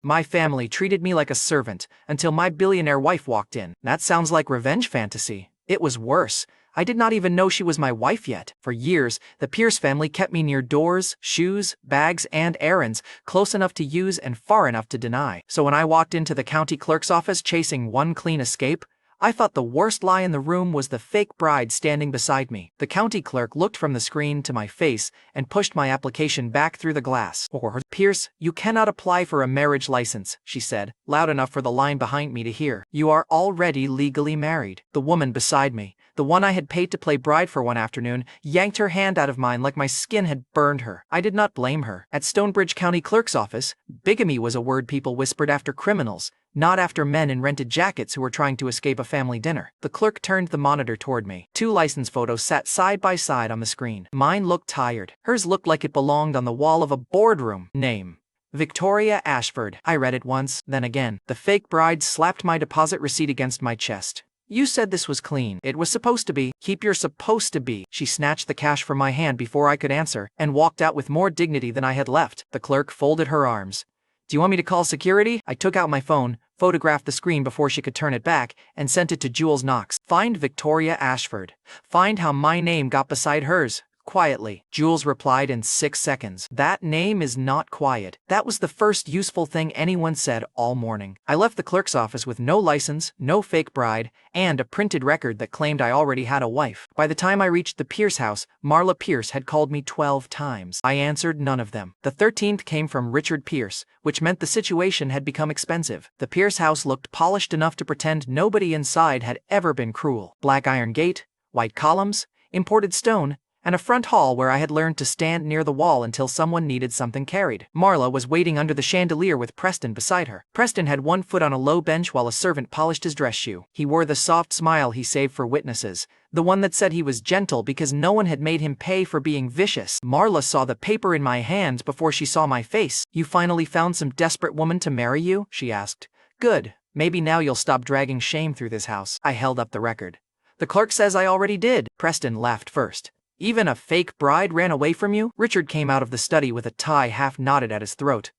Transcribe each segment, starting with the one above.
My family treated me like a servant until my billionaire wife walked in. That sounds like revenge fantasy. It was worse. I did not even know she was my wife yet. For years, the Pierce family kept me near doors, shoes, bags, and errands, close enough to use and far enough to deny. So when I walked into the county clerk's office chasing one clean escape, I thought the worst lie in the room was the fake bride standing beside me. The county clerk looked from the screen to my face and pushed my application back through the glass. Pierce, you cannot apply for a marriage license, she said, loud enough for the line behind me to hear. You are already legally married. The woman beside me, the one I had paid to play bride for one afternoon, yanked her hand out of mine like my skin had burned her. I did not blame her. At Stonebridge County Clerk's office, bigamy was a word people whispered after criminals, not after men in rented jackets who were trying to escape a family dinner. The clerk turned the monitor toward me. 2 license photos sat side by side on the screen. Mine looked tired. Hers looked like it belonged on the wall of a boardroom. Name: Victoria Ashford. I read it once, then again. The fake bride slapped my deposit receipt against my chest. You said this was clean. It was supposed to be. Keep your supposed to be. She snatched the cash from my hand before I could answer and walked out with more dignity than I had left. The clerk folded her arms. Do you want me to call security? I took out my phone, photographed the screen before she could turn it back, and sent it to Jules Knox. Find Victoria Ashford. Find how my name got beside hers. Quietly. Jules replied in 6 seconds. That name is not quiet. That was the first useful thing anyone said all morning. I left the clerk's office with no license, no fake bride, and a printed record that claimed I already had a wife. By the time I reached the Pierce house, Marla Pierce had called me 12 times. I answered none of them. The 13th came from Richard Pierce, which meant the situation had become expensive. The Pierce house looked polished enough to pretend nobody inside had ever been cruel. Black iron gate, white columns, imported stone, and a front hall where I had learned to stand near the wall until someone needed something carried. Marla was waiting under the chandelier with Preston beside her. Preston had one foot on a low bench while a servant polished his dress shoe. He wore the soft smile he saved for witnesses, the one that said he was gentle because no one had made him pay for being vicious. Marla saw the paper in my hand before she saw my face. You finally found some desperate woman to marry you? She asked. Good. Maybe now you'll stop dragging shame through this house. I held up the record. The clerk says I already did. Preston laughed first. Even a fake bride ran away from you? Richard came out of the study with a tie half knotted at his throat.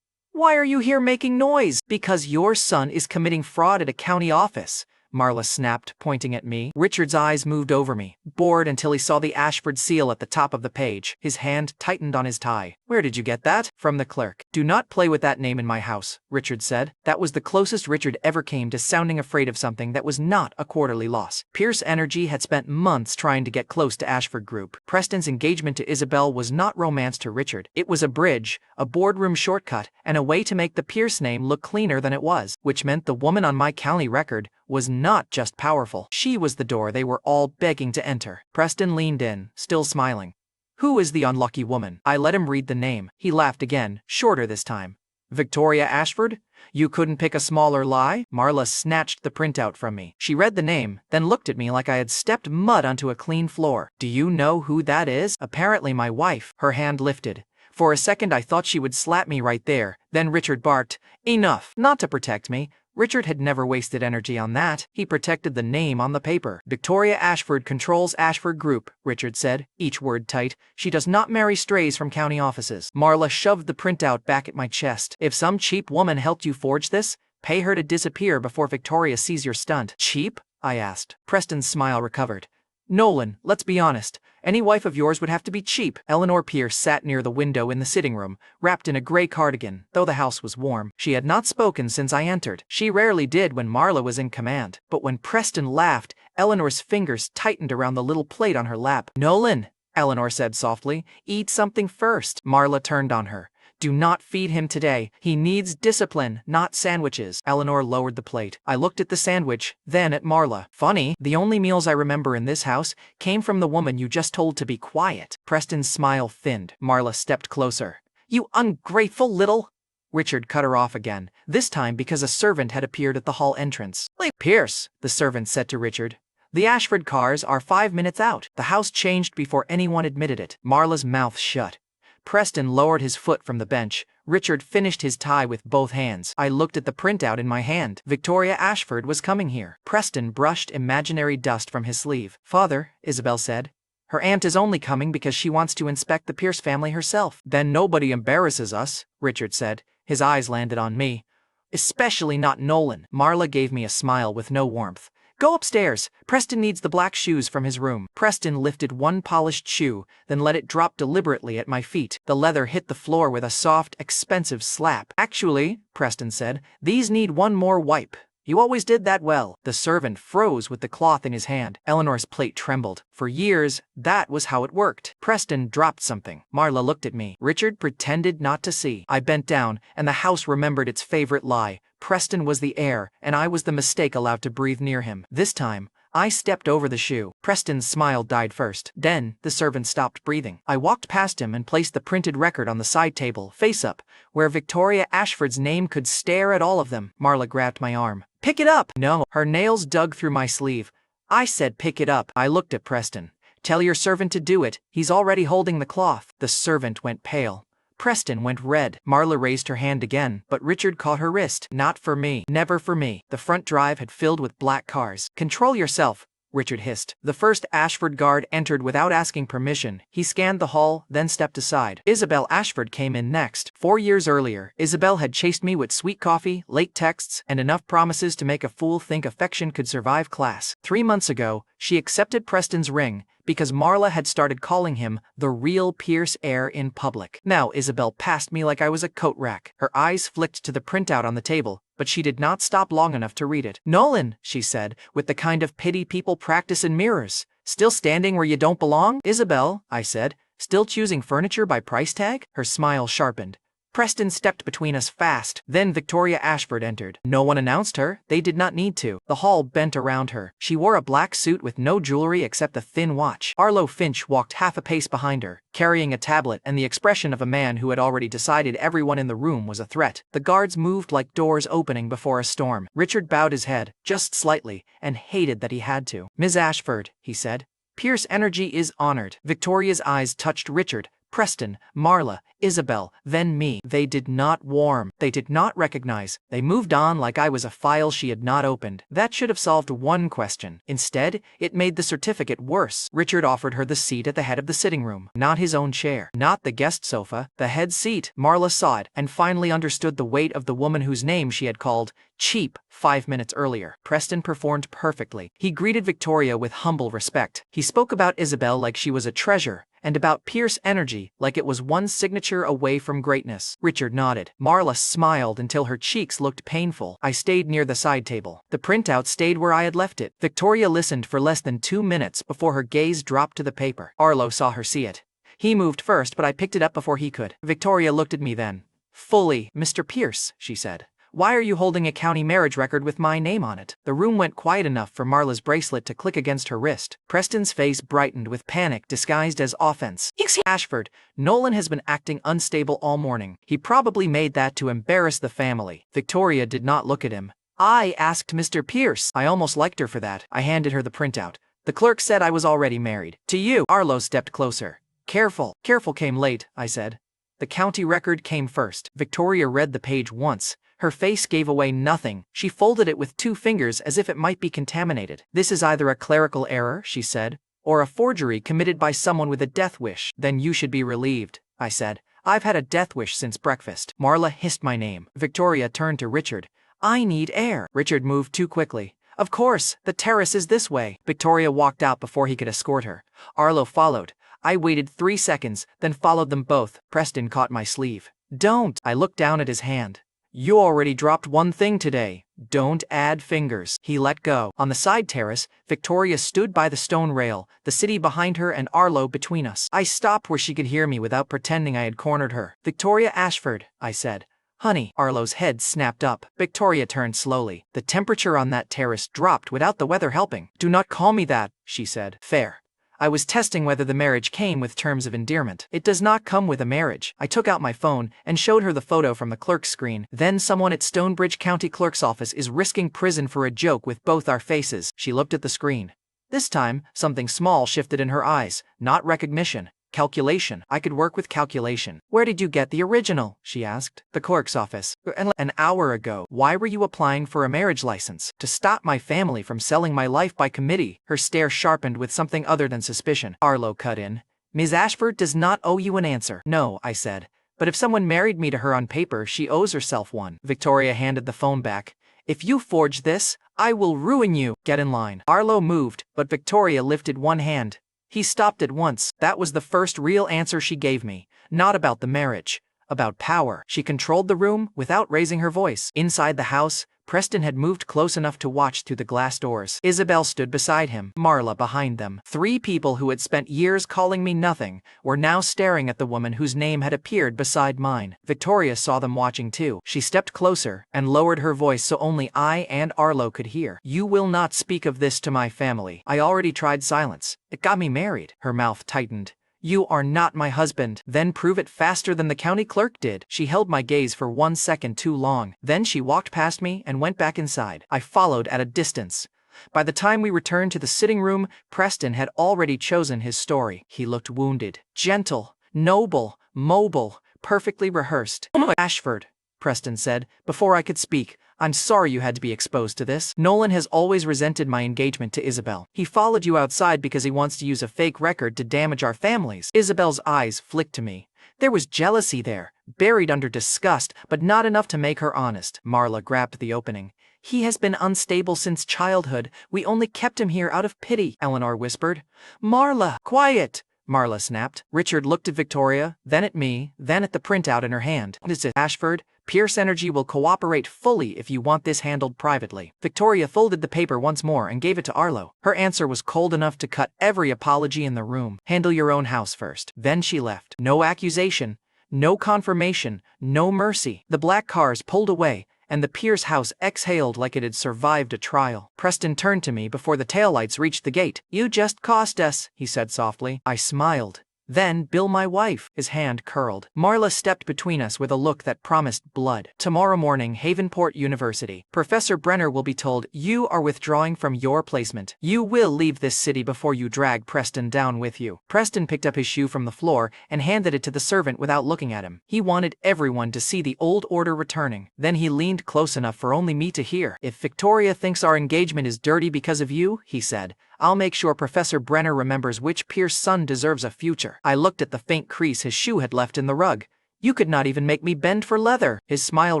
Why are you here making noise? Because your son is committing fraud at a county office, Marla snapped, pointing at me. Richard's eyes moved over me, bored until he saw the Ashford seal at the top of the page. His hand tightened on his tie. Where did you get that? From the clerk. Do not play with that name in my house, Richard said. That was the closest Richard ever came to sounding afraid of something that was not a quarterly loss. Pierce Energy had spent months trying to get close to Ashford Group. Preston's engagement to Isabel was not romance to Richard. It was a bridge, a boardroom shortcut, and a way to make the Pierce name look cleaner than it was, which meant the woman on my county record was not just powerful. She was the door they were all begging to enter. Preston leaned in, still smiling. Who is the unlucky woman? I let him read the name. He laughed again, shorter this time. Victoria Ashford? You couldn't pick a smaller lie? Marla snatched the printout from me. She read the name, then looked at me like I had stepped mud onto a clean floor. Do you know who that is? Apparently my wife. Her hand lifted. For a second I thought she would slap me right there. Then Richard barked, enough. Not to protect me. Richard had never wasted energy on that. He protected the name on the paper. Victoria Ashford controls Ashford Group, Richard said, each word tight. She does not marry strays from county offices. Marla shoved the printout back at my chest. If some cheap woman helped you forge this, pay her to disappear before Victoria sees your stunt. Cheap? I asked. Preston's smile recovered. Nolan, let's be honest. Any wife of yours would have to be cheap. Eleanor Pierce sat near the window in the sitting room, wrapped in a gray cardigan, though the house was warm. She had not spoken since I entered. She rarely did when Marla was in command. But when Preston laughed, Eleanor's fingers tightened around the little plate on her lap. Nolan, Eleanor said softly, eat something first. Marla turned on her. Do not feed him today. He needs discipline, not sandwiches. Eleanor lowered the plate. I looked at the sandwich, then at Marla. Funny, the only meals I remember in this house came from the woman you just told to be quiet. Preston's smile thinned. Marla stepped closer. You ungrateful little... Richard cut her off again, this time because a servant had appeared at the hall entrance. Pierce, the servant said to Richard. The Ashford cars are 5 minutes out. The house changed before anyone admitted it. Marla's mouth shut. Preston lowered his foot from the bench. Richard finished his tie with both hands. I looked at the printout in my hand. Victoria Ashford was coming here. Preston brushed imaginary dust from his sleeve. Father, Isabel said. Her aunt is only coming because she wants to inspect the Pierce family herself. Then nobody embarrasses us, Richard said. His eyes landed on me. Especially not Nolan. Marla gave me a smile with no warmth. Go upstairs. Preston needs the black shoes from his room. Preston lifted one polished shoe, then let it drop deliberately at my feet. The leather hit the floor with a soft, expensive slap. Actually, Preston said, these need one more wipe. You always did that well. The servant froze with the cloth in his hand. Eleanor's plate trembled. For years, that was how it worked. Preston dropped something. Marla looked at me. Richard pretended not to see. I bent down, and the house remembered its favorite lie. Preston was the heir, and I was the mistake allowed to breathe near him. This time, I stepped over the shoe. Preston's smile died first. Then, the servant stopped breathing. I walked past him and placed the printed record on the side table, face up, where Victoria Ashford's name could stare at all of them. Marla grabbed my arm. Pick it up! No. Her nails dug through my sleeve. I said pick it up. I looked at Preston. Tell your servant to do it. He's already holding the cloth. The servant went pale. Preston went red. Marla raised her hand again, but Richard caught her wrist. Not for me. Never for me. The front drive had filled with black cars. Control yourself, Richard hissed. The first Ashford guard entered without asking permission. He scanned the hall, then stepped aside. Isabel Ashford came in next. 4 years earlier, Isabel had chased me with sweet coffee, late texts, and enough promises to make a fool think affection could survive class. 3 months ago, she accepted Preston's ring, because Marla had started calling him the real Pierce heir in public. Now Isabel passed me like I was a coat rack. Her eyes flicked to the printout on the table, but she did not stop long enough to read it. Nolan, she said, with the kind of pity people practice in mirrors. Still standing where you don't belong? Isabel, I said, still choosing furniture by price tag? Her smile sharpened. Preston stepped between us fast. Then Victoria Ashford entered. No one announced her. They did not need to. The hall bent around her. She wore a black suit with no jewelry except a thin watch. Arlo Finch walked half a pace behind her, carrying a tablet and the expression of a man who had already decided everyone in the room was a threat. The guards moved like doors opening before a storm. Richard bowed his head, just slightly, and hated that he had to. Ms. Ashford, he said. Pierce energy is honored. Victoria's eyes touched Richard, Preston, Marla, Isabel, then me. They did not warm. They did not recognize. They moved on like I was a file she had not opened. That should have solved one question. Instead, it made the certificate worse. Richard offered her the seat at the head of the sitting room. Not his own chair. Not the guest sofa. The head seat. Marla saw it, and finally understood the weight of the woman whose name she had called cheap 5 minutes earlier. Preston performed perfectly. He greeted Victoria with humble respect. He spoke about Isabel like she was a treasure, and about Pierce energy like it was one signature away from greatness. Richard nodded. Marla smiled until her cheeks looked painful. I stayed near the side table. The printout stayed where I had left it. Victoria listened for less than 2 minutes before her gaze dropped to the paper. Arlo saw her see it. He moved first, but I picked it up before he could. Victoria looked at me then. Fully, Mr. Pierce, she said. Why are you holding a county marriage record with my name on it? The room went quiet enough for Marla's bracelet to click against her wrist. Preston's face brightened with panic disguised as offense. Ashford, Nolan has been acting unstable all morning. He probably made that to embarrass the family. Victoria did not look at him. I asked Mr. Pierce. I almost liked her for that. I handed her the printout. The clerk said I was already married. To you. Arlo stepped closer. Careful. Careful came late, I said. The county record came first. Victoria read the page once. Her face gave away nothing. She folded it with 2 fingers as if it might be contaminated. This is either a clerical error, she said, or a forgery committed by someone with a death wish. Then you should be relieved, I said. I've had a death wish since breakfast. Marla hissed my name. Victoria turned to Richard. I need air. Richard moved too quickly. Of course, the terrace is this way. Victoria walked out before he could escort her. Arlo followed. I waited 3 seconds, then followed them both. Preston caught my sleeve. Don't. I looked down at his hand. You already dropped one thing today. Don't add fingers. He let go. On the side terrace, Victoria stood by the stone rail, the city behind her and Arlo between us. I stopped where she could hear me without pretending I had cornered her. Victoria Ashford, I said. Honey. Arlo's head snapped up. Victoria turned slowly. The temperature on that terrace dropped without the weather helping. Do not call me that, she said. Fair. I was testing whether the marriage came with terms of endearment. It does not come with a marriage. I took out my phone and showed her the photo from the clerk's screen. Then someone at Stonebridge County Clerk's office is risking prison for a joke with both our faces. She looked at the screen. This time, something small shifted in her eyes. Not recognition. Calculation. I could work with calculation. Where did you get the original? She asked. The clerk's office. An hour ago. Why were you applying for a marriage license? To stop my family from selling my life by committee. Her stare sharpened with something other than suspicion. Arlo cut in. Ms. Ashford does not owe you an answer. No, I said. But if someone married me to her on paper, she owes herself one. Victoria handed the phone back. If you forge this, I will ruin you. Get in line. Arlo moved, but Victoria lifted one hand. He stopped at once. That was the first real answer she gave me. Not about the marriage. About power. She controlled the room without raising her voice. Inside the house, Preston had moved close enough to watch through the glass doors. Isabel stood beside him, Marla behind them. 3 people who had spent years calling me nothing were now staring at the woman whose name had appeared beside mine. Victoria saw them watching too. She stepped closer and lowered her voice so only I and Arlo could hear. You will not speak of this to my family. I already tried silence. It got me married. Her mouth tightened. You are not my husband. Then prove it faster than the county clerk did. She held my gaze for 1 second too long. Then she walked past me and went back inside. I followed at a distance. By the time we returned to the sitting room, Preston had already chosen his story. He looked wounded, gentle, noble, mobile, perfectly rehearsed. Ashford, Preston said, before I could speak. I'm sorry you had to be exposed to this. Nolan has always resented my engagement to Isabel. He followed you outside because he wants to use a fake record to damage our families. Isabel's eyes flicked to me. There was jealousy there, buried under disgust, but not enough to make her honest. Marla grabbed the opening. He has been unstable since childhood. We only kept him here out of pity, Eleanor whispered. Marla, quiet! Marla snapped. Richard looked at Victoria, then at me, then at the printout in her hand. What is it, Ashford? Pierce Energy will cooperate fully if you want this handled privately. Victoria folded the paper once more and gave it to Arlo. Her answer was cold enough to cut every apology in the room. Handle your own house first. Then she left. No accusation, no confirmation, no mercy. The black cars pulled away, and the Pierce house exhaled like it had survived a trial. Preston turned to me before the taillights reached the gate. You just cost us, he said softly. I smiled. Then Bill, my wife. His hand curled. Marla stepped between us with a look that promised blood. Tomorrow morning, Havenport University. Professor Brenner will be told you are withdrawing from your placement. You will leave this city before you drag Preston down with you. Preston picked up his shoe from the floor and handed it to the servant without looking at him. He wanted everyone to see the old order returning. Then he leaned close enough for only me to hear. If Victoria thinks our engagement is dirty because of you, he said, I'll make sure Professor Brenner remembers which Pierce son deserves a future. I looked at the faint crease his shoe had left in the rug. You could not even make me bend for leather. His smile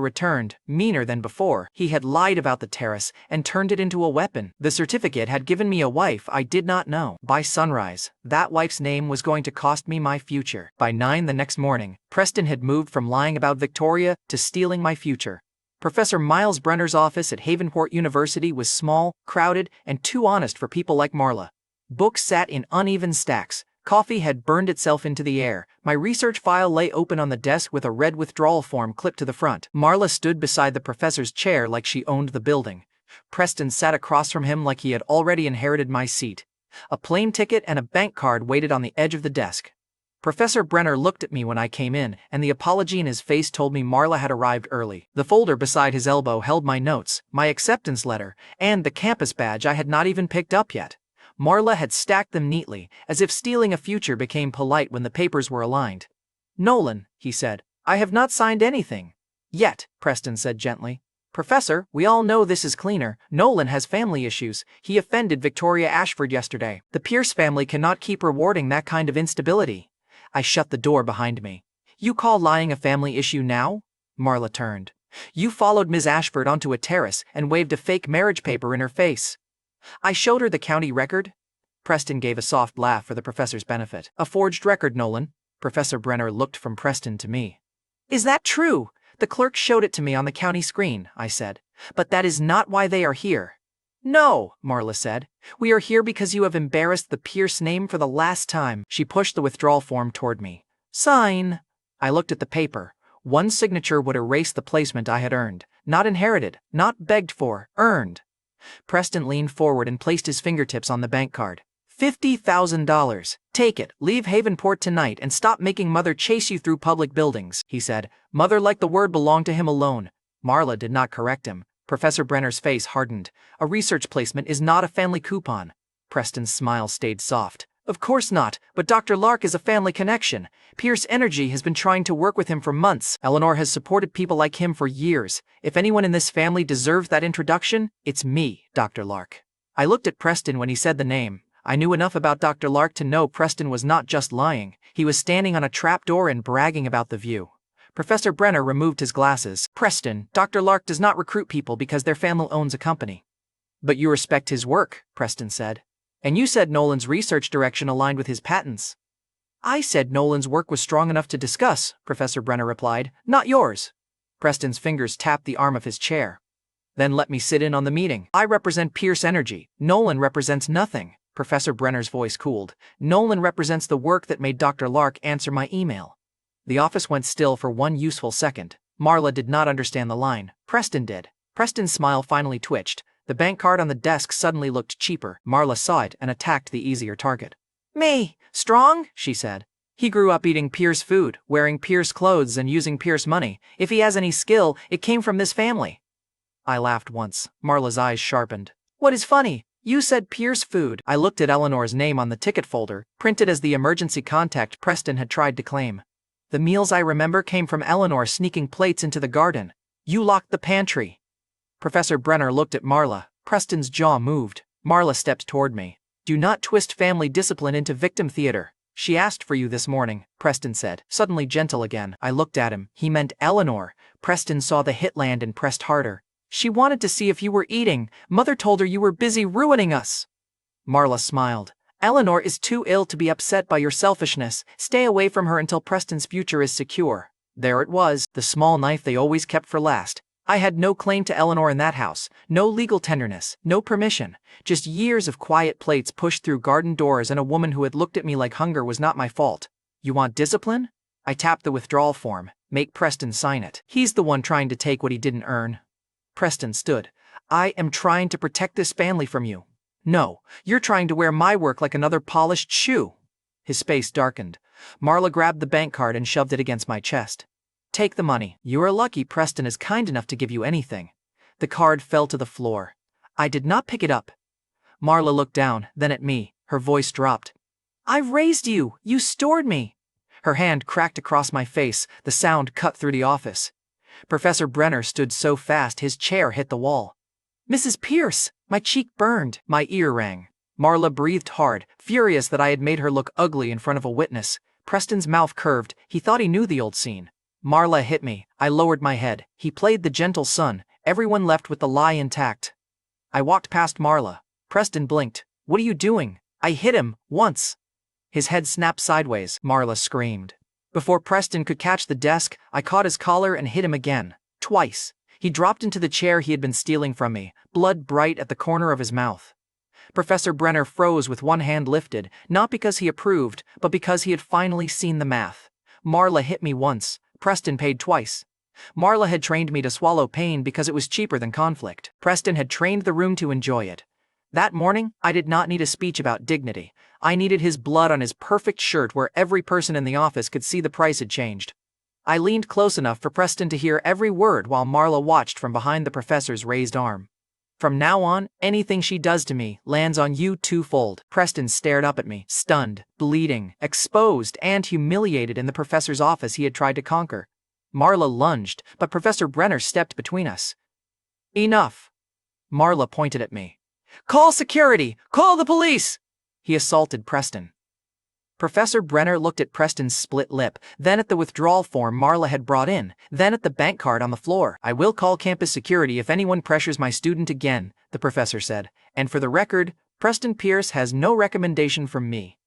returned, meaner than before. He had lied about the terrace and turned it into a weapon. The certificate had given me a wife I did not know. By sunrise, that wife's name was going to cost me my future. By 9 the next morning, Preston had moved from lying about Victoria to stealing my future. Professor Miles Brenner's office at Havenport University was small, crowded, and too honest for people like Marla. Books sat in uneven stacks. Coffee had burned itself into the air. My research file lay open on the desk with a red withdrawal form clipped to the front. Marla stood beside the professor's chair like she owned the building. Preston sat across from him like he had already inherited my seat. A plane ticket and a bank card waited on the edge of the desk. Professor Brenner looked at me when I came in, and the apology in his face told me Marla had arrived early. The folder beside his elbow held my notes, my acceptance letter, and the campus badge I had not even picked up yet. Marla had stacked them neatly, as if stealing a future became polite when the papers were aligned. Nolan, he said, I have not signed anything. Yet, Preston said gently. Professor, we all know this is cleaner. Nolan has family issues. He offended Victoria Ashford yesterday. The Pierce family cannot keep rewarding that kind of instability. I shut the door behind me. You call lying a family issue now? Marla turned. You followed Ms. Ashford onto a terrace and waved a fake marriage paper in her face. I showed her the county record. Preston gave a soft laugh for the professor's benefit. A forged record, Nolan. Professor Brenner looked from Preston to me. Is that true? The clerk showed it to me on the county screen, I said. But that is not why they are here. No, Marla said. We are here because you have embarrassed the Pierce name for the last time. She pushed the withdrawal form toward me. Sign. I looked at the paper. One signature would erase the placement I had earned. Not inherited, not begged for, earned. Preston leaned forward and placed his fingertips on the bank card. $50,000. Take it, leave Havenport tonight and stop making Mother chase you through public buildings, he said. Mother like the word belonged to him alone. Marla did not correct him. Professor Brenner's face hardened. A research placement is not a family coupon. Preston's smile stayed soft. Of course not, but Dr. Lark is a family connection. Pierce Energy has been trying to work with him for months. Eleanor has supported people like him for years. If anyone in this family deserves that introduction, it's me, Dr. Lark. I looked at Preston when he said the name. I knew enough about Dr. Lark to know Preston was not just lying. He was standing on a trapdoor and bragging about the view. Professor Brenner removed his glasses. Preston, Dr. Lark does not recruit people because their family owns a company. But you respect his work, Preston said. And you said Nolan's research direction aligned with his patents. I said Nolan's work was strong enough to discuss, Professor Brenner replied, not yours. Preston's fingers tapped the arm of his chair. Then let me sit in on the meeting. I represent Pierce Energy. Nolan represents nothing. Professor Brenner's voice cooled. Nolan represents the work that made Dr. Lark answer my email. The office went still for one useful second. Marla did not understand the line. Preston did. Preston's smile finally twitched. The bank card on the desk suddenly looked cheaper. Marla saw it and attacked the easier target. Me, strong, she said. He grew up eating Pierce food, wearing Pierce clothes and using Pierce money. If he has any skill, it came from this family. I laughed once. Marla's eyes sharpened. What is funny? You said Pierce food. I looked at Eleanor's name on the ticket folder, printed as the emergency contact Preston had tried to claim. The meals I remember came from Eleanor sneaking plates into the garden. You locked the pantry. Professor Brenner looked at Marla. Preston's jaw moved. Marla stepped toward me. Do not twist family discipline into victim theater. She asked for you this morning, Preston said, suddenly gentle again. I looked at him. He meant Eleanor. Preston saw the hit land and pressed harder. She wanted to see if you were eating. Mother told her you were busy ruining us. Marla smiled. Eleanor is too ill to be upset by your selfishness. Stay away from her until Preston's future is secure. There it was, the small knife they always kept for last. I had no claim to Eleanor in that house, no legal tenderness, no permission, just years of quiet plates pushed through garden doors and a woman who had looked at me like hunger was not my fault. You want discipline? I tapped the withdrawal form. Make Preston sign it. He's the one trying to take what he didn't earn. Preston stood. I am trying to protect this family from you. No, you're trying to wear my work like another polished shoe. His face darkened. Marla grabbed the bank card and shoved it against my chest. Take the money. You are lucky Preston is kind enough to give you anything. The card fell to the floor. I did not pick it up. Marla looked down, then at me. Her voice dropped. I raised you. You stored me. Her hand cracked across my face. The sound cut through the office. Professor Brenner stood so fast his chair hit the wall. Mrs. Pierce! My cheek burned. My ear rang. Marla breathed hard, furious that I had made her look ugly in front of a witness. Preston's mouth curved. He thought he knew the old scene. Marla hit me. I lowered my head. He played the gentle son. Everyone left with the lie intact. I walked past Marla. Preston blinked. What are you doing? I hit him, once. His head snapped sideways. Marla screamed. Before Preston could catch the desk, I caught his collar and hit him again. Twice. He dropped into the chair he had been stealing from me, blood bright at the corner of his mouth. Professor Brenner froze with one hand lifted, not because he approved, but because he had finally seen the math. Marla hit me once. Preston paid twice. Marla had trained me to swallow pain because it was cheaper than conflict. Preston had trained the room to enjoy it. That morning, I did not need a speech about dignity. I needed his blood on his perfect shirt where every person in the office could see the price had changed. I leaned close enough for Preston to hear every word while Marla watched from behind the professor's raised arm. From now on, anything she does to me lands on you twofold. Preston stared up at me, stunned, bleeding, exposed, and humiliated in the professor's office he had tried to conquer. Marla lunged, but Professor Brenner stepped between us. Enough. Marla pointed at me. Call security! Call the police! He assaulted Preston. Professor Brenner looked at Preston's split lip, then at the withdrawal form Marla had brought in, then at the bank card on the floor. I will call campus security if anyone pressures my student again, the professor said. And for the record, Preston Pierce has no recommendation from me.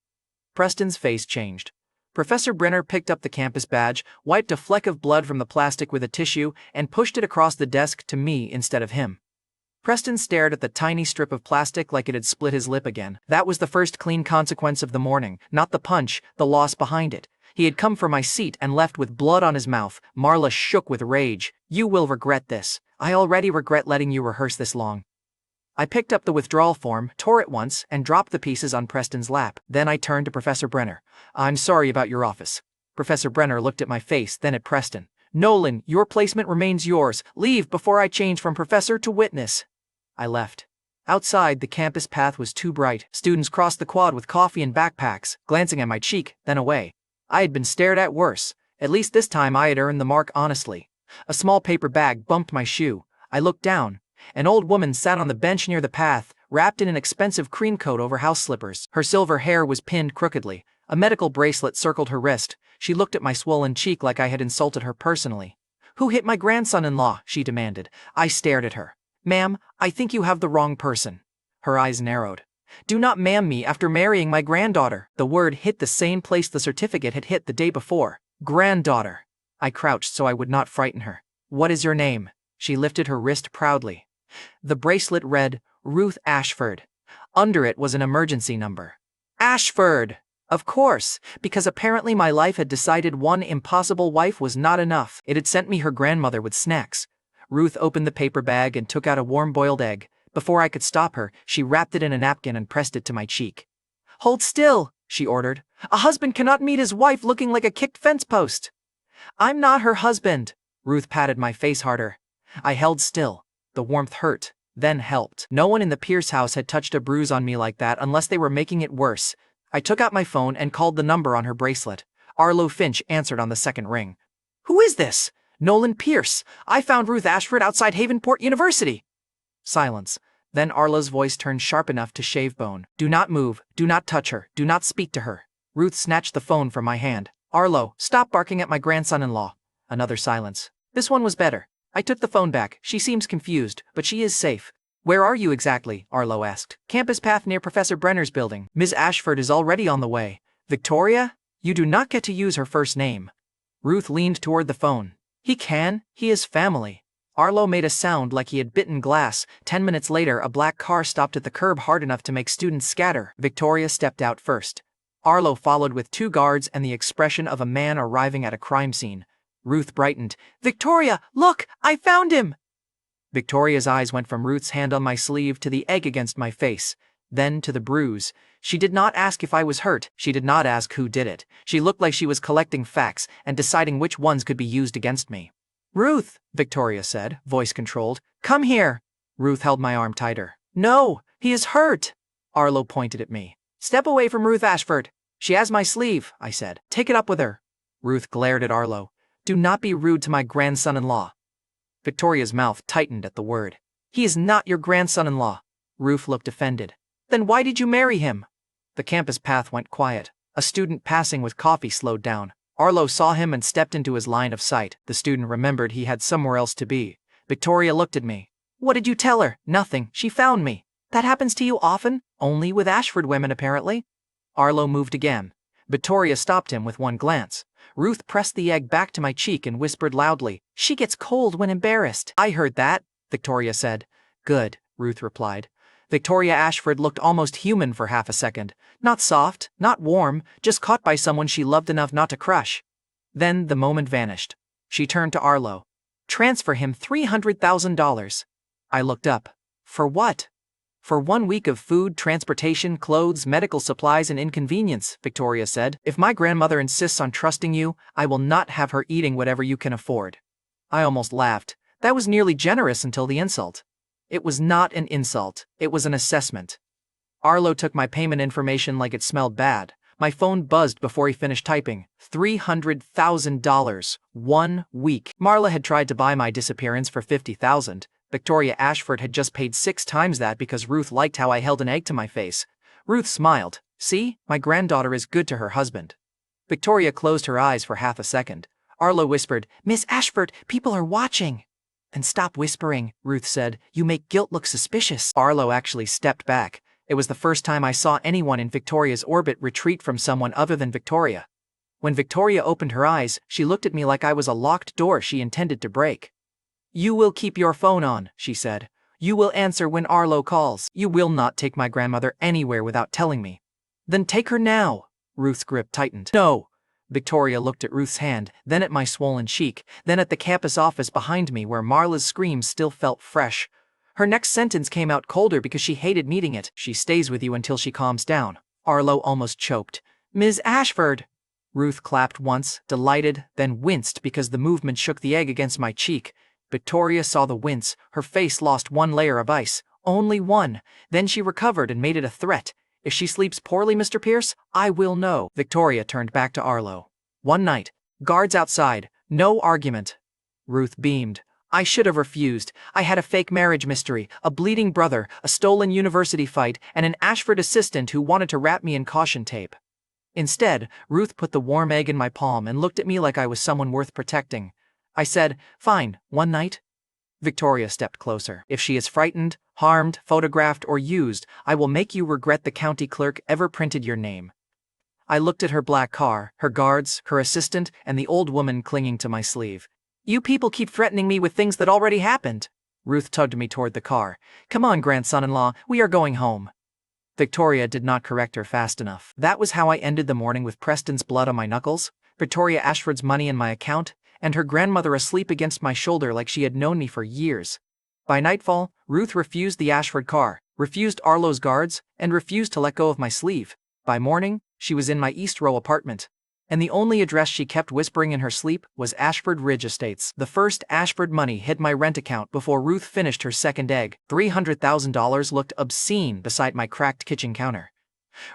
Preston's face changed. Professor Brenner picked up the campus badge, wiped a fleck of blood from the plastic with a tissue, and pushed it across the desk to me instead of him. Preston stared at the tiny strip of plastic like it had split his lip again. That was the first clean consequence of the morning, not the punch, the loss behind it. He had come for my seat and left with blood on his mouth. Marla shook with rage. You will regret this. I already regret letting you rehearse this long. I picked up the withdrawal form, tore it once, and dropped the pieces on Preston's lap. Then I turned to Professor Brenner. I'm sorry about your office. Professor Brenner looked at my face, then at Preston. Nolan, your placement remains yours. Leave before I change from professor to witness. I left. Outside, the campus path was too bright. Students crossed the quad with coffee and backpacks, glancing at my cheek, then away. I had been stared at worse. At least this time I had earned the mark honestly. A small paper bag bumped my shoe. I looked down. An old woman sat on the bench near the path, wrapped in an expensive cream coat over house slippers. Her silver hair was pinned crookedly. A medical bracelet circled her wrist. She looked at my swollen cheek like I had insulted her personally. "Who hit my grandson-in-law?" she demanded. I stared at her. "Ma'am, I think you have the wrong person." Her eyes narrowed. "Do not ma'am me after marrying my granddaughter." The word hit the same place the certificate had hit the day before. Granddaughter. I crouched so I would not frighten her. "What is your name?" She lifted her wrist proudly. The bracelet read, Ruth Ashford. Under it was an emergency number. Ashford! Of course, because apparently my life had decided one impossible wife was not enough. It had sent me her grandmother with snacks. Ruth opened the paper bag and took out a warm-boiled egg. Before I could stop her, she wrapped it in a napkin and pressed it to my cheek. "Hold still," she ordered. "A husband cannot meet his wife looking like a kicked fence post." "I'm not her husband." Ruth patted my face harder. I held still. The warmth hurt, then helped. No one in the Pierce house had touched a bruise on me like that unless they were making it worse. I took out my phone and called the number on her bracelet. Arlo Finch answered on the second ring. "Who is this?" "Nolan Pierce. I found Ruth Ashford outside Havenport University." Silence. Then Arlo's voice turned sharp enough to shave bone. "Do not move. Do not touch her. Do not speak to her." Ruth snatched the phone from my hand. "Arlo, stop barking at my grandson-in-law." Another silence. This one was better. I took the phone back. "She seems confused, but she is safe." "Where are you exactly?" Arlo asked. "Campus path near Professor Brenner's building. Ms. Ashford is already on the way." "Victoria? You do not get to use her first name." Ruth leaned toward the phone. "He can. He is family." Arlo made a sound like he had bitten glass. 10 minutes later, a black car stopped at the curb hard enough to make students scatter. Victoria stepped out first. Arlo followed with 2 guards and the expression of a man arriving at a crime scene. Ruth brightened. "Victoria, look! I found him!" Victoria's eyes went from Ruth's hand on my sleeve to the egg against my face, then to the bruise. She did not ask if I was hurt. She did not ask who did it. She looked like she was collecting facts and deciding which ones could be used against me. "Ruth," Victoria said, voice controlled. "Come here." Ruth held my arm tighter. "No, he is hurt." Arlo pointed at me. "Step away from Ruth Ashford." "She has my sleeve," I said. "Take it up with her." Ruth glared at Arlo. "Do not be rude to my grandson-in-law." Victoria's mouth tightened at the word. "He is not your grandson-in-law." Ruth looked offended. "Then why did you marry him?" The campus path went quiet. A student passing with coffee slowed down. Arlo saw him and stepped into his line of sight. The student remembered he had somewhere else to be. Victoria looked at me. "What did you tell her?" "Nothing. She found me." "That happens to you often?" "Only with Ashford women, apparently." Arlo moved again. Victoria stopped him with one glance. Ruth pressed the egg back to my cheek and whispered loudly, "She gets cold when embarrassed." "I heard that," Victoria said. "Good," Ruth replied. Victoria Ashford looked almost human for half a second. Not soft, not warm, just caught by someone she loved enough not to crush. Then the moment vanished. She turned to Arlo. "Transfer him $300,000. I looked up. "For what?" "For 1 week of food, transportation, clothes, medical supplies, and inconvenience," Victoria said. "If my grandmother insists on trusting you, I will not have her eating whatever you can afford." I almost laughed. That was nearly generous until the insult. It was not an insult. It was an assessment. Arlo took my payment information like it smelled bad. My phone buzzed before he finished typing. $300,000. 1 week. Marla had tried to buy my disappearance for $50,000. Victoria Ashford had just paid 6 times that because Ruth liked how I held an egg to my face. Ruth smiled. "See, my granddaughter is good to her husband." Victoria closed her eyes for half a second. Arlo whispered, "Miss Ashford, people are watching." "Then stop whispering," Ruth said. "You make guilt look suspicious." Arlo actually stepped back. It was the first time I saw anyone in Victoria's orbit retreat from someone other than Victoria. When Victoria opened her eyes, she looked at me like I was a locked door she intended to break. "You will keep your phone on," she said. "You will answer when Arlo calls. You will not take my grandmother anywhere without telling me." "Then take her now." Ruth's grip tightened. "No." Victoria looked at Ruth's hand, then at my swollen cheek, then at the campus office behind me where Marla's screams still felt fresh. Her next sentence came out colder because she hated meeting it. "She stays with you until she calms down." Arlo almost choked. "Ms. Ashford." Ruth clapped once, delighted, then winced because the movement shook the egg against my cheek. Victoria saw the wince. Her face lost 1 layer of ice. Only one. Then she recovered and made it a threat. "If she sleeps poorly, Mr. Pierce, I will know." Victoria turned back to Arlo. "One night. Guards outside. No argument." Ruth beamed. "I should have refused. I had a fake marriage mystery, a bleeding brother, a stolen university fight, and an Ashford assistant who wanted to wrap me in caution tape." Instead, Ruth put the warm egg in my palm and looked at me like I was someone worth protecting. I said, "Fine, one night?" Victoria stepped closer. "If she is frightened, harmed, photographed, or used, I will make you regret the county clerk ever printed your name." I looked at her black car, her guards, her assistant, and the old woman clinging to my sleeve. "You people keep threatening me with things that already happened." Ruth tugged me toward the car. "Come on, grandson-in-law, we are going home." Victoria did not correct her fast enough. That was how I ended the morning, with Preston's blood on my knuckles, Victoria Ashford's money in my account, and her grandmother asleep against my shoulder like she had known me for years. By nightfall, Ruth refused the Ashford car, refused Arlo's guards, and refused to let go of my sleeve. By morning, she was in my East Row apartment, and the only address she kept whispering in her sleep was Ashford Ridge Estates. The first Ashford money hit my rent account before Ruth finished her second egg. $300,000 looked obscene beside my cracked kitchen counter.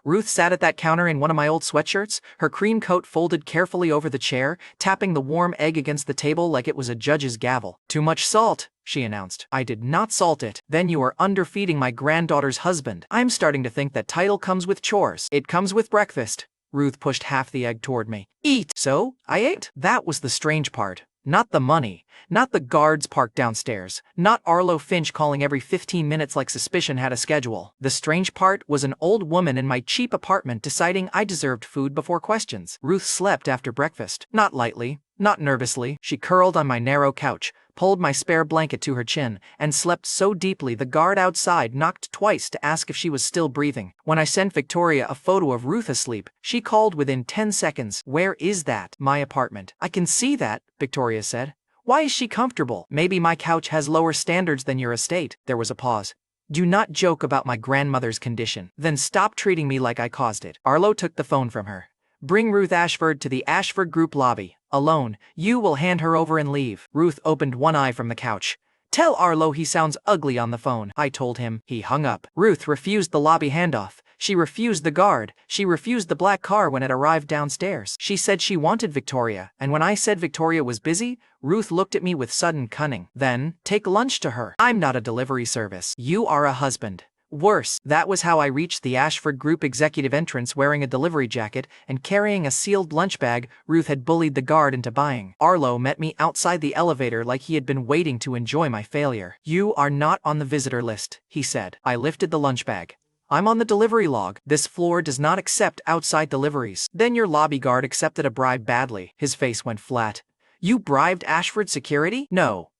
Ruth sat at that counter in one of my old sweatshirts, her cream coat folded carefully over the chair, tapping the warm egg against the table like it was a judge's gavel. "Too much salt," she announced. "I did not salt it." "Then you are underfeeding my granddaughter's husband." "I'm starting to think that title comes with chores." "It comes with breakfast." Ruth pushed half the egg toward me. "Eat." So, I ate. That was the strange part. Not the money, not the guards parked downstairs, not Arlo Finch calling every 15 minutes like suspicion had a schedule. The strange part was an old woman in my cheap apartment deciding I deserved food before questions. Ruth slept after breakfast. Not lightly, not nervously. She curled on my narrow couch, pulled my spare blanket to her chin, and slept so deeply the guard outside knocked twice to ask if she was still breathing. When I sent Victoria a photo of Ruth asleep, she called within 10 seconds. "Where is that?" "My apartment." "I can see that," Victoria said. "Why is she comfortable?" "Maybe my couch has lower standards than your estate." There was a pause. "Do not joke about my grandmother's condition." "Then stop treating me like I caused it." Arlo took the phone from her. "Bring Ruth Ashford to the Ashford Group lobby. Alone. You will hand her over and leave." Ruth opened one eye from the couch. "Tell Arlo he sounds ugly on the phone." I told him. He hung up. Ruth refused the lobby handoff. She refused the guard. She refused the black car when it arrived downstairs. She said she wanted Victoria, and when I said Victoria was busy, Ruth looked at me with sudden cunning. "Then, take lunch to her." "I'm not a delivery service." "You are a husband." Worse, that was how I reached the Ashford Group executive entrance wearing a delivery jacket and carrying a sealed lunch bag Ruth had bullied the guard into buying. Arlo met me outside the elevator like he had been waiting to enjoy my failure. "You are not on the visitor list," he said. I lifted the lunch bag. "I'm on the delivery log. This floor does not accept outside deliveries." "Then your lobby guard accepted a bribe badly." His face went flat. "You bribed Ashford security?" "No.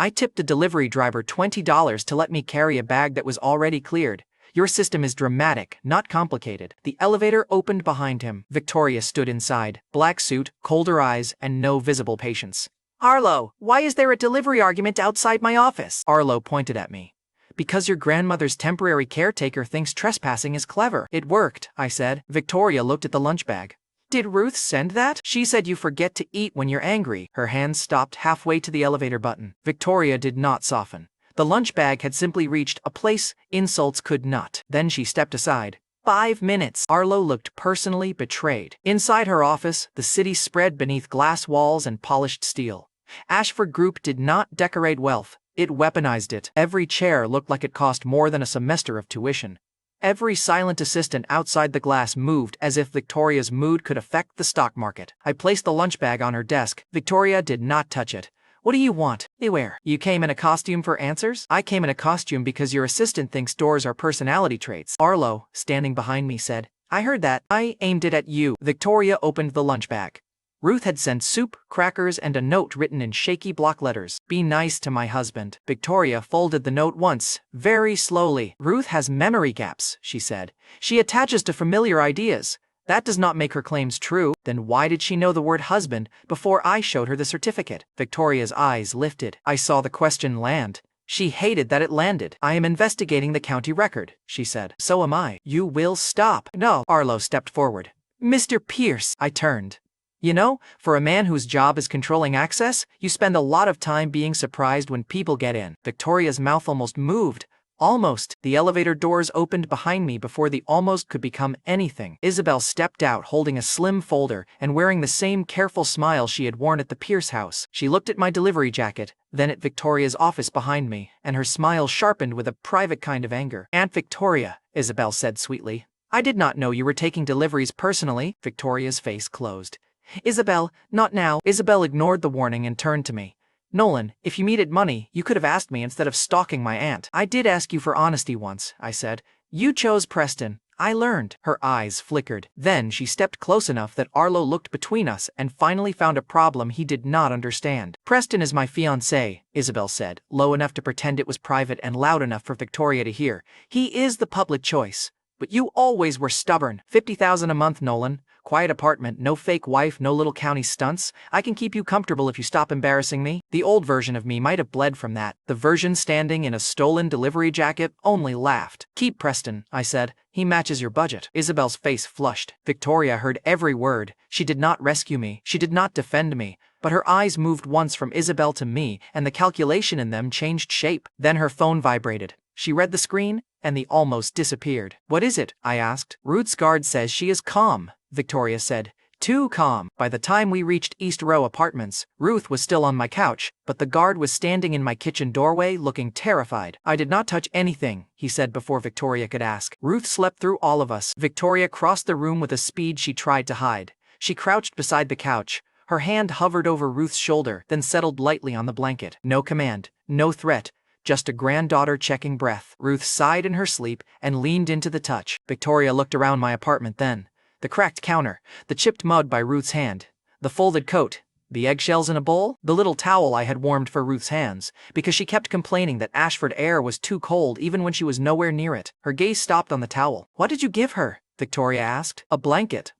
I tipped a delivery driver $20 to let me carry a bag that was already cleared. Your system is dramatic, not complicated." The elevator opened behind him. Victoria stood inside, black suit, colder eyes, and no visible patience. "Arlo, why is there a delivery argument outside my office?" Arlo pointed at me. "Because your grandmother's temporary caretaker thinks trespassing is clever." "It worked," I said. Victoria looked at the lunch bag. "Did Ruth send that?" "She said you forget to eat when you're angry." Her hand stopped halfway to the elevator button. Victoria did not soften. The lunch bag had simply reached a place insults could not. Then she stepped aside. 5 minutes. Arlo looked personally betrayed. Inside her office, the city spread beneath glass walls and polished steel. Ashford Group did not decorate wealth. It weaponized it. Every chair looked like it cost more than a semester of tuition. Every silent assistant outside the glass moved as if Victoria's mood could affect the stock market. I placed the lunch bag on her desk. Victoria did not touch it. "What do you want?" "Beware. You came in a costume for answers?" "I came in a costume because your assistant thinks doors are personality traits." Arlo, standing behind me, said, "I heard that." "I aimed it at you." Victoria opened the lunch bag. Ruth had sent soup, crackers, and a note written in shaky block letters. "Be nice to my husband." Victoria folded the note once, very slowly. "Ruth has memory gaps," she said. "She attaches to familiar ideas. That does not make her claims true." "Then why did she know the word husband before I showed her the certificate?" Victoria's eyes lifted. I saw the question land. She hated that it landed. "I am investigating the county record," she said. "So am I." "You will stop." "No." Arlo stepped forward. "Mr. Pierce." I turned. "You know, for a man whose job is controlling access, you spend a lot of time being surprised when people get in." Victoria's mouth almost moved. Almost. The elevator doors opened behind me before the almost could become anything. Isabel stepped out holding a slim folder and wearing the same careful smile she had worn at the Pierce house. She looked at my delivery jacket, then at Victoria's office behind me, and her smile sharpened with a private kind of anger. "Aunt Victoria," Isabel said sweetly, I did not know you were taking deliveries personally. Victoria's face closed. Isabel, not now. Isabel ignored the warning and turned to me. Nolan, if you needed money, you could have asked me instead of stalking my aunt. I did ask you for honesty once, I said. You chose Preston. I learned. Her eyes flickered. Then she stepped close enough that Arlo looked between us and finally found a problem he did not understand. Preston is my fiancé, Isabel said, low enough to pretend it was private and loud enough for Victoria to hear. He is the public choice. But you always were stubborn. $50,000 a month, Nolan. Quiet apartment, no fake wife, no little county stunts. I can keep you comfortable if you stop embarrassing me. The old version of me might have bled from that. The version standing in a stolen delivery jacket only laughed. Keep Preston, I said. He matches your budget. Isabel's face flushed. Victoria heard every word. She did not rescue me. She did not defend me. But her eyes moved once from Isabel to me, and the calculation in them changed shape. Then her phone vibrated. She read the screen, and the almost disappeared. What is it? I asked. Ruth's guard says she is calm, Victoria said. Too calm. By the time we reached East Row Apartments, Ruth was still on my couch, but the guard was standing in my kitchen doorway looking terrified. I did not touch anything, he said before Victoria could ask. Ruth slept through all of us. Victoria crossed the room with a speed she tried to hide. She crouched beside the couch. Her hand hovered over Ruth's shoulder, then settled lightly on the blanket. No command, no threat. Just a granddaughter checking breath. Ruth sighed in her sleep and leaned into the touch. Victoria looked around my apartment then. The cracked counter, the chipped mug by Ruth's hand, the folded coat, the eggshells in a bowl, the little towel I had warmed for Ruth's hands, because she kept complaining that Ashford air was too cold even when she was nowhere near it. Her gaze stopped on the towel. What did you give her? Victoria asked. A blanket.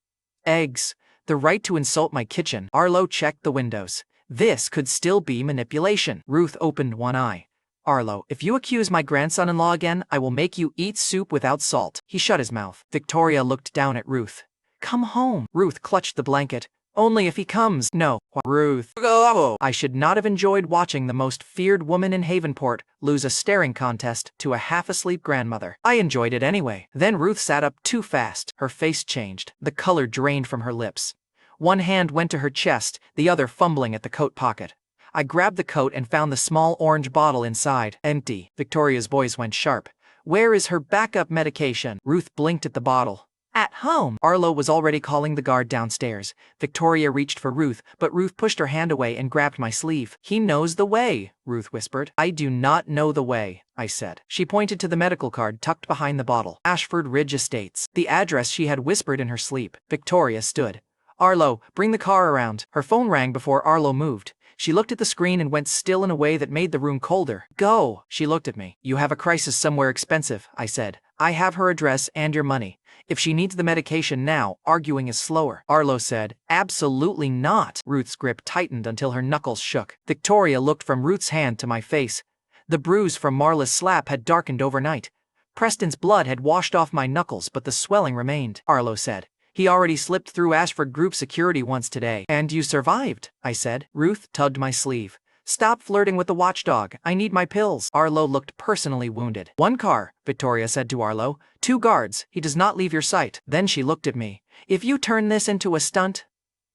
Eggs. The right to insult my kitchen. Arlo checked the windows. This could still be manipulation. Ruth opened one eye. Arlo, if you accuse my grandson-in-law again, I will make you eat soup without salt. He shut his mouth. Victoria looked down at Ruth. Come home. Ruth clutched the blanket. Only if he comes. No. Ruth. I should not have enjoyed watching the most feared woman in Havenport lose a staring contest to a half-asleep grandmother. I enjoyed it anyway. Then Ruth sat up too fast. Her face changed. The color drained from her lips. One hand went to her chest, the other fumbling at the coat pocket. I grabbed the coat and found the small orange bottle inside. Empty. Victoria's voice went sharp. Where is her backup medication? Ruth blinked at the bottle. At home. Arlo was already calling the guard downstairs. Victoria reached for Ruth, but Ruth pushed her hand away and grabbed my sleeve. He knows the way, Ruth whispered. I do not know the way, I said. She pointed to the medical card tucked behind the bottle. Ashford Ridge Estates. The address she had whispered in her sleep. Victoria stood. Arlo, bring the car around. Her phone rang before Arlo moved. She looked at the screen and went still in a way that made the room colder. Go. She looked at me. You have a crisis somewhere expensive, I said. I have her address and your money. If she needs the medication now, arguing is slower. Arlo said, absolutely not. Ruth's grip tightened until her knuckles shook. Victoria looked from Ruth's hand to my face. The bruise from Marla's slap had darkened overnight. Preston's blood had washed off my knuckles, but the swelling remained. Arlo said. He already slipped through Ashford Group security once today. And you survived, I said. Ruth tugged my sleeve. Stop flirting with the watchdog. I need my pills. Arlo looked personally wounded. One car, Victoria said to Arlo. 2 guards. He does not leave your sight. Then she looked at me. If you turn this into a stunt...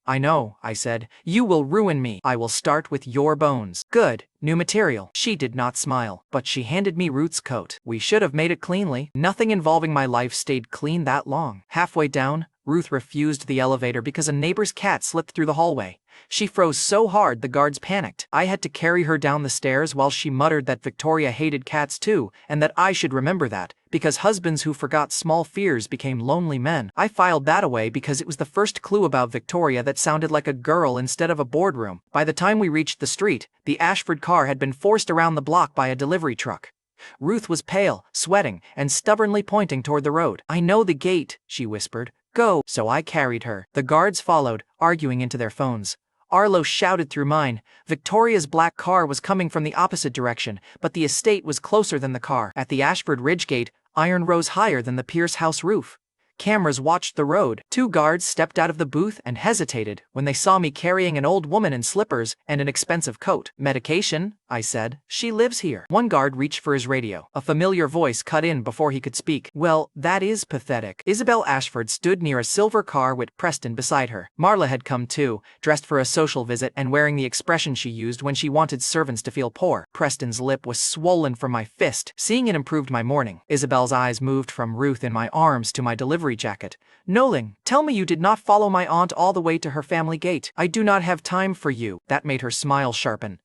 I know, I said. You will ruin me. I will start with your bones. Good. New material. She did not smile, but she handed me Ruth's coat. We should have made it cleanly. Nothing involving my life stayed clean that long. Halfway down, Ruth refused the elevator because a neighbor's cat slipped through the hallway. She froze so hard the guards panicked. I had to carry her down the stairs while she muttered that Victoria hated cats too, and that I should remember that, because husbands who forgot small fears became lonely men. I filed that away because it was the first clue about Victoria that sounded like a girl instead of a boardroom. By the time we reached the street, the Ashford car had been forced around the block by a delivery truck. Ruth was pale, sweating, and stubbornly pointing toward the road. I know the gate, she whispered. Go. So I carried her. The guards followed, arguing into their phones. Arlo shouted through mine. Victoria's black car was coming from the opposite direction, but the estate was closer than the car. At the Ashford Ridge gate, iron rose higher than the Pierce house roof. Cameras watched the road. 2 guards stepped out of the booth and hesitated when they saw me carrying an old woman in slippers and an expensive coat. Medication? I said. She lives here. One guard reached for his radio. A familiar voice cut in before he could speak. Well, that is pathetic. Isabel Ashford stood near a silver car with Preston beside her. Marla had come too, dressed for a social visit and wearing the expression she used when she wanted servants to feel poor. Preston's lip was swollen from my fist. Seeing it improved my morning. Isabel's eyes moved from Ruth in my arms to my delivery jacket. Nolan, tell me you did not follow my aunt all the way to her family gate. I do not have time for you. That made her smile sharpen.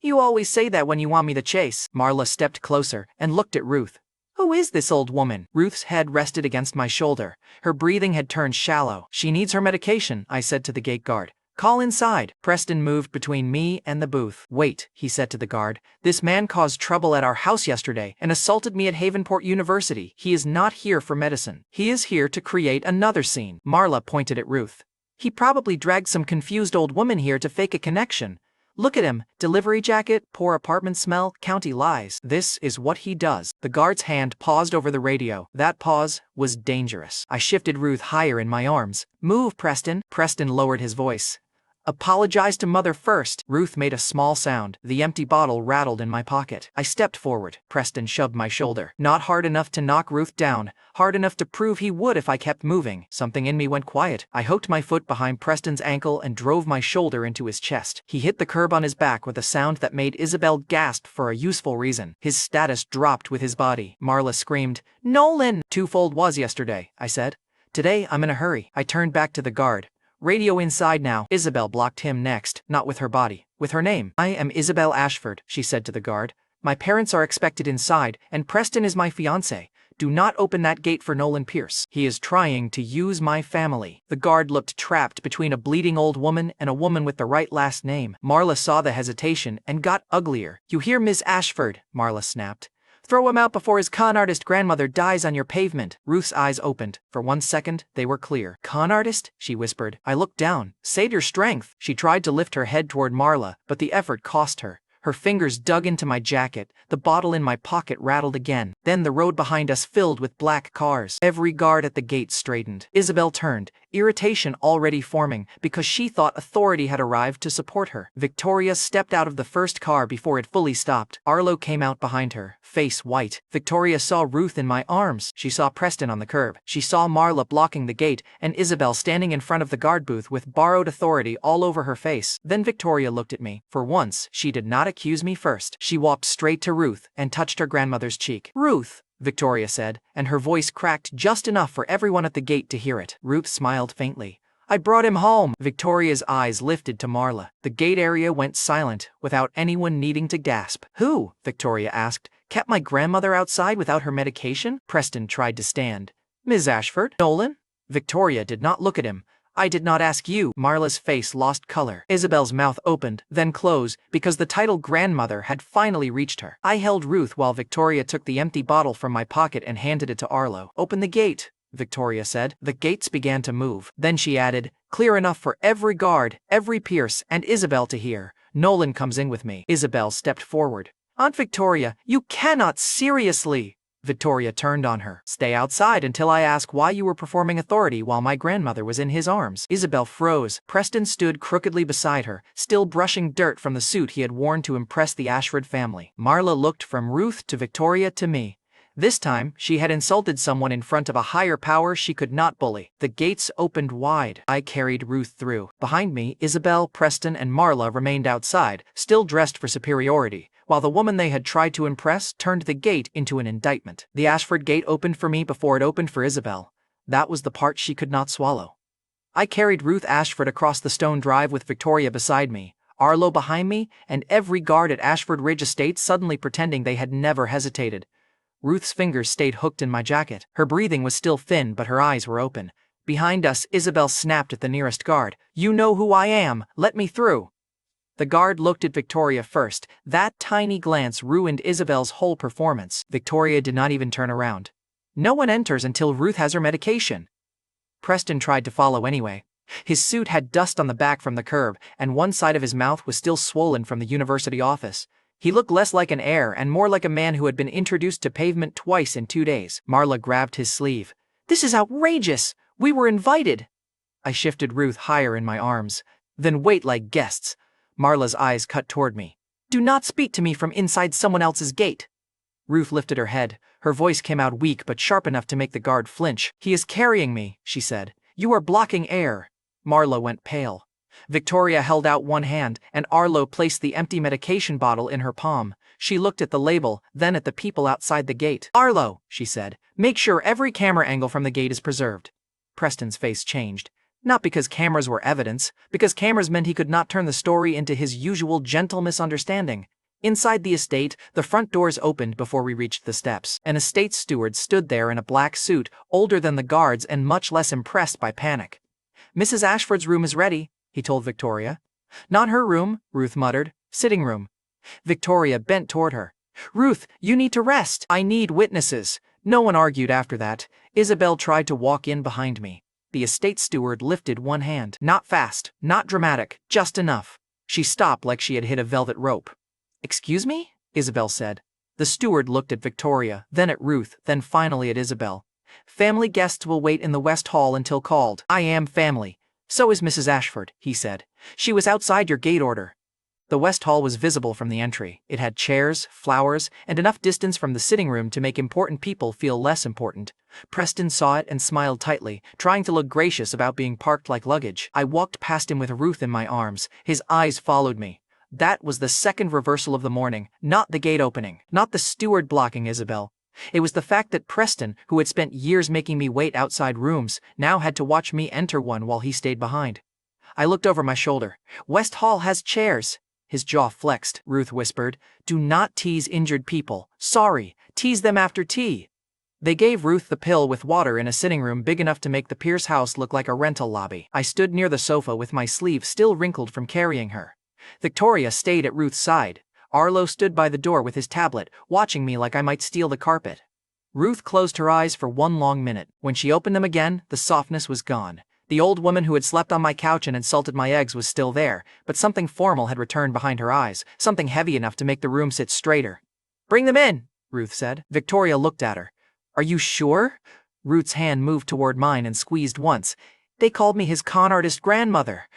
You always say that when you want me to chase. Marla stepped closer and looked at Ruth. Who is this old woman? Ruth's head rested against my shoulder. Her breathing had turned shallow. She needs her medication, I said to the gate guard. Call inside. Preston moved between me and the booth. Wait, he said to the guard. This man caused trouble at our house yesterday and assaulted me at Havenport University. He is not here for medicine. He is here to create another scene. Marla pointed at Ruth. He probably dragged some confused old woman here to fake a connection. Look at him. Delivery jacket, poor apartment smell, county lies. This is what he does. The guard's hand paused over the radio. That pause was dangerous. I shifted Ruth higher in my arms. Move, Preston. Preston lowered his voice. Apologize to mother first. Ruth made a small sound. The empty bottle rattled in my pocket. I stepped forward. Preston shoved my shoulder. Not hard enough to knock Ruth down. Hard enough to prove he would if I kept moving. Something in me went quiet. I hooked my foot behind Preston's ankle and drove my shoulder into his chest. He hit the curb on his back with a sound that made Isabel gasp for a useful reason. His status dropped with his body. Marla screamed, Nolan! Twofold was yesterday, I said. Today I'm in a hurry. I turned back to the guard. Radio inside now. Isabel blocked him next, not with her body, with her name. I am Isabel Ashford, she said to the guard. My parents are expected inside, and Preston is my fiancé. Do not open that gate for Nolan Pierce. He is trying to use my family. The guard looked trapped between a bleeding old woman and a woman with the right last name. Marla saw the hesitation and got uglier. You hear, Miss Ashford? Marla snapped. Throw him out before his con artist grandmother dies on your pavement. Ruth's eyes opened. For 1 second, they were clear. Con artist? She whispered. I looked down. Save your strength. She tried to lift her head toward Marla, but the effort cost her. Her fingers dug into my jacket. The bottle in my pocket rattled again. Then the road behind us filled with black cars. Every guard at the gate straightened. Isabel turned, irritation already forming, because she thought authority had arrived to support her. Victoria stepped out of the first car before it fully stopped. Arlo came out behind her, face white. Victoria saw Ruth in my arms. She saw Preston on the curb. She saw Marla blocking the gate and Isabel standing in front of the guard booth with borrowed authority all over her face. Then Victoria looked at me. For once, she did not accuse me first. She walked straight to Ruth and touched her grandmother's cheek. Ruth, Victoria said, and her voice cracked just enough for everyone at the gate to hear it. Ruth smiled faintly. I brought him home. Victoria's eyes lifted to Marla. The gate area went silent, without anyone needing to gasp. Who? Victoria asked. Kept my grandmother outside without her medication? Preston tried to stand. Ms. Ashford? Nolan? Victoria did not look at him. I did not ask you. Marla's face lost color. Isabel's mouth opened, then closed, because the title grandmother had finally reached her. I held Ruth while Victoria took the empty bottle from my pocket and handed it to Arlo. Open the gate, Victoria said. The gates began to move. Then she added, clear enough for every guard, every Pierce, and Isabel to hear. Nolan comes in with me. Isabel stepped forward. Aunt Victoria, you cannot seriously. Victoria turned on her. Stay outside until I ask why you were performing authority while my grandmother was in his arms. Isabel froze. Preston stood crookedly beside her, still brushing dirt from the suit he had worn to impress the Ashford family. Marla looked from Ruth to Victoria to me. This time, she had insulted someone in front of a higher power she could not bully. The gates opened wide. I carried Ruth through. Behind me, Isabel, Preston, and Marla remained outside, still dressed for superiority, while the woman they had tried to impress turned the gate into an indictment. The Ashford gate opened for me before it opened for Isabel. That was the part she could not swallow. I carried Ruth Ashford across the stone drive with Victoria beside me, Arlo behind me, and every guard at Ashford Ridge Estate suddenly pretending they had never hesitated. Ruth's fingers stayed hooked in my jacket. Her breathing was still thin, but her eyes were open. Behind us, Isabel snapped at the nearest guard. You know who I am. Let me through. The guard looked at Victoria first. That tiny glance ruined Isabel's whole performance. Victoria did not even turn around. No one enters until Ruth has her medication. Preston tried to follow anyway. His suit had dust on the back from the curb, and one side of his mouth was still swollen from the university office. He looked less like an heir and more like a man who had been introduced to pavement twice in 2 days. Marla grabbed his sleeve. This is outrageous! We were invited! I shifted Ruth higher in my arms. Then wait like guests. Marla's eyes cut toward me. Do not speak to me from inside someone else's gate. Ruth lifted her head. Her voice came out weak but sharp enough to make the guard flinch. He is carrying me, she said. You are blocking air. Marla went pale. Victoria held out one hand, and Arlo placed the empty medication bottle in her palm. She looked at the label, then at the people outside the gate. Arlo, she said, make sure every camera angle from the gate is preserved. Preston's face changed. Not because cameras were evidence, because cameras meant he could not turn the story into his usual gentle misunderstanding. Inside the estate, the front doors opened before we reached the steps. An estate steward stood there in a black suit, older than the guards and much less impressed by panic. Mrs. Ashford's room is ready, he told Victoria. Not her room, Ruth muttered. Sitting room. Victoria bent toward her. Ruth, you need to rest. I need witnesses. No one argued after that. Isabel tried to walk in behind me. The estate steward lifted one hand. Not fast, not dramatic, just enough. She stopped like she had hit a velvet rope. Excuse me? Isabel said. The steward looked at Victoria, then at Ruth, then finally at Isabel. Family guests will wait in the West Hall until called. I am family. So is Mrs. Ashford, he said. She was outside your gate order. The West Hall was visible from the entry. It had chairs, flowers, and enough distance from the sitting room to make important people feel less important. Preston saw it and smiled tightly, trying to look gracious about being parked like luggage. I walked past him with Ruth in my arms. His eyes followed me. That was the second reversal of the morning, not the gate opening, not the steward blocking Isabel. It was the fact that Preston, who had spent years making me wait outside rooms, now had to watch me enter one while he stayed behind. I looked over my shoulder. West Hall has chairs. His jaw flexed. Ruth whispered, do not tease injured people. Sorry, tease them after tea. They gave Ruth the pill with water in a sitting room big enough to make the Pierce house look like a rental lobby. I stood near the sofa with my sleeve still wrinkled from carrying her. Victoria stayed at Ruth's side. Arlo stood by the door with his tablet, watching me like I might steal the carpet. Ruth closed her eyes for one long minute. When she opened them again, the softness was gone. The old woman who had slept on my couch and insulted my eggs was still there, but something formal had returned behind her eyes, something heavy enough to make the room sit straighter. Bring them in, Ruth said. Victoria looked at her. Are you sure? Ruth's hand moved toward mine and squeezed once. They called me his con artist grandmother.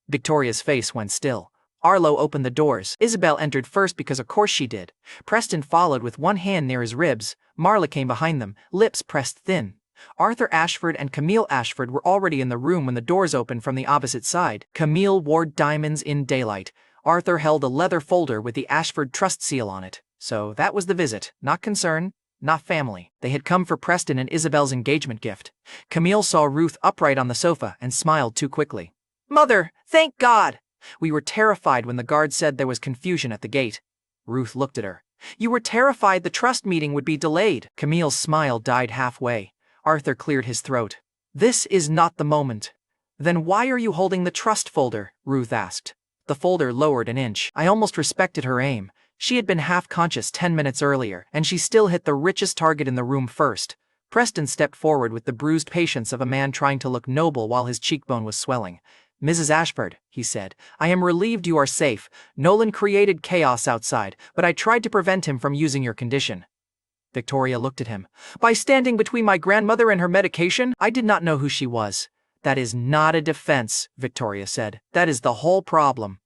Victoria's face went still. Arlo opened the doors. Isabel entered first because of course she did. Preston followed with one hand near his ribs. Marla came behind them, lips pressed thin. Arthur Ashford and Camille Ashford were already in the room when the doors opened from the opposite side. Camille wore diamonds in daylight. Arthur held a leather folder with the Ashford trust seal on it. So that was the visit. Not concern, not family. They had come for Preston and Isabel's engagement gift. Camille saw Ruth upright on the sofa and smiled too quickly. Mother, thank God! We were terrified when the guard said there was confusion at the gate. Ruth looked at her. You were terrified the trust meeting would be delayed. Camille's smile died halfway. Arthur cleared his throat. This is not the moment. Then why are you holding the trust folder? Ruth asked. The folder lowered an inch. I almost respected her aim. She had been half-conscious 10 minutes earlier, and she still hit the richest target in the room first. Preston stepped forward with the bruised patience of a man trying to look noble while his cheekbone was swelling. Mrs. Ashford, he said, I am relieved you are safe. Nolan created chaos outside, but I tried to prevent him from using your condition. Victoria looked at him. By standing between my grandmother and her medication, I did not know who she was. That is not a defense, Victoria said. That is the whole problem.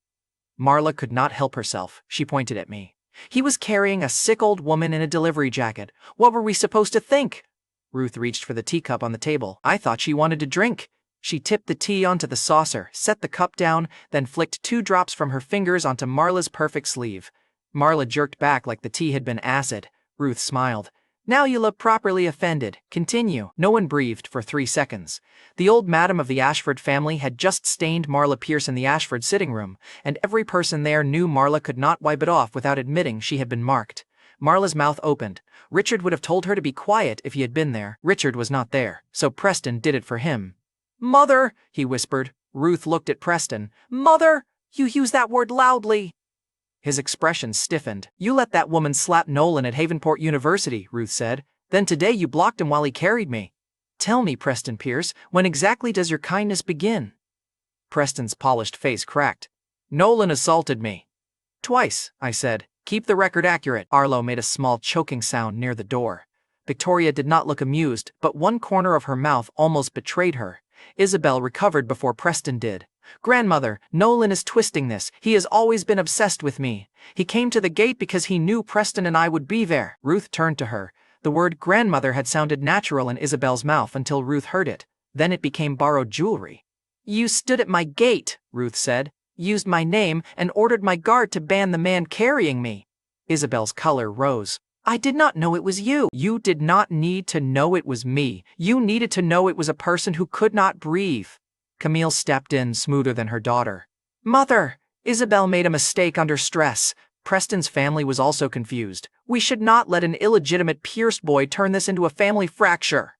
Marla could not help herself. She pointed at me. He was carrying a sick old woman in a delivery jacket. What were we supposed to think? Ruth reached for the teacup on the table. I thought she wanted to drink. She tipped the tea onto the saucer, set the cup down, then flicked 2 drops from her fingers onto Marla's perfect sleeve. Marla jerked back like the tea had been acid. Ruth smiled. Now you look properly offended. Continue. No one breathed for 3 seconds. The old madam of the Ashford family had just stained Marla Pierce in the Ashford sitting room, and every person there knew Marla could not wipe it off without admitting she had been marked. Marla's mouth opened. Richard would have told her to be quiet if he had been there. Richard was not there, so Preston did it for him. Mother, he whispered. Ruth looked at Preston. Mother, you use that word loudly. His expression stiffened. You let that woman slap Nolan at Havenport University, Ruth said. Then today you blocked him while he carried me. Tell me, Preston Pierce, when exactly does your kindness begin? Preston's polished face cracked. Nolan assaulted me. Twice, I said. Keep the record accurate. Arlo made a small choking sound near the door. Victoria did not look amused, but one corner of her mouth almost betrayed her. Isabel recovered before Preston did. Grandmother, Nolan is twisting this. He has always been obsessed with me. He came to the gate because he knew Preston and I would be there. Ruth turned to her. The word grandmother had sounded natural in Isabel's mouth until Ruth heard it. Then it became borrowed jewelry. You stood at my gate, Ruth said, used my name, and ordered my guard to ban the man carrying me. Isabel's color rose. I did not know it was you. You did not need to know it was me. You needed to know it was a person who could not breathe. Camille stepped in, smoother than her daughter. Mother! Isabel made a mistake under stress. Preston's family was also confused. We should not let an illegitimate Pierce boy turn this into a family fracture.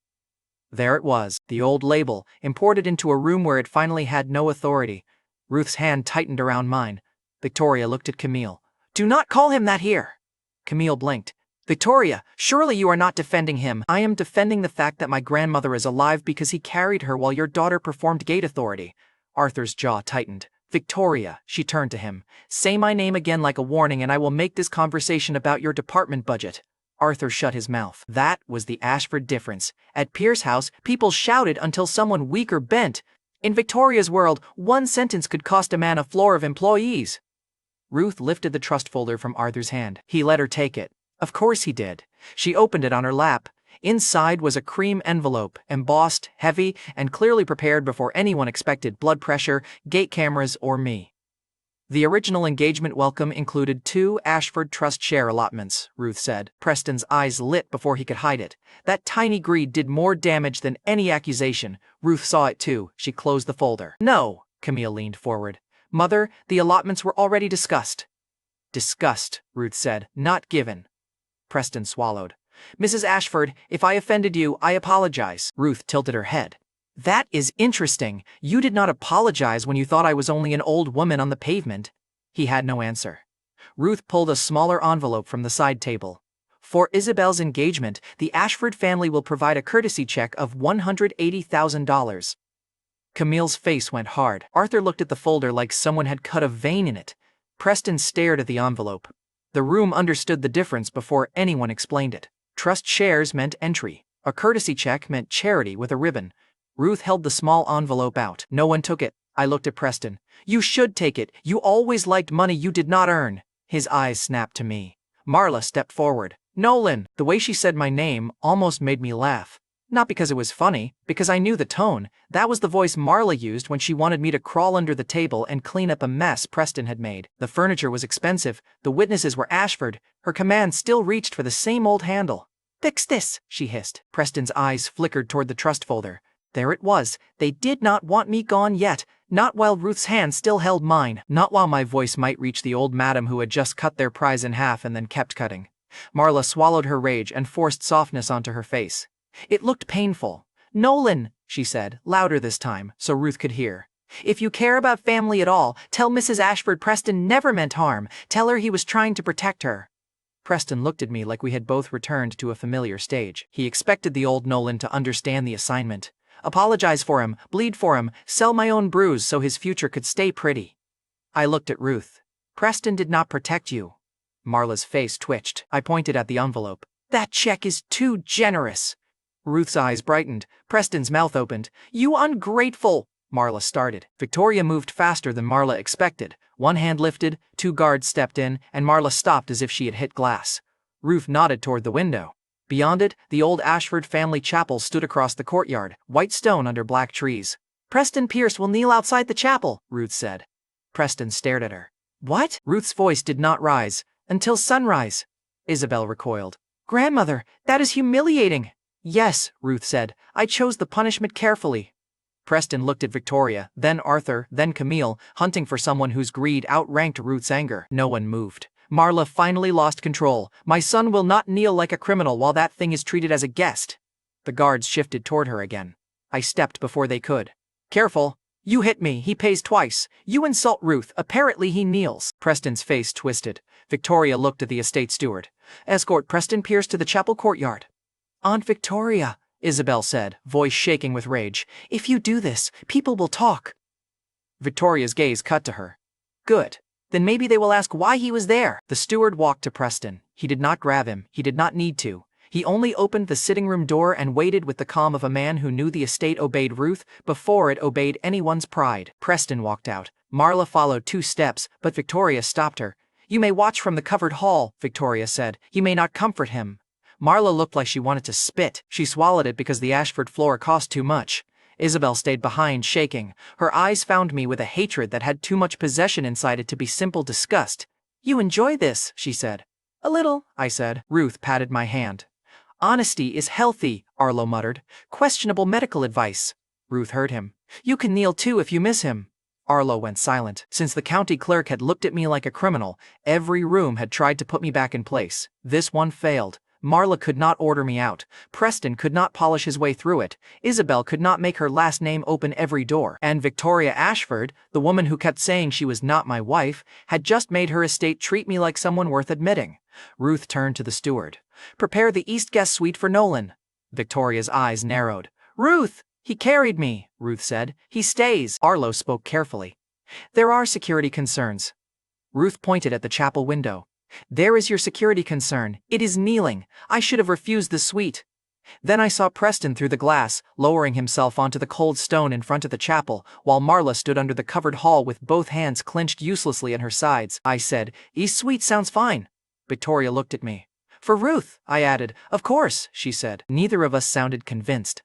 There it was, the old label, imported into a room where it finally had no authority. Ruth's hand tightened around mine. Victoria looked at Camille. Do not call him that here. Camille blinked. Victoria, surely you are not defending him. I am defending the fact that my grandmother is alive because he carried her while your daughter performed gate authority. Arthur's jaw tightened. Victoria, she turned to him. Say my name again like a warning and I will make this conversation about your department budget. Arthur shut his mouth. That was the Ashford difference. At Pierce House, people shouted until someone weak or bent. In Victoria's world, one sentence could cost a man a floor of employees. Ruth lifted the trust folder from Arthur's hand. He let her take it. Of course he did. She opened it on her lap. Inside was a cream envelope, embossed, heavy, and clearly prepared before anyone expected blood pressure, gate cameras, or me. The original engagement welcome included 2 Ashford Trust share allotments, Ruth said. Preston's eyes lit before he could hide it. That tiny greed did more damage than any accusation. Ruth saw it too. She closed the folder. No, Camille leaned forward. Mother, the allotments were already discussed. Discussed, Ruth said, not given. Preston swallowed. Mrs. Ashford, if I offended you, I apologize. Ruth tilted her head. That is interesting. You did not apologize when you thought I was only an old woman on the pavement. He had no answer. Ruth pulled a smaller envelope from the side table. For Isabel's engagement, the Ashford family will provide a courtesy check of $180,000. Camille's face went hard. Arthur looked at the folder like someone had cut a vein in it. Preston stared at the envelope. The room understood the difference before anyone explained it. Trust shares meant entry. A courtesy check meant charity with a ribbon. Ruth held the small envelope out. No one took it. I looked at Preston. You should take it. You always liked money you did not earn. His eyes snapped to me. Marla stepped forward. Nolan. The way she said my name almost made me laugh. Not because it was funny, because I knew the tone. That was the voice Marla used when she wanted me to crawl under the table and clean up a mess Preston had made. The furniture was expensive. The witnesses were Ashford. Her command still reached for the same old handle. Fix this, she hissed. Preston's eyes flickered toward the trust folder. There it was. They did not want me gone yet. Not while Ruth's hand still held mine. Not while my voice might reach the old madam who had just cut their prize in half and then kept cutting. Marla swallowed her rage and forced softness onto her face. It looked painful. Nolan, she said, louder this time, so Ruth could hear. If you care about family at all, tell Mrs. Ashford Preston never meant harm. Tell her he was trying to protect her. Preston looked at me like we had both returned to a familiar stage. He expected the old Nolan to understand the assignment. Apologize for him, bleed for him, sell my own bruise so his future could stay pretty. I looked at Ruth. Preston did not protect you. Marla's face twitched. I pointed at the envelope. That check is too generous. Ruth's eyes brightened. Preston's mouth opened. You ungrateful! Marla started. Victoria moved faster than Marla expected. One hand lifted, 2 guards stepped in, and Marla stopped as if she had hit glass. Ruth nodded toward the window. Beyond it, the old Ashford family chapel stood across the courtyard, white stone under black trees. Preston Pierce will kneel outside the chapel, Ruth said. Preston stared at her. What? Ruth's voice did not rise. Until sunrise. Isabel recoiled. Grandmother, that is humiliating. Yes, Ruth said. I chose the punishment carefully. Preston looked at Victoria, then Arthur, then Camille, hunting for someone whose greed outranked Ruth's anger. No one moved. Marla finally lost control. My son will not kneel like a criminal while that thing is treated as a guest. The guards shifted toward her again. I stepped before they could. Careful. You hit me, he pays twice. You insult Ruth, apparently he kneels. Preston's face twisted. Victoria looked at the estate steward. Escort Preston Pierce to the chapel courtyard. Aunt Victoria, Isabel said, voice shaking with rage. If you do this, people will talk. Victoria's gaze cut to her. Good. Then maybe they will ask why he was there. The steward walked to Preston. He did not grab him. He did not need to. He only opened the sitting room door and waited with the calm of a man who knew the estate obeyed Ruth before it obeyed anyone's pride. Preston walked out. Marla followed 2 steps, but Victoria stopped her. "You may watch from the covered hall," Victoria said. "You may not comfort him." Marla looked like she wanted to spit. She swallowed it because the Ashford floor cost too much. Isabel stayed behind, shaking. Her eyes found me with a hatred that had too much possession inside it to be simple disgust. "You enjoy this," she said. "A little," I said. Ruth patted my hand. "Honesty is healthy," Arlo muttered. "Questionable medical advice." Ruth heard him. "You can kneel too if you miss him." Arlo went silent. Since the county clerk had looked at me like a criminal, every room had tried to put me back in place. This one failed. Marla could not order me out. Preston could not polish his way through it. Isabel could not make her last name open every door. And Victoria Ashford, the woman who kept saying she was not my wife, had just made her estate treat me like someone worth admitting. Ruth turned to the steward. "Prepare the East guest suite for Nolan." Victoria's eyes narrowed. "Ruth! He carried me," Ruth said. "He stays." Arlo spoke carefully. "There are security concerns." Ruth pointed at the chapel window. "There is your security concern. It is kneeling. I should have refused the suite." Then I saw Preston through the glass, lowering himself onto the cold stone in front of the chapel, while Marla stood under the covered hall with both hands clenched uselessly in her sides. I said, "East suite sounds fine." Victoria looked at me. "For Ruth," I added. "Of course," she said. Neither of us sounded convinced.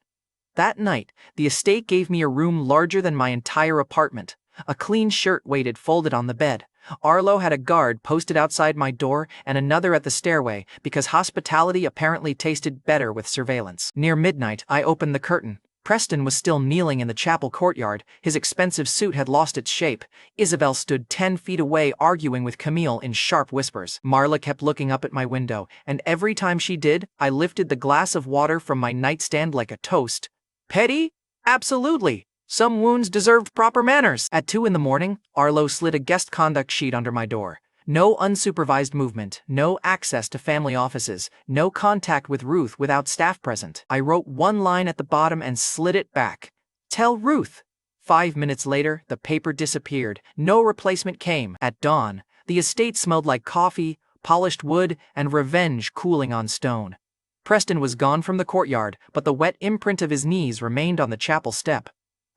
That night, the estate gave me a room larger than my entire apartment. A clean shirt waited folded on the bed. Arlo had a guard posted outside my door and another at the stairway because hospitality apparently tasted better with surveillance. Near midnight, I opened the curtain. Preston was still kneeling in the chapel courtyard. His expensive suit had lost its shape. Isabel stood 10 feet away arguing with Camille in sharp whispers. Marla kept looking up at my window, and every time she did, I lifted the glass of water from my nightstand like a toast. Petty? Absolutely. Some wounds deserved proper manners. At 2 in the morning, Arlo slid a guest conduct sheet under my door. No unsupervised movement, no access to family offices, no contact with Ruth without staff present. I wrote one line at the bottom and slid it back. "Tell Ruth." 5 minutes later, the paper disappeared. No replacement came. At dawn, the estate smelled like coffee, polished wood, and revenge cooling on stone. Preston was gone from the courtyard, but the wet imprint of his knees remained on the chapel step.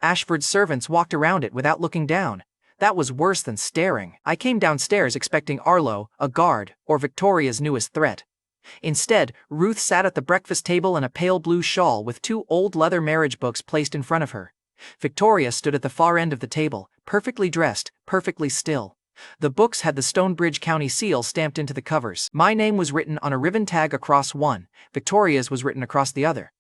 Ashford's servants walked around it without looking down. That was worse than staring. I came downstairs expecting Arlo, a guard, or Victoria's newest threat. Instead, Ruth sat at the breakfast table in a pale blue shawl with 2 old leather marriage books placed in front of her. Victoria stood at the far end of the table, perfectly dressed, perfectly still. The books had the Stonebridge County seal stamped into the covers. My name was written on a ribbon tag across one. Victoria's was written across the other.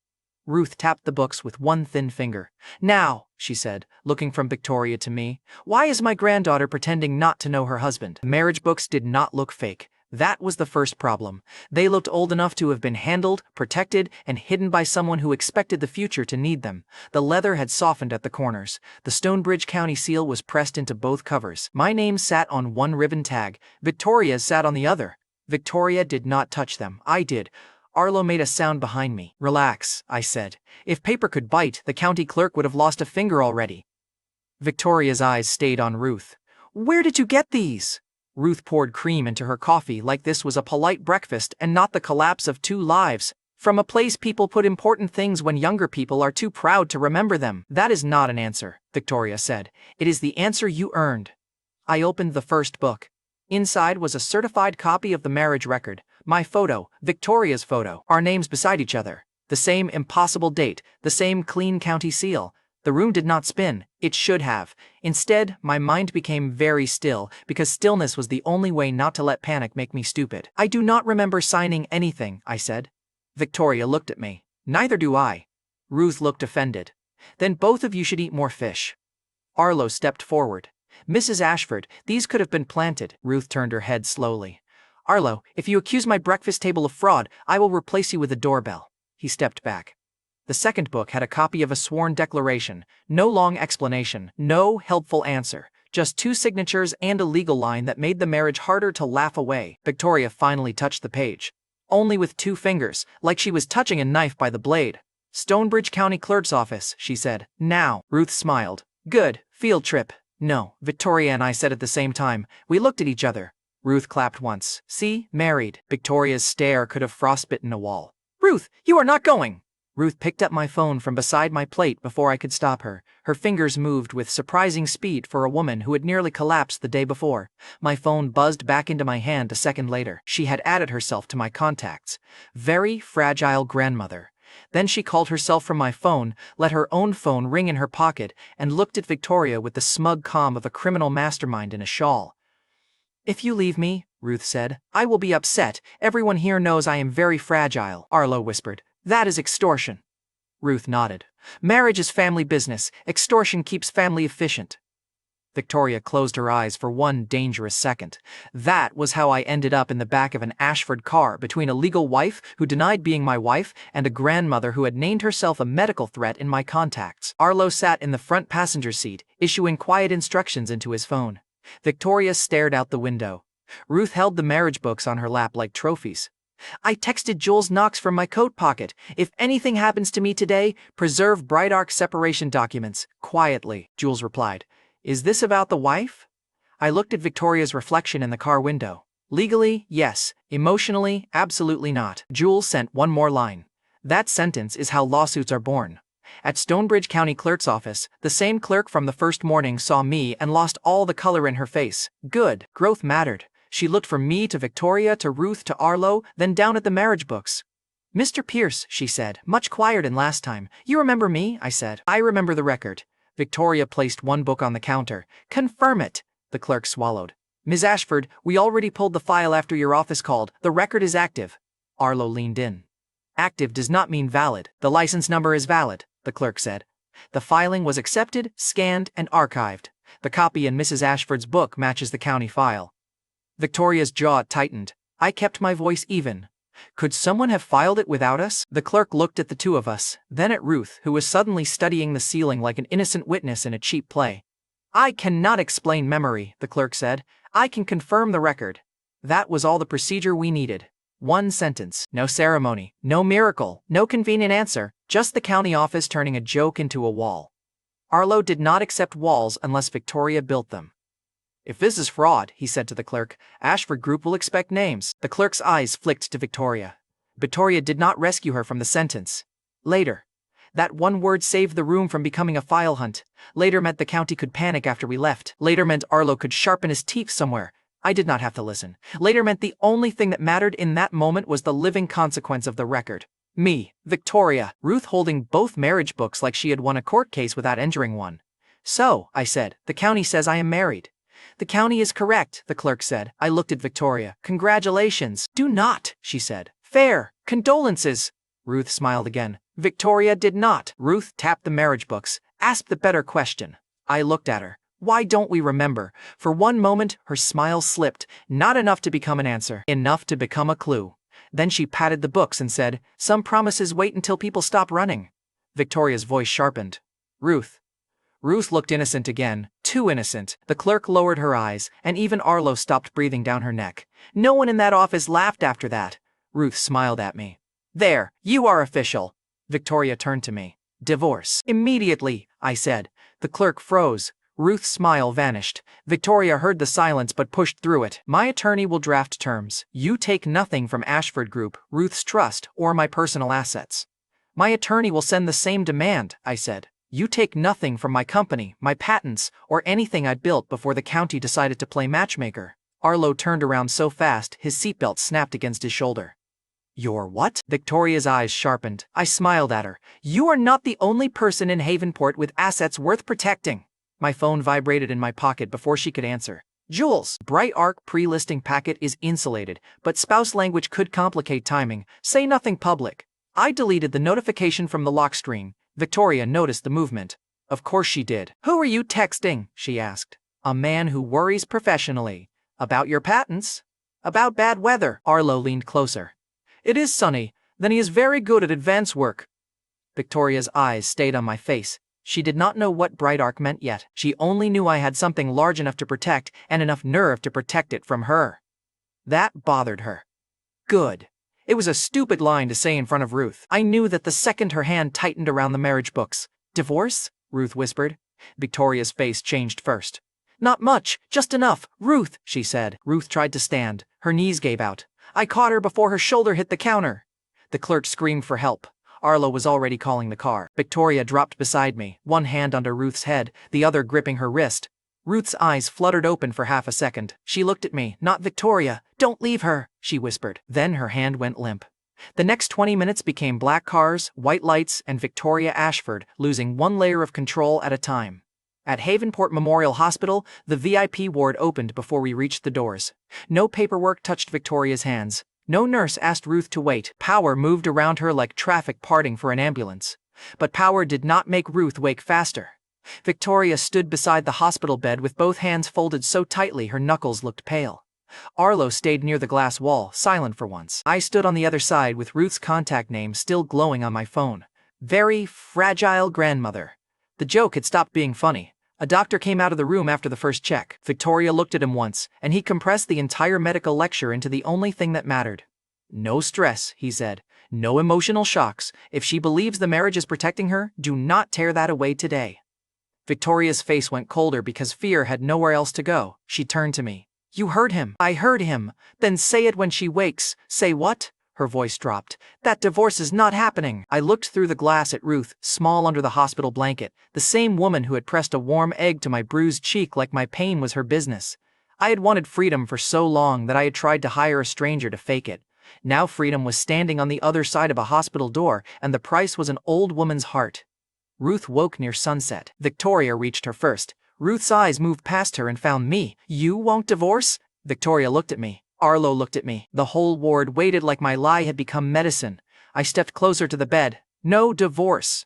Ruth tapped the books with one thin finger. "Now," she said, looking from Victoria to me, "why is my granddaughter pretending not to know her husband?" Marriage books did not look fake. That was the first problem. They looked old enough to have been handled, protected, and hidden by someone who expected the future to need them. The leather had softened at the corners. The Stonebridge County seal was pressed into both covers. My name sat on one ribbon tag. Victoria's sat on the other. Victoria did not touch them. I did. Arlo made a sound behind me. "Relax," I said. "If paper could bite, the county clerk would have lost a finger already." Victoria's eyes stayed on Ruth. "Where did you get these?" Ruth poured cream into her coffee like this was a polite breakfast and not the collapse of 2 lives. "From a place people put important things when younger people are too proud to remember them." "That is not an answer," Victoria said. "It is the answer you earned." I opened the first book. Inside was a certified copy of the marriage record. My photo, Victoria's photo, our names beside each other. The same impossible date, the same clean county seal. The room did not spin. It should have. Instead, my mind became very still, because stillness was the only way not to let panic make me stupid. "I do not remember signing anything," I said. Victoria looked at me. "Neither do I." Ruth looked offended. "Then both of you should eat more fish." Arlo stepped forward. "Mrs. Ashford, these could have been planted." Ruth turned her head slowly. "Arlo, if you accuse my breakfast table of fraud, I will replace you with a doorbell." He stepped back. The second book had a copy of a sworn declaration. No long explanation, no helpful answer. Just 2 signatures and a legal line that made the marriage harder to laugh away. Victoria finally touched the page. Only with 2 fingers, like she was touching a knife by the blade. "Stonebridge County Clerk's Office," she said. "Now." Ruth smiled. "Good. Field trip." "No," Victoria and I said at the same time. We looked at each other. Ruth clapped once. "See, married." Victoria's stare could have frostbitten a wall. Ruth, you are not going! Ruth picked up my phone from beside my plate before I could stop her. Her fingers moved with surprising speed for a woman who had nearly collapsed the day before. My phone buzzed back into my hand a second later. She had added herself to my contacts. Very fragile grandmother. Then she called herself from my phone, let her own phone ring in her pocket, and looked at Victoria with the smug calm of a criminal mastermind in a shawl. If you leave me, Ruth said, I will be upset. Everyone here knows I am very fragile, Arlo whispered. That is extortion. Ruth nodded. Marriage is family business. Extortion keeps family efficient. Victoria closed her eyes for one dangerous second. That was how I ended up in the back of an Ashford car between a legal wife who denied being my wife and a grandmother who had named herself a medical threat in my contacts. Arlo sat in the front passenger seat, issuing quiet instructions into his phone. Victoria stared out the window. Ruth held the marriage books on her lap like trophies. I texted Jules Knox from my coat pocket. If anything happens to me today, preserve Bright Arc separation documents. Quietly, Jules replied. Is this about the wife? I looked at Victoria's reflection in the car window. Legally, yes. Emotionally, absolutely not. Jules sent one more line. That sentence is how lawsuits are born. At Stonebridge County Clerk's office, the same clerk from the first morning saw me and lost all the color in her face. Good. Growth mattered. She looked from me to Victoria to Ruth to Arlo, then down at the marriage books. Mr. Pierce, she said, much quieter than last time. You remember me? I said. I remember the record. Victoria placed one book on the counter. Confirm it. The clerk swallowed. Ms. Ashford, we already pulled the file after your office called. The record is active. Arlo leaned in. Active does not mean valid. The license number is valid, the clerk said. The filing was accepted, scanned, and archived. The copy in Mrs. Ashford's book matches the county file. Victoria's jaw tightened. I kept my voice even. Could someone have filed it without us? The clerk looked at the two of us, then at Ruth, who was suddenly studying the ceiling like an innocent witness in a cheap play. I cannot explain memory, the clerk said. I can confirm the record. That was all the procedure we needed. One sentence, no ceremony, no miracle, no convenient answer, just the county office turning a joke into a wall. Arlo did not accept walls unless Victoria built them. If this is fraud, he said to the clerk, Ashford Group will expect names. The clerk's eyes flicked to Victoria. Victoria did not rescue her from the sentence. Later. That one word saved the room from becoming a file hunt. Later meant the county could panic after we left. Later meant Arlo could sharpen his teeth somewhere. I did not have to listen. Later meant the only thing that mattered in that moment was the living consequence of the record. Me, Victoria, Ruth holding both marriage books like she had won a court case without entering one. So, I said, the county says I am married. The county is correct, the clerk said. I looked at Victoria. Congratulations. Do not, she said. Fair. Condolences. Ruth smiled again. Victoria did not. Ruth tapped the marriage books. Asked the better question. I looked at her. Why don't we remember? For one moment, her smile slipped. Not enough to become an answer. Enough to become a clue. Then she patted the books and said, some promises wait until people stop running. Victoria's voice sharpened. Ruth. Ruth looked innocent again, too innocent. The clerk lowered her eyes, and even Arlo stopped breathing down her neck. No one in that office laughed after that. Ruth smiled at me. There, you are official. Victoria turned to me. Divorce. Immediately, I said. The clerk froze. Ruth's smile vanished. Victoria heard the silence but pushed through it. My attorney will draft terms. You take nothing from Ashford Group, Ruth's trust, or my personal assets. My attorney will send the same demand, I said. You take nothing from my company, my patents, or anything I built before the county decided to play matchmaker. Arlo turned around so fast his seatbelt snapped against his shoulder. Your what? Victoria's eyes sharpened. I smiled at her. You are not the only person in Havenport with assets worth protecting. My phone vibrated in my pocket before she could answer. Jules, Bright Arc pre-listing packet is insulated, but spouse language could complicate timing. Say nothing public. I deleted the notification from the lock screen. Victoria noticed the movement. Of course she did. Who are you texting? She asked. A man who worries professionally. About your patents? About bad weather. Arlo leaned closer. It is sunny. Then he is very good at advance work. Victoria's eyes stayed on my face. She did not know what Bright Arc meant yet. She only knew I had something large enough to protect and enough nerve to protect it from her. That bothered her. Good. It was a stupid line to say in front of Ruth. I knew that the second her hand tightened around the marriage books. Divorce? Ruth whispered. Victoria's face changed first. Not much, just enough. Ruth, she said. Ruth tried to stand. Her knees gave out. I caught her before her shoulder hit the counter. The clerk screamed for help. Arlo was already calling the car. Victoria dropped beside me, one hand under Ruth's head, the other gripping her wrist. Ruth's eyes fluttered open for half a second. She looked at me. "Not Victoria. Don't leave her," she whispered. Then her hand went limp. The next 20 minutes became black cars, white lights, and Victoria Ashford, losing one layer of control at a time. At Havenport Memorial Hospital, the VIP ward opened before we reached the doors. No paperwork touched Victoria's hands. No nurse asked Ruth to wait. Power moved around her like traffic parting for an ambulance. But power did not make Ruth wake faster. Victoria stood beside the hospital bed with both hands folded so tightly her knuckles looked pale. Arlo stayed near the glass wall, silent for once. I stood on the other side with Ruth's contact name still glowing on my phone. Very fragile grandmother. The joke had stopped being funny. A doctor came out of the room after the first check. Victoria looked at him once, and he compressed the entire medical lecture into the only thing that mattered. "No stress," he said. "No emotional shocks. If she believes the marriage is protecting her, do not tear that away today." Victoria's face went colder because fear had nowhere else to go. She turned to me. "You heard him." "I heard him." "Then say it when she wakes." "Say what?" Her voice dropped. "That divorce is not happening." I looked through the glass at Ruth, small under the hospital blanket, the same woman who had pressed a warm egg to my bruised cheek like my pain was her business. I had wanted freedom for so long that I had tried to hire a stranger to fake it. Now freedom was standing on the other side of a hospital door, and the price was an old woman's heart. Ruth woke near sunset. Victoria reached her first. Ruth's eyes moved past her and found me. "You won't divorce?" Victoria looked at me. Arlo looked at me. The whole ward waited like my lie had become medicine. I stepped closer to the bed. "No divorce."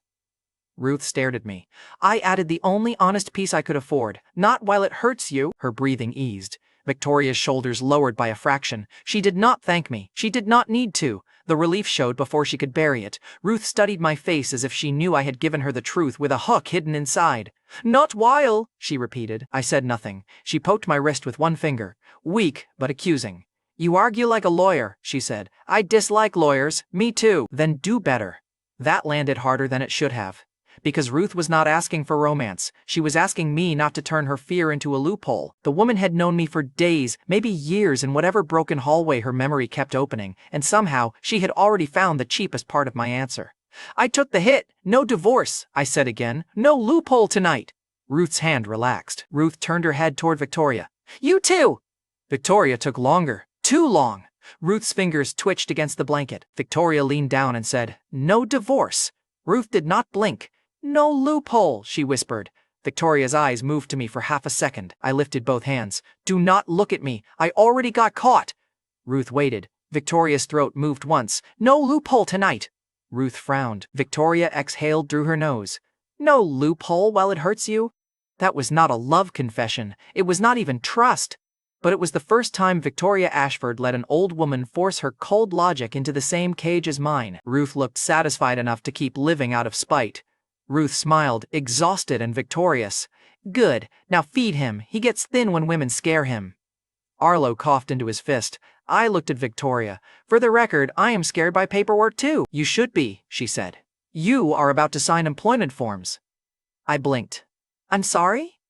Ruth stared at me. I added the only honest piece I could afford. "Not while it hurts you." Her breathing eased. Victoria's shoulders lowered by a fraction. She did not thank me. She did not need to. The relief showed before she could bury it. Ruth studied my face as if she knew I had given her the truth with a hook hidden inside. "Not while," she repeated. I said nothing. She poked my wrist with one finger. Weak, but accusing. "You argue like a lawyer," she said. "I dislike lawyers." "Me too." "Then do better." That landed harder than it should have. Because Ruth was not asking for romance. She was asking me not to turn her fear into a loophole. The woman had known me for days, maybe years, in whatever broken hallway her memory kept opening, and somehow she had already found the cheapest part of my answer. "I took the hit. No divorce," I said again. "No loophole tonight." Ruth's hand relaxed. Ruth turned her head toward Victoria. "You too." Victoria took longer. Too long. Ruth's fingers twitched against the blanket. Victoria leaned down and said, "No divorce." Ruth did not blink. "No loophole," she whispered. Victoria's eyes moved to me for half a second. I lifted both hands. "Do not look at me. I already got caught." Ruth waited. Victoria's throat moved once. "No loophole tonight." Ruth frowned. Victoria exhaled through her nose. "No loophole while it hurts you?" That was not a love confession. It was not even trust. But it was the first time Victoria Ashford let an old woman force her cold logic into the same cage as mine. Ruth looked satisfied enough to keep living out of spite. Ruth smiled, exhausted and victorious. "Good, now feed him. He gets thin when women scare him." Arlo coughed into his fist. I looked at Victoria. "For the record, I am scared by paperwork too." "You should be," she said. "You are about to sign employment forms." I blinked. "I'm sorry?"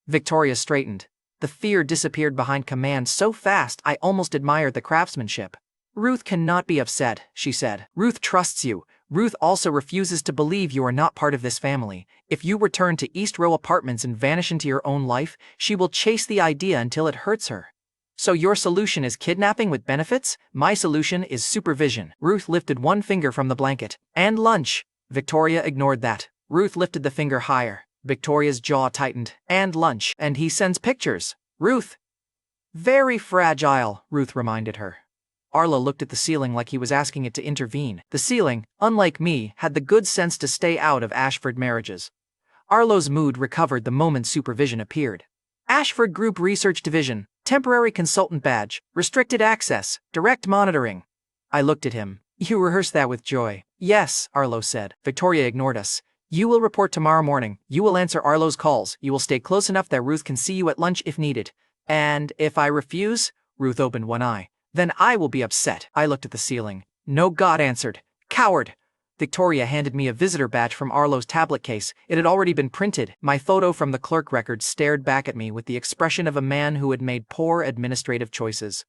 Victoria straightened. The fear disappeared behind command so fast I almost admired the craftsmanship. "Ruth cannot be upset," she said. "Ruth trusts you. Ruth also refuses to believe you are not part of this family. If you return to East Row Apartments and vanish into your own life, she will chase the idea until it hurts her." "So your solution is kidnapping with benefits? My solution is supervision." Ruth lifted one finger from the blanket. "And lunch." Victoria ignored that. Ruth lifted the finger higher. Victoria's jaw tightened. "And lunch. And he sends pictures." Ruth. "Very fragile," Ruth reminded her. Arlo looked at the ceiling like he was asking it to intervene. The ceiling, unlike me, had the good sense to stay out of Ashford marriages. Arlo's mood recovered the moment supervision appeared. "Ashford Group Research Division, temporary consultant badge, restricted access, direct monitoring." I looked at him. "You rehearsed that with joy." "Yes," Arlo said. Victoria ignored us. "You will report tomorrow morning. You will answer Arlo's calls. You will stay close enough that Ruth can see you at lunch if needed." "And if I refuse?" Ruth opened one eye. "Then I will be upset." I looked at the ceiling. "No," God answered. "Coward." Victoria handed me a visitor badge from Arlo's tablet case. It had already been printed. My photo from the clerk record stared back at me with the expression of a man who had made poor administrative choices.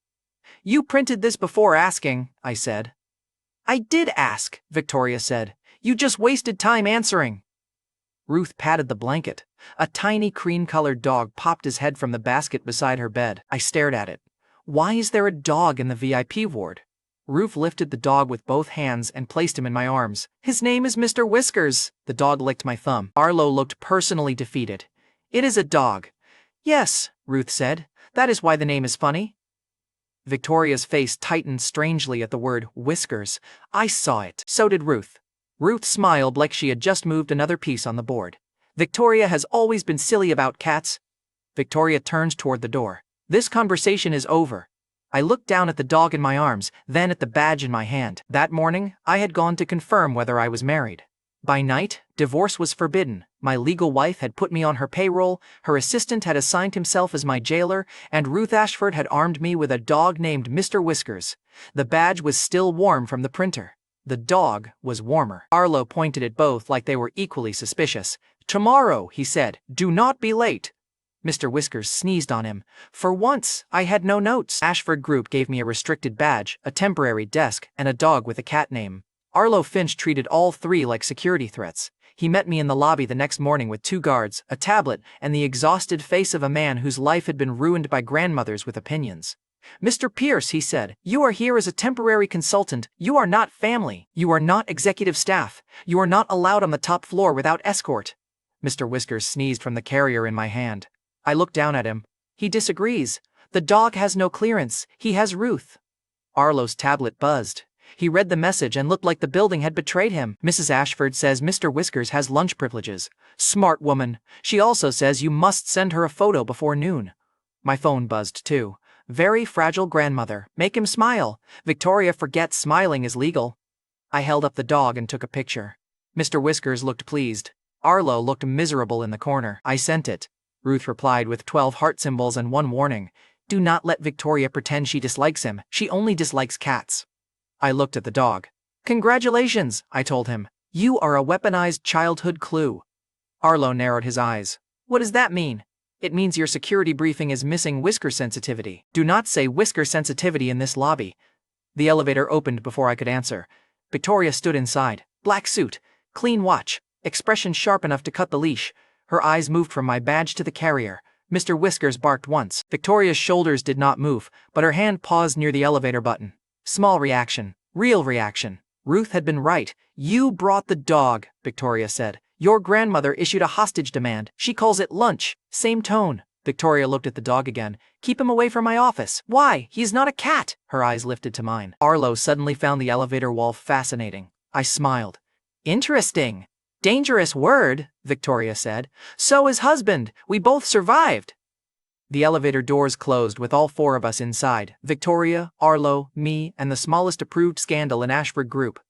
"You printed this before asking," I said. I did ask, Victoria said. You just wasted time answering. Ruth patted the blanket. A tiny cream-colored dog popped his head from the basket beside her bed. I stared at it. Why is there a dog in the VIP ward? Ruth lifted the dog with both hands and placed him in my arms. His name is Mr. Whiskers. The dog licked my thumb. Arlo looked personally defeated. It is a dog. Yes, Ruth said. That is why the name is funny. Victoria's face tightened strangely at the word whiskers. I saw it. So did Ruth. Ruth smiled like she had just moved another piece on the board. Victoria has always been silly about cats. Victoria turned toward the door. This conversation is over. I looked down at the dog in my arms, then at the badge in my hand. That morning, I had gone to confirm whether I was married. By night, divorce was forbidden. My legal wife had put me on her payroll, her assistant had assigned himself as my jailer, and Ruth Ashford had armed me with a dog named Mr. Whiskers. The badge was still warm from the printer. The dog was warmer. Arlo pointed at both like they were equally suspicious. Tomorrow, he said, do not be late. Mr. Whiskers sneezed on him. For once, I had no notes. Ashford Group gave me a restricted badge, a temporary desk, and a dog with a cat name. Arlo Finch treated all three like security threats. He met me in the lobby the next morning with 2 guards, a tablet, and the exhausted face of a man whose life had been ruined by grandmothers with opinions. Mr. Pierce, he said, you are here as a temporary consultant. You are not family. You are not executive staff. You are not allowed on the top floor without escort. Mr. Whiskers sneezed from the carrier in my hand. I looked down at him. He disagrees. The dog has no clearance. He has Ruth. Arlo's tablet buzzed. He read the message and looked like the building had betrayed him. Mrs. Ashford says Mr. Whiskers has lunch privileges. Smart woman. She also says you must send her a photo before noon. My phone buzzed too. Very fragile grandmother. Make him smile. Victoria forgets smiling is legal. I held up the dog and took a picture. Mr. Whiskers looked pleased. Arlo looked miserable in the corner. I sent it. Ruth replied with 12 heart symbols and 1 warning. Do not let Victoria pretend she dislikes him. She only dislikes cats. I looked at the dog. Congratulations, I told him. You are a weaponized childhood clue. Arlo narrowed his eyes. What does that mean? It means your security briefing is missing whisker sensitivity. Do not say whisker sensitivity in this lobby. The elevator opened before I could answer. Victoria stood inside. Black suit, clean watch, expression sharp enough to cut the leash. Her eyes moved from my badge to the carrier. Mr. Whiskers barked once. Victoria's shoulders did not move, but her hand paused near the elevator button. Small reaction. Real reaction. Ruth had been right. You brought the dog, Victoria said. Your grandmother issued a hostage demand. She calls it lunch. Same tone. Victoria looked at the dog again. Keep him away from my office. Why? He's not a cat. Her eyes lifted to mine. Arlo suddenly found the elevator wall fascinating. I smiled. Interesting. Dangerous word, Victoria said. So is husband. We both survived. The elevator doors closed with all 4 of us inside. Victoria, Arlo, me, and the smallest approved scandal in Ashford Group.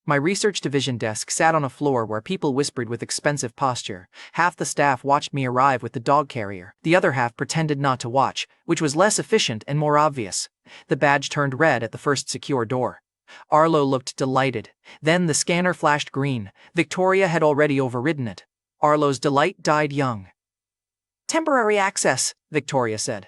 My research division desk sat on a floor where people whispered with expensive posture. Half the staff watched me arrive with the dog carrier. The other half pretended not to watch, which was less efficient and more obvious. The badge turned red at the first secure door. Arlo looked delighted. Then the scanner flashed green. Victoria had already overridden it. Arlo's delight died young. Temporary access, Victoria said.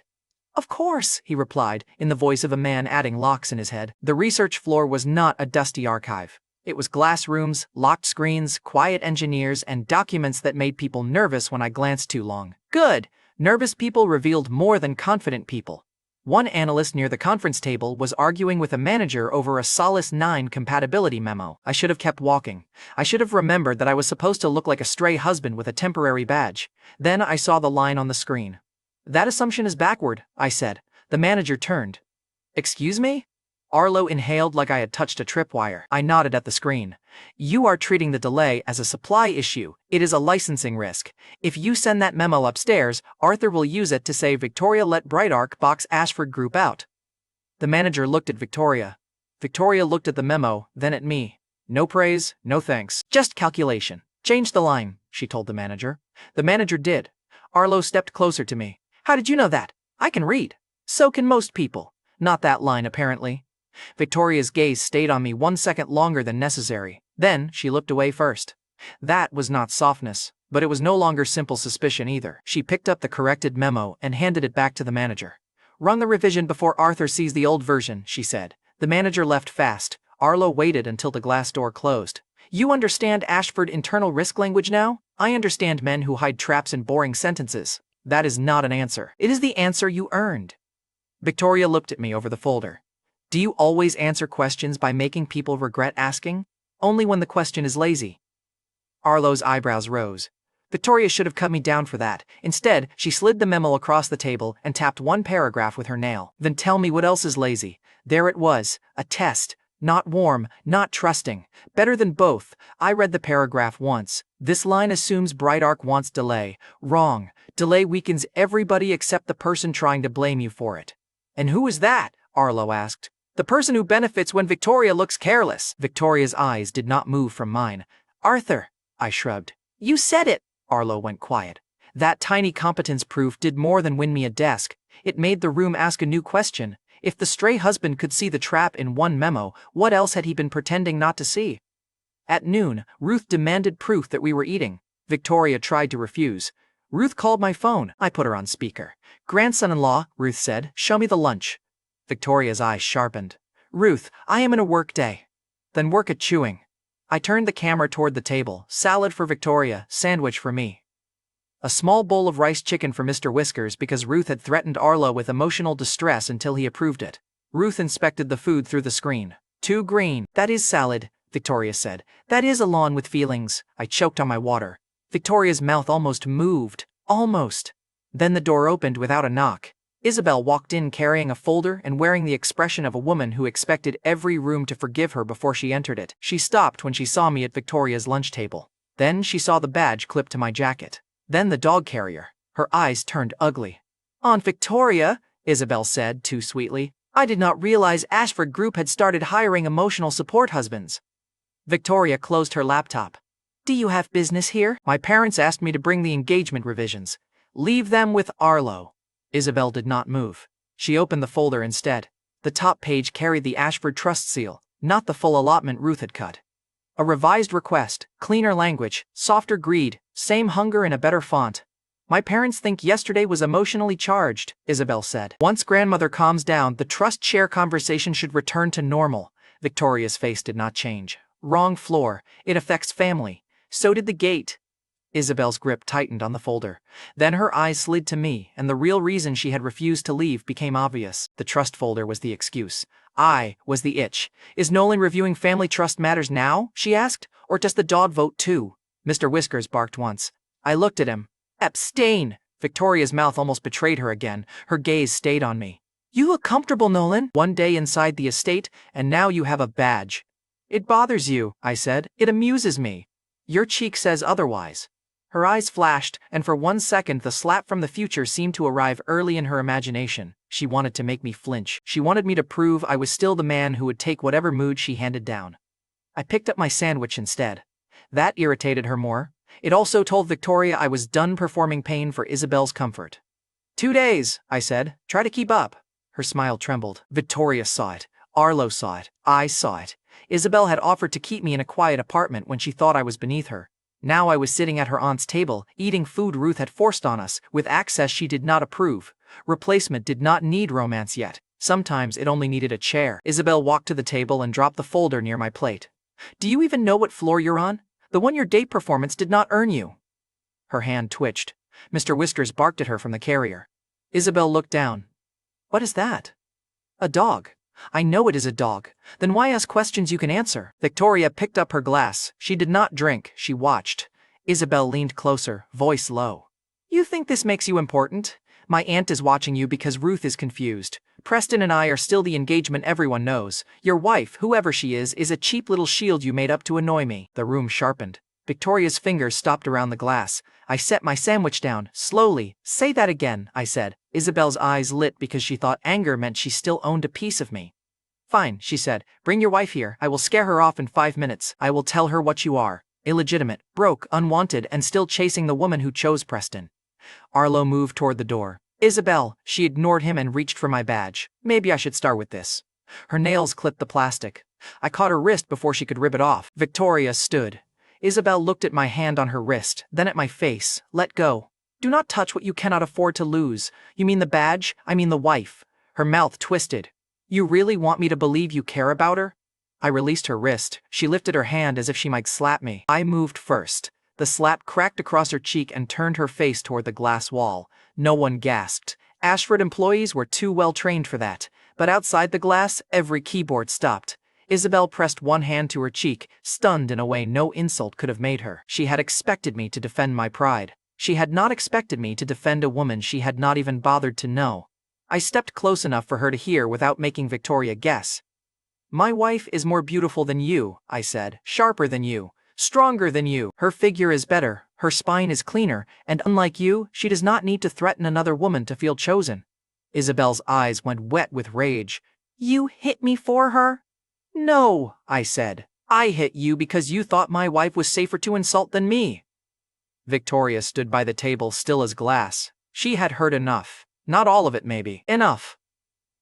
Of course, he replied, in the voice of a man adding locks in his head. The research floor was not a dusty archive. It was glass rooms, locked screens, quiet engineers, and documents that made people nervous when I glanced too long. Good. Nervous people revealed more than confident people. One analyst near the conference table was arguing with a manager over a Solace 9 compatibility memo. I should have kept walking. I should have remembered that I was supposed to look like a stray husband with a temporary badge. Then I saw the line on the screen. That assumption is backward, I said. The manager turned. Excuse me? Arlo inhaled like I had touched a tripwire. I nodded at the screen. You are treating the delay as a supply issue. It is a licensing risk. If you send that memo upstairs, Arthur will use it to say Victoria let Brightark box Ashford Group out. The manager looked at Victoria. Victoria looked at the memo, then at me. No praise, no thanks. Just calculation. Change the line, she told the manager. The manager did. Arlo stepped closer to me. How did you know that? I can read. So can most people. Not that line, apparently. Victoria's gaze stayed on me 1 second longer than necessary. Then she looked away first. That was not softness, but it was no longer simple suspicion either. She picked up the corrected memo and handed it back to the manager. Run the revision before Arthur sees the old version, she said. The manager left fast. Arlo waited until the glass door closed. You understand Ashford internal risk language now? I understand men who hide traps in boring sentences. That is not an answer. It is the answer you earned. Victoria looked at me over the folder. Do you always answer questions by making people regret asking? Only when the question is lazy. Arlo's eyebrows rose. Victoria should have cut me down for that. Instead, she slid the memo across the table and tapped one paragraph with her nail. Then tell me what else is lazy. There it was, a test. Not warm, not trusting. Better than both. I read the paragraph once. This line assumes Bright Arc wants delay. Wrong. Delay weakens everybody except the person trying to blame you for it. And who is that? Arlo asked. The person who benefits when Victoria looks careless. Victoria's eyes did not move from mine. Arthur. I shrugged. You said it. Arlo went quiet. That tiny competence proof did more than win me a desk. It made the room ask a new question. If the stray husband could see the trap in one memo, what else had he been pretending not to see? At noon, Ruth demanded proof that we were eating. Victoria tried to refuse. Ruth called my phone. I put her on speaker. Grandson-in-law, Ruth said, show me the lunch. Victoria's eyes sharpened. Ruth, I am in a work day. Then work at chewing. I turned the camera toward the table. Salad for Victoria, sandwich for me. A small bowl of rice chicken for Mr. Whiskers because Ruth had threatened Arlo with emotional distress until he approved it. Ruth inspected the food through the screen. Too green. That is salad, Victoria said. That is a lawn with feelings. I choked on my water. Victoria's mouth almost moved. Almost. Then the door opened without a knock. Isabel walked in carrying a folder and wearing the expression of a woman who expected every room to forgive her before she entered it. She stopped when she saw me at Victoria's lunch table. Then she saw the badge clipped to my jacket. Then the dog carrier. Her eyes turned ugly. Aunt Victoria, Isabel said too sweetly, I did not realize Ashford Group had started hiring emotional support husbands. Victoria closed her laptop. Do you have business here? My parents asked me to bring the engagement revisions. Leave them with Arlo. Isabel did not move. She opened the folder instead. The top page carried the Ashford Trust seal, not the full allotment Ruth had cut. A revised request, cleaner language, softer greed, same hunger in a better font. My parents think yesterday was emotionally charged, Isabel said. Once grandmother calms down, the trust share conversation should return to normal. Victoria's face did not change. Wrong floor. It affects family. So did the gate. Isabel's grip tightened on the folder. Then her eyes slid to me, and the real reason she had refused to leave became obvious. The trust folder was the excuse. I was the itch. Is Nolan reviewing family trust matters now? She asked. Or does the dog vote too? Mr. Whiskers barked once. I looked at him. Abstain! Victoria's mouth almost betrayed her again. Her gaze stayed on me. You look comfortable, Nolan. One day inside the estate, and now you have a badge. It bothers you, I said. It amuses me. Your cheek says otherwise. Her eyes flashed, and for 1 second the slap from the future seemed to arrive early in her imagination. She wanted to make me flinch. She wanted me to prove I was still the man who would take whatever mood she handed down. I picked up my sandwich instead. That irritated her more. It also told Victoria I was done performing pain for Isabel's comfort. 2 days, I said. Try to keep up. Her smile trembled. Victoria saw it. Arlo saw it. I saw it. Isabel had offered to keep me in a quiet apartment when she thought I was beneath her. Now I was sitting at her aunt's table, eating food Ruth had forced on us, with access she did not approve. Replacement did not need romance yet. Sometimes it only needed a chair. Isabel walked to the table and dropped the folder near my plate. Do you even know what floor you're on? The one your date performance did not earn you. Her hand twitched. Mr. Whiskers barked at her from the carrier. Isabel looked down. What is that? A dog. I know it is a dog. Then why ask questions you can answer? Victoria picked up her glass. She did not drink, she watched. Isabel leaned closer, voice low. You think this makes you important? My aunt is watching you because Ruth is confused. Preston and I are still the engagement everyone knows. Your wife, whoever she is a cheap little shield you made up to annoy me. The room sharpened. Victoria's fingers stopped around the glass. I set my sandwich down, slowly. Say that again, I said. Isabel's eyes lit because she thought anger meant she still owned a piece of me. Fine, she said. Bring your wife here. I will scare her off in 5 minutes. I will tell her what you are. Illegitimate, broke, unwanted, and still chasing the woman who chose Preston. Arlo moved toward the door. Isabel, she ignored him and reached for my badge. Maybe I should start with this. Her nails clipped the plastic. I caught her wrist before she could rip it off. Victoria stood. Isabel looked at my hand on her wrist, then at my face. Let go. Do not touch what you cannot afford to lose. You mean the badge? I mean the wife. Her mouth twisted. You really want me to believe you care about her? I released her wrist. She lifted her hand as if she might slap me. I moved first. The slap cracked across her cheek and turned her face toward the glass wall. No one gasped. Ashford employees were too well trained for that. But outside the glass, every keyboard stopped. Isabel pressed one hand to her cheek, stunned in a way no insult could have made her. She had expected me to defend my pride. She had not expected me to defend a woman she had not even bothered to know. I stepped close enough for her to hear without making Victoria guess. "My wife is more beautiful than you," I said, "sharper than you, stronger than you. Her figure is better, her spine is cleaner, and unlike you, she does not need to threaten another woman to feel chosen." Isabel's eyes went wet with rage. "You hit me for her?" "No," I said. "I hit you because you thought my wife was safer to insult than me." Victoria stood by the table still as glass. She had heard enough. Not all of it, maybe. Enough.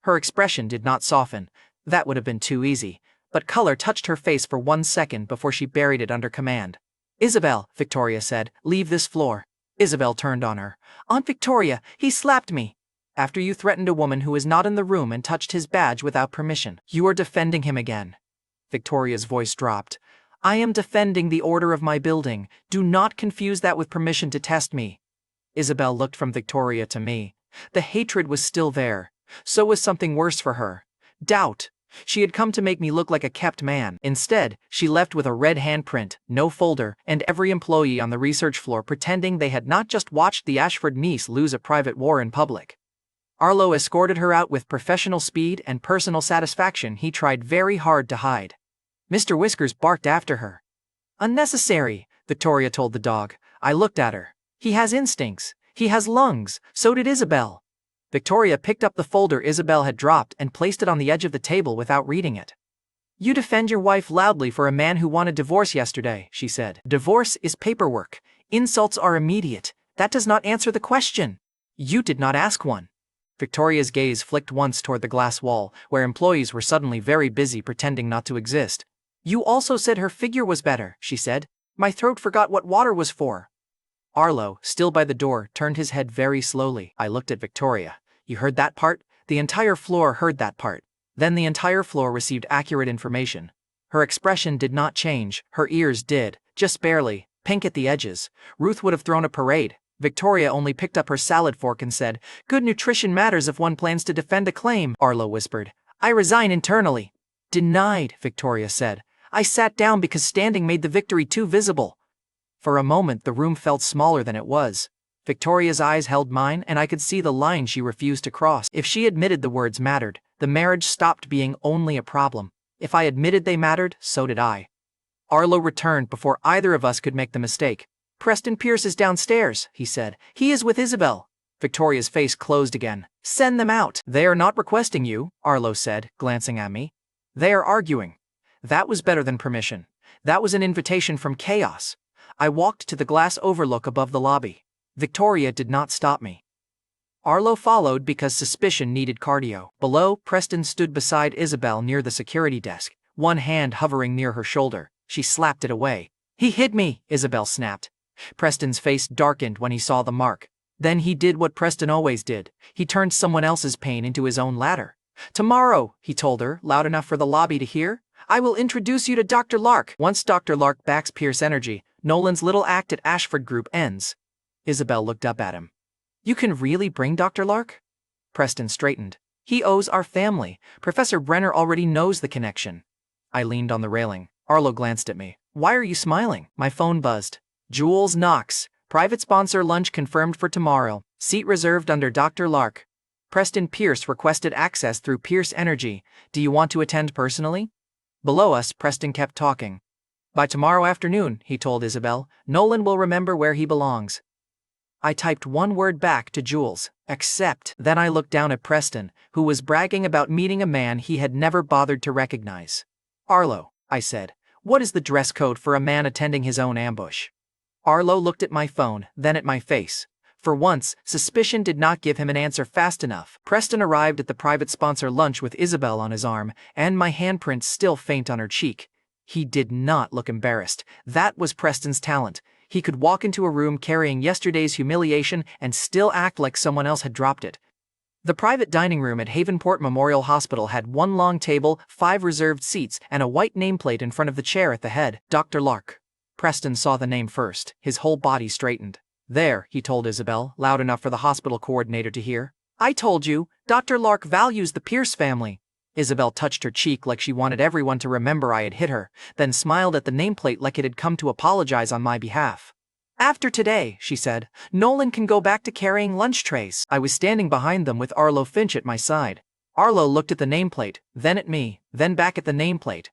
Her expression did not soften. That would have been too easy. But color touched her face for 1 second before she buried it under command. "Isabel," Victoria said, "leave this floor." Isabel turned on her. "Aunt Victoria, he slapped me." "After you threatened a woman who was not in the room and touched his badge without permission. You are defending him again." Victoria's voice dropped. "I am defending the order of my building. Do not confuse that with permission to test me." Isabel looked from Victoria to me. The hatred was still there. So was something worse for her. Doubt. She had come to make me look like a kept man. Instead, she left with a red handprint, no folder, and every employee on the research floor pretending they had not just watched the Ashford niece lose a private war in public. Arlo escorted her out with professional speed and personal satisfaction he tried very hard to hide. Mr. Whiskers barked after her. "Unnecessary," Victoria told the dog. I looked at her. "He has instincts. He has lungs. So did Isabel." Victoria picked up the folder Isabel had dropped and placed it on the edge of the table without reading it. "You defend your wife loudly for a man who wanted divorce yesterday," she said. "Divorce is paperwork. Insults are immediate. That does not answer the question. You did not ask one." Victoria's gaze flicked once toward the glass wall, where employees were suddenly very busy pretending not to exist. "You also said her figure was better," she said. "My throat forgot what water was for." Arlo, still by the door, turned his head very slowly. I looked at Victoria. "You heard that part?" The entire floor heard that part. Then the entire floor received accurate information. Her expression did not change, her ears did, just barely, pink at the edges. Ruth would have thrown a parade. Victoria only picked up her salad fork and said, "Good nutrition matters if one plans to defend a claim," Arlo whispered. "I resign internally." "Denied," Victoria said. "I sat down because standing made the victory too visible." For a moment the room felt smaller than it was. Victoria's eyes held mine and I could see the line she refused to cross. If she admitted the words mattered, the marriage stopped being only a problem. If I admitted they mattered, so did I. Arlo returned before either of us could make the mistake. "Preston Pierce is downstairs," he said. "He is with Isabel." Victoria's face closed again. "Send them out." "They are not requesting you," Arlo said, glancing at me. "They are arguing." That was better than permission. That was an invitation from chaos. I walked to the glass overlook above the lobby. Victoria did not stop me. Arlo followed because suspicion needed cardio. Below, Preston stood beside Isabel near the security desk, one hand hovering near her shoulder. She slapped it away. "He hit me," Isabel snapped. Preston's face darkened when he saw the mark. Then he did what Preston always did. He turned someone else's pain into his own ladder. "Tomorrow," he told her, loud enough for the lobby to hear, "I will introduce you to Dr. Lark. Once Dr. Lark backs Pierce Energy, Nolan's little act at Ashford Group ends." Isabel looked up at him. "You can really bring Dr. Lark?" Preston straightened. "He owes our family. Professor Brenner already knows the connection." I leaned on the railing. Arlo glanced at me. "Why are you smiling?" My phone buzzed. Jules Knox. Private sponsor lunch confirmed for tomorrow. Seat reserved under Dr. Lark. Preston Pierce requested access through Pierce Energy. Do you want to attend personally? Below us, Preston kept talking. "By tomorrow afternoon," he told Isabel, "Nolan will remember where he belongs." I typed one word back to Jules, "Accept." Then I looked down at Preston, who was bragging about meeting a man he had never bothered to recognize. "Arlo," I said, "what is the dress code for a man attending his own ambush?" Arlo looked at my phone, then at my face. For once, suspicion did not give him an answer fast enough. Preston arrived at the private sponsor lunch with Isabel on his arm, and my handprint still faint on her cheek. He did not look embarrassed. That was Preston's talent. He could walk into a room carrying yesterday's humiliation and still act like someone else had dropped it. The private dining room at Havenport Memorial Hospital had one long table, 5 reserved seats, and a white nameplate in front of the chair at the head. Dr. Lark. Preston saw the name first. His whole body straightened. There, he told Isabel, loud enough for the hospital coordinator to hear. I told you, Dr. Lark values the Pierce family. Isabel touched her cheek like she wanted everyone to remember I had hit her, then smiled at the nameplate like it had come to apologize on my behalf. After today, she said, Nolan can go back to carrying lunch trays. I was standing behind them with Arlo Finch at my side. Arlo looked at the nameplate, then at me, then back at the nameplate.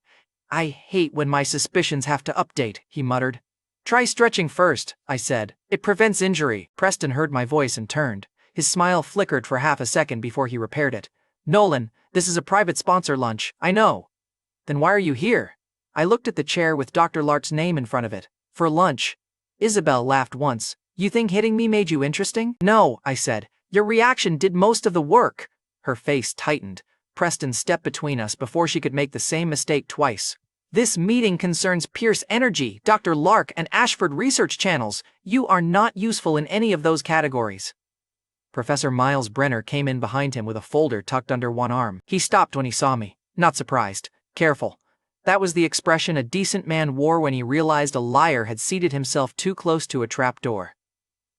I hate when my suspicions have to update, he muttered. Try stretching first, I said. It prevents injury. Preston heard my voice and turned. His smile flickered for half a second before he repaired it. Nolan, this is a private sponsor lunch, I know. Then why are you here? I looked at the chair with Dr. Lark's name in front of it. For lunch. Isabel laughed once. You think hitting me made you interesting? No, I said. Your reaction did most of the work. Her face tightened. Preston stepped between us before she could make the same mistake twice. This meeting concerns Pierce Energy, Dr. Lark, and Ashford research channels. You are not useful in any of those categories. Professor Miles Brenner came in behind him with a folder tucked under one arm. He stopped when he saw me. Not surprised. Careful. That was the expression a decent man wore when he realized a liar had seated himself too close to a trap door.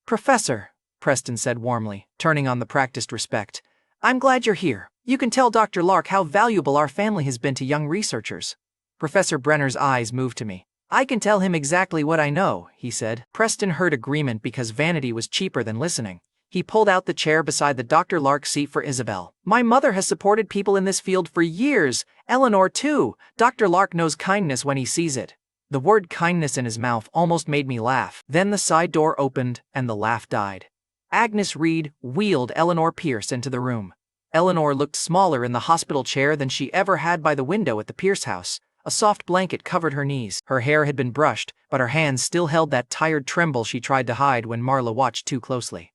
Professor, Preston said warmly, turning on the practiced respect. I'm glad you're here. You can tell Dr. Lark how valuable our family has been to young researchers. Professor Brenner's eyes moved to me. I can tell him exactly what I know, he said. Preston heard agreement because vanity was cheaper than listening. He pulled out the chair beside the Dr. Lark seat for Isabel. My mother has supported people in this field for years. Eleanor, too. Dr. Lark knows kindness when he sees it. The word kindness in his mouth almost made me laugh. Then the side door opened, and the laugh died. Agnes Reed wheeled Eleanor Pierce into the room. Eleanor looked smaller in the hospital chair than she ever had by the window at the Pierce house. A soft blanket covered her knees. Her hair had been brushed, but her hands still held that tired tremble she tried to hide when Marla watched too closely.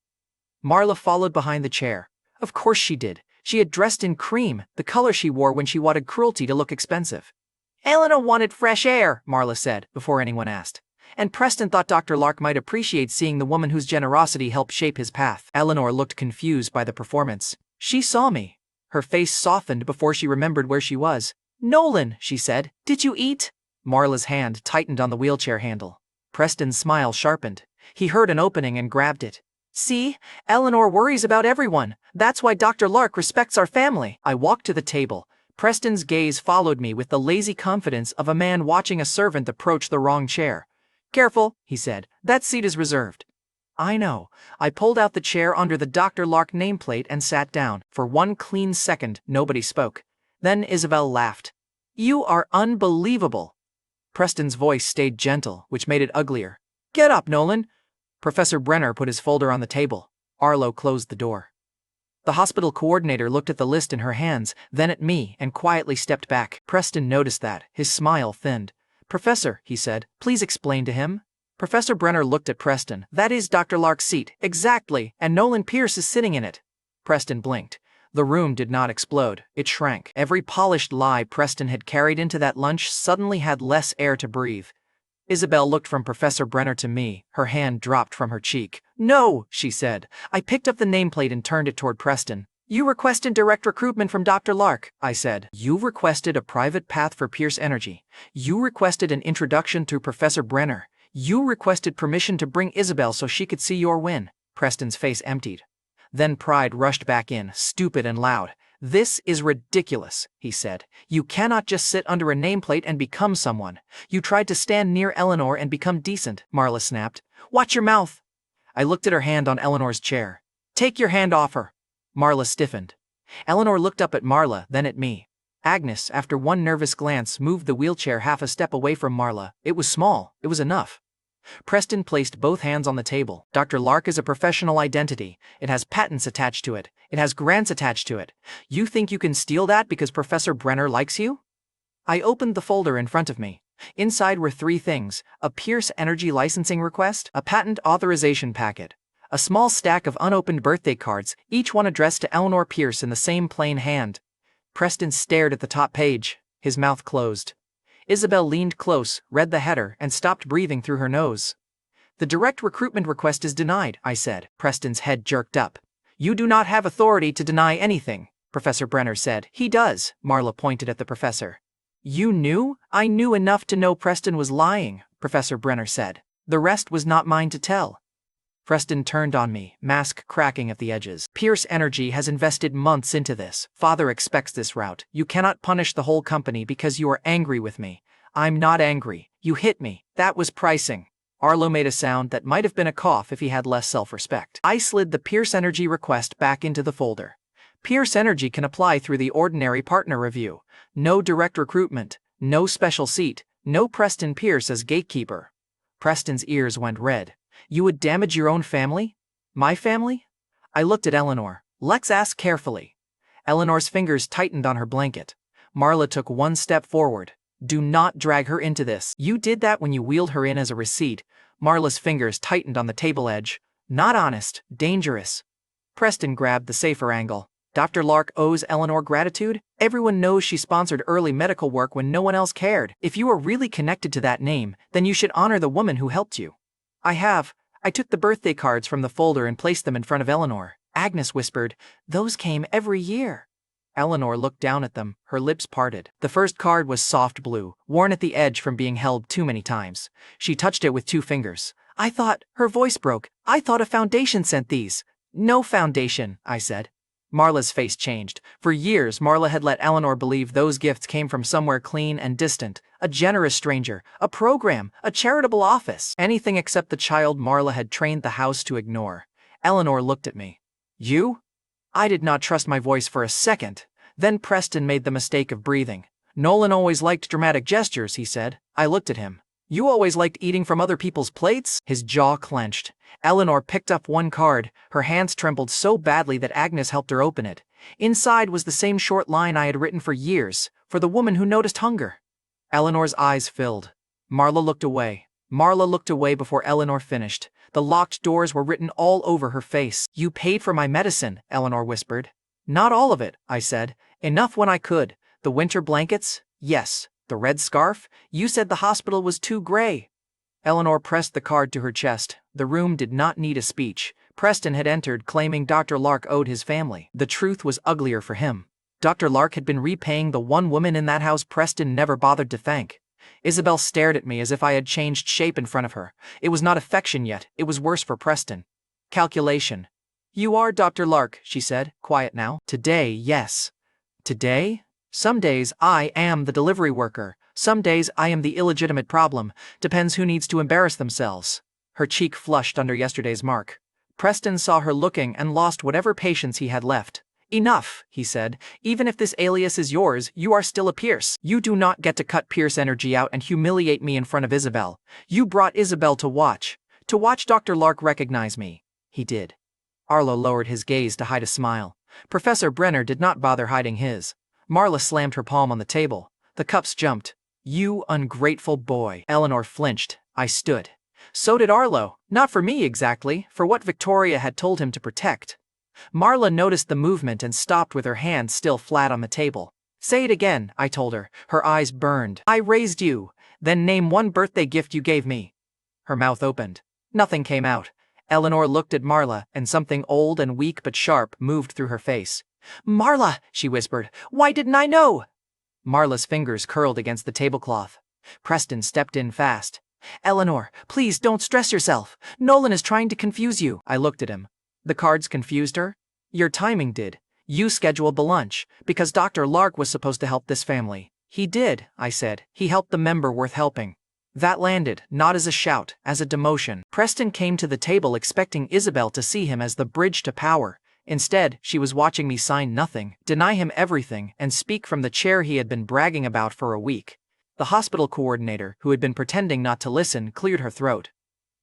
Marla followed behind the chair. Of course she did. She had dressed in cream, the color she wore when she wanted cruelty to look expensive. Eleanor wanted fresh air, Marla said, before anyone asked. And Preston thought Dr. Lark might appreciate seeing the woman whose generosity helped shape his path. Eleanor looked confused by the performance. She saw me. Her face softened before she remembered where she was. Nolan, she said, did you eat? Marla's hand tightened on the wheelchair handle. Preston's smile sharpened. He heard an opening and grabbed it. See, Eleanor worries about everyone. That's why Dr. Lark respects our family. I walked to the table. Preston's gaze followed me with the lazy confidence of a man watching a servant approach the wrong chair. Careful, he said. That seat is reserved. I know. I pulled out the chair under the Dr. Lark nameplate and sat down. For one clean second, nobody spoke. Then Isabel laughed. You are unbelievable. Preston's voice stayed gentle, which made it uglier. Get up, Nolan. Professor Brenner put his folder on the table. Arlo closed the door. The hospital coordinator looked at the list in her hands, then at me, and quietly stepped back. Preston noticed that. His smile thinned. Professor, he said, please explain to him. Professor Brenner looked at Preston. That is Dr. Lark's seat. Exactly, and Nolan Pierce is sitting in it. Preston blinked. The room did not explode. It shrank. Every polished lie Preston had carried into that lunch suddenly had less air to breathe. Isabel looked from Professor Brenner to me. Her hand dropped from her cheek. No, she said. I picked up the nameplate and turned it toward Preston. You requested direct recruitment from Dr. Lark, I said. You requested a private path for Pierce Energy. You requested an introduction through Professor Brenner. You requested permission to bring Isabel so she could see your win. Preston's face emptied. Then pride rushed back in, stupid and loud. This is ridiculous, he said. You cannot just sit under a nameplate and become someone. You tried to stand near Eleanor and become decent, Marla snapped. Watch your mouth. I looked at her hand on Eleanor's chair. Take your hand off her. Marla stiffened. Eleanor looked up at Marla, then at me. Agnes, after one nervous glance, moved the wheelchair half a step away from Marla. It was small. It was enough. Preston placed both hands on the table. Dr. Lark is a professional identity. It has patents attached to it. It has grants attached to it. You think you can steal that because Professor Brenner likes you? I opened the folder in front of me. Inside were 3 things: a Pierce Energy licensing request, a patent authorization packet, a small stack of unopened birthday cards, each one addressed to Eleanor Pierce in the same plain hand. Preston stared at the top page. His mouth closed. Isabel leaned close, read the header, and stopped breathing through her nose. The direct recruitment request is denied, I said. Preston's head jerked up. You do not have authority to deny anything, Professor Brenner said. He does, Marla pointed at the professor. You knew? I knew enough to know Preston was lying, Professor Brenner said. The rest was not mine to tell. Preston turned on me, mask cracking at the edges. Pierce Energy has invested months into this. Father expects this route. You cannot punish the whole company because you are angry with me. I'm not angry. You hit me. That was pricing. Arlo made a sound that might have been a cough if he had less self-respect. I slid the Pierce Energy request back into the folder. Pierce Energy can apply through the ordinary partner review. No direct recruitment, no special seat, no Preston Pierce as gatekeeper. Preston's ears went red. You would damage your own family? My family? I looked at Eleanor. Let's ask carefully. Eleanor's fingers tightened on her blanket. Marla took one step forward. Do not drag her into this. You did that when you wheeled her in as a receipt. Marla's fingers tightened on the table edge. Not honest, dangerous. Preston grabbed the safer angle. Dr. Lark owes Eleanor gratitude. Everyone knows she sponsored early medical work when no one else cared. If you are really connected to that name, then you should honor the woman who helped you. I have. I took the birthday cards from the folder and placed them in front of Eleanor. Agnes whispered, those came every year. Eleanor looked down at them, her lips parted. The first card was soft blue, worn at the edge from being held too many times. She touched it with 2 fingers. I thought, her voice broke, I thought a foundation sent these. No foundation, I said. Marla's face changed. For years, Marla had let Eleanor believe those gifts came from somewhere clean and distant, a generous stranger, a program, a charitable office, anything except the child Marla had trained the house to ignore. Eleanor looked at me. You? I did not trust my voice for a second. Then Preston made the mistake of breathing. Nolan always liked dramatic gestures, he said. I looked at him. You always liked eating from other people's plates? His jaw clenched. Eleanor picked up one card. Her hands trembled so badly that Agnes helped her open it. Inside was the same short line I had written for years, for the woman who noticed hunger. Eleanor's eyes filled. Marla looked away. Marla looked away before Eleanor finished. The locked doors were written all over her face. You paid for my medicine, Eleanor whispered. Not all of it, I said. Enough when I could. The winter blankets? Yes. The red scarf? You said the hospital was too gray. Eleanor pressed the card to her chest. The room did not need a speech. Preston had entered claiming Dr. Lark owed his family. The truth was uglier for him. Dr. Lark had been repaying the one woman in that house Preston never bothered to thank. Isabel stared at me as if I had changed shape in front of her. It was not affection yet, it was worse for Preston. Calculation. You are Dr. Lark, she said, quiet now. Today, yes. Today? Some days I am the delivery worker. Some days I am the illegitimate problem. Depends who needs to embarrass themselves. Her cheek flushed under yesterday's mark. Preston saw her looking and lost whatever patience he had left. Enough, he said. Even if this alias is yours, you are still a Pierce. You do not get to cut Pierce Energy out and humiliate me in front of Isabel. You brought Isabel to watch Dr. Lark recognize me. He did. Arlo lowered his gaze to hide a smile. Professor Brenner did not bother hiding his. Marla slammed her palm on the table. The cups jumped. You ungrateful boy. Eleanor flinched. I stood. So did Arlo. Not for me exactly, for what Victoria had told him to protect. Marla noticed the movement and stopped with her hand still flat on the table. Say it again, I told her. Her eyes burned. I raised you. Then name one birthday gift you gave me. Her mouth opened. Nothing came out. Eleanor looked at Marla, and something old and weak but sharp moved through her face. Marla, she whispered. Why didn't I know? Marla's fingers curled against the tablecloth. Preston stepped in fast. Eleanor, please don't stress yourself. Nolan is trying to confuse you. I looked at him. The cards confused her? Your timing did. You scheduled the lunch, because Dr. Lark was supposed to help this family. He did, I said. He helped the member worth helping. That landed, not as a shout, as a demotion. Preston came to the table expecting Isabel to see him as the bridge to power. Instead, she was watching me sign nothing, deny him everything, and speak from the chair he had been bragging about for a week. The hospital coordinator, who had been pretending not to listen, cleared her throat.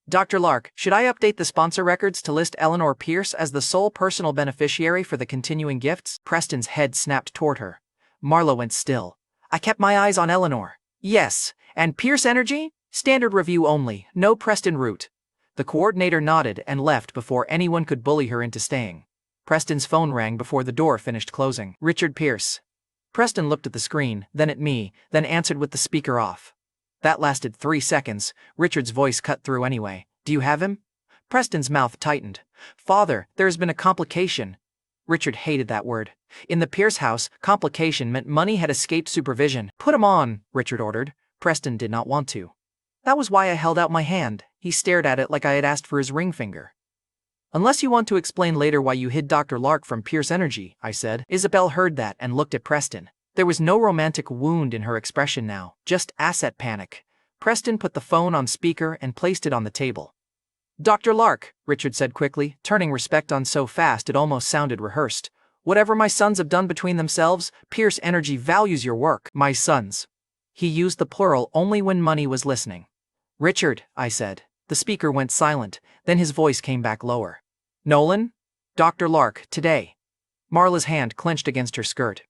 Dr. Lark, should I update the sponsor records to list Eleanor Pierce as the sole personal beneficiary for the continuing gifts? Preston's head snapped toward her. Marla went still. I kept my eyes on Eleanor. Yes, and Pierce Energy? Standard review only, no Preston route. The coordinator nodded and left before anyone could bully her into staying. Preston's phone rang before the door finished closing. Richard Pierce. Preston looked at the screen, then at me, then answered with the speaker off. That lasted 3 seconds. Richard's voice cut through anyway. Do you have him? Preston's mouth tightened. Father, there has been a complication. Richard hated that word. In the Pierce house, complication meant money had escaped supervision. Put him on, Richard ordered. Preston did not want to. That was why I held out my hand. He stared at it like I had asked for his ring finger. Unless you want to explain later why you hid Dr. Lark from Pierce Energy, I said. Isabel heard that and looked at Preston. There was no romantic wound in her expression now, just asset panic. Preston put the phone on speaker and placed it on the table. Dr. Lark, Richard said quickly, turning respect on so fast it almost sounded rehearsed. Whatever my sons have done between themselves, Pierce Energy values your work. My sons. He used the plural only when money was listening. Richard, I said. The speaker went silent, then his voice came back lower. Nolan? Dr. Lark, today. Marla's hand clenched against her skirt.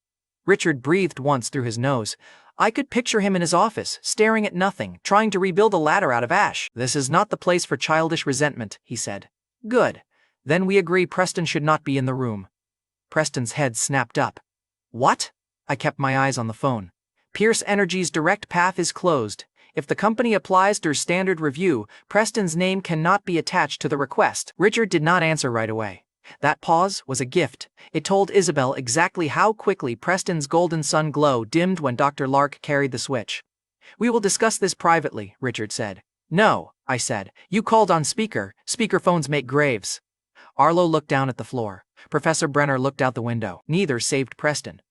Richard breathed once through his nose. I could picture him in his office, staring at nothing, trying to rebuild a ladder out of ash. This is not the place for childish resentment, he said. Good. Then we agree Preston should not be in the room. Preston's head snapped up. What? I kept my eyes on the phone. Pierce Energy's direct path is closed. If the company applies through standard review, Preston's name cannot be attached to the request. Richard did not answer right away. That pause was a gift. It told Isabel exactly how quickly Preston's golden sun glow dimmed when Dr. Lark carried the switch. We will discuss this privately, Richard said. No, I said. You called on speaker. Speakerphones make graves. Arlo looked down at the floor. Professor Brenner looked out the window. Neither saved Preston.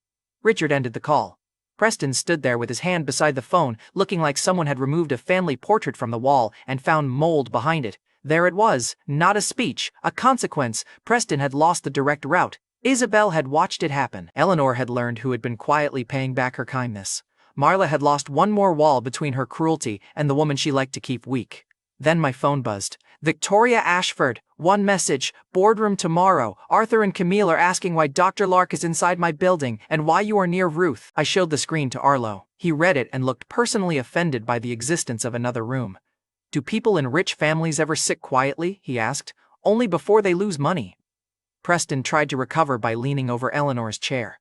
Richard ended the call. Preston stood there with his hand beside the phone, looking like someone had removed a family portrait from the wall and found mold behind it. There it was, not a speech, a consequence. Preston had lost the direct route. Isabel had watched it happen. Eleanor had learned who had been quietly paying back her kindness. Marla had lost one more wall between her cruelty and the woman she liked to keep weak. Then my phone buzzed. Victoria Ashford, one message, boardroom tomorrow. Arthur and Camille are asking why Dr. Lark is inside my building and why you are near Ruth. I showed the screen to Arlo. He read it and looked personally offended by the existence of another room. Do people in rich families ever sit quietly? He asked. Only before they lose money. Preston tried to recover by leaning over Eleanor's chair.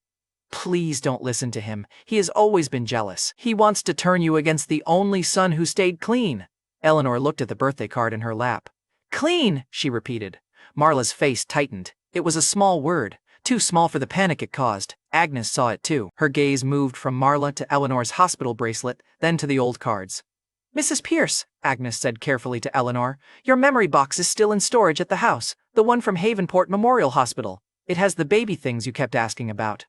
Please don't listen to him. He has always been jealous. He wants to turn you against the only son who stayed clean. Eleanor looked at the birthday card in her lap. Clean, she repeated. Marla's face tightened. It was a small word, too small for the panic it caused. Agnes saw it too. Her gaze moved from Marla to Eleanor's hospital bracelet, then to the old cards. Mrs. Pierce, Agnes said carefully to Eleanor, your memory box is still in storage at the house, the one from Havenport Memorial Hospital. It has the baby things you kept asking about.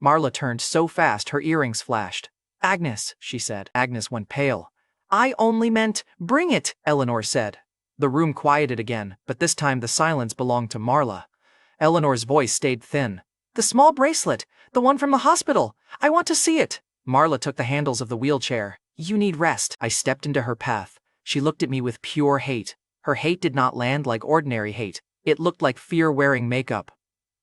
Marla turned so fast her earrings flashed. Agnes, she said. Agnes went pale. I only meant, bring it, Eleanor said. The room quieted again, but this time the silence belonged to Marla. Eleanor's voice stayed thin. The small bracelet, the one from the hospital. I want to see it. Marla took the handles of the wheelchair. You need rest. I stepped into her path. She looked at me with pure hate. Her hate did not land like ordinary hate. It looked like fear wearing makeup.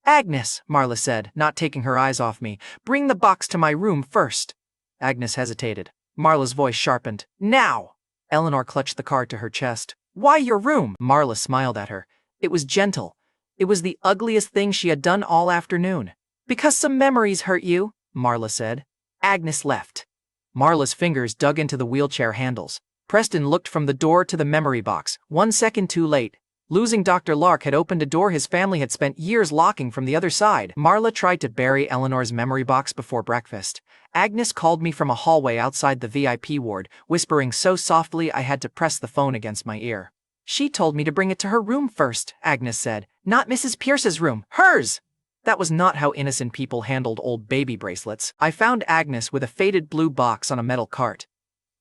Agnes, Marla said, not taking her eyes off me, bring the box to my room first. Agnes hesitated. Marla's voice sharpened. Now! Eleanor clutched the card to her chest. Why your room? Marla smiled at her. It was gentle. It was the ugliest thing she had done all afternoon. Because some memories hurt you, Marla said. Agnes left. Marla's fingers dug into the wheelchair handles. Preston looked from the door to the memory box, 1 second too late. Losing Dr. Lark had opened a door his family had spent years locking from the other side. Marla tried to bury Eleanor's memory box before breakfast. Agnes called me from a hallway outside the VIP ward, whispering so softly I had to press the phone against my ear. She told me to bring it to her room first, Agnes said. Not Mrs. Pierce's room, hers! That was not how innocent people handled old baby bracelets. I found Agnes with a faded blue box on a metal cart.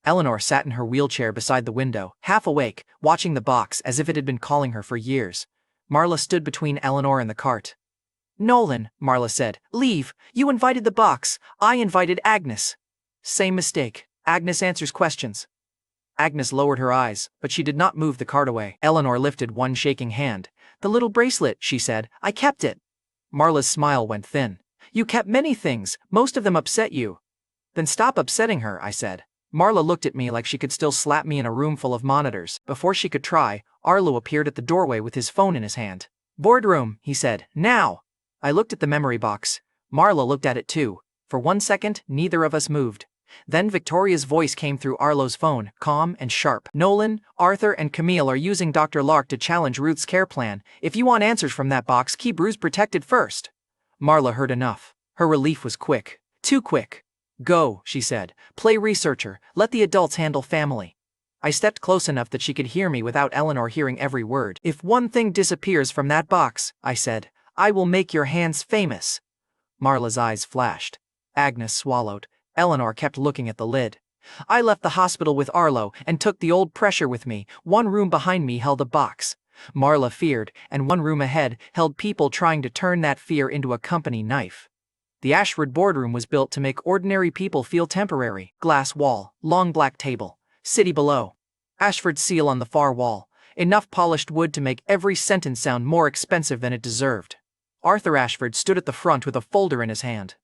Eleanor sat in her wheelchair beside the window, half awake, watching the box as if it had been calling her for years. Marla stood between Eleanor and the cart. Nolan, Marla said, leave. You invited the box. I invited Agnes. Same mistake. Agnes answers questions. Agnes lowered her eyes, but she did not move the cart away. Eleanor lifted one shaking hand. The little bracelet, she said. I kept it. Marla's smile went thin. You kept many things. Most of them upset you. Then stop upsetting her, I said. Marla looked at me like she could still slap me in a room full of monitors. Before she could try, Arlo appeared at the doorway with his phone in his hand. Boardroom, he said. Now! I looked at the memory box. Marla looked at it too. For 1 second, neither of us moved. Then Victoria's voice came through Arlo's phone, calm and sharp. Nolan, Arthur and Camille are using Dr. Lark to challenge Ruth's care plan. If you want answers from that box, keep Ruth protected first. Marla heard enough. Her relief was quick. Too quick. Go, she said. Play researcher. Let the adults handle family. I stepped close enough that she could hear me without Eleanor hearing every word. If one thing disappears from that box, I said, I will make your hands famous. Marla's eyes flashed. Agnes swallowed. Eleanor kept looking at the lid. I left the hospital with Arlo and took the old pressure with me. One room behind me held a box. Marla feared, and one room ahead held people trying to turn that fear into a company knife. The Ashford boardroom was built to make ordinary people feel temporary. Glass wall, long black table, city below. Ashford's seal on the far wall. Enough polished wood to make every sentence sound more expensive than it deserved. Arthur Ashford stood at the front with a folder in his hand.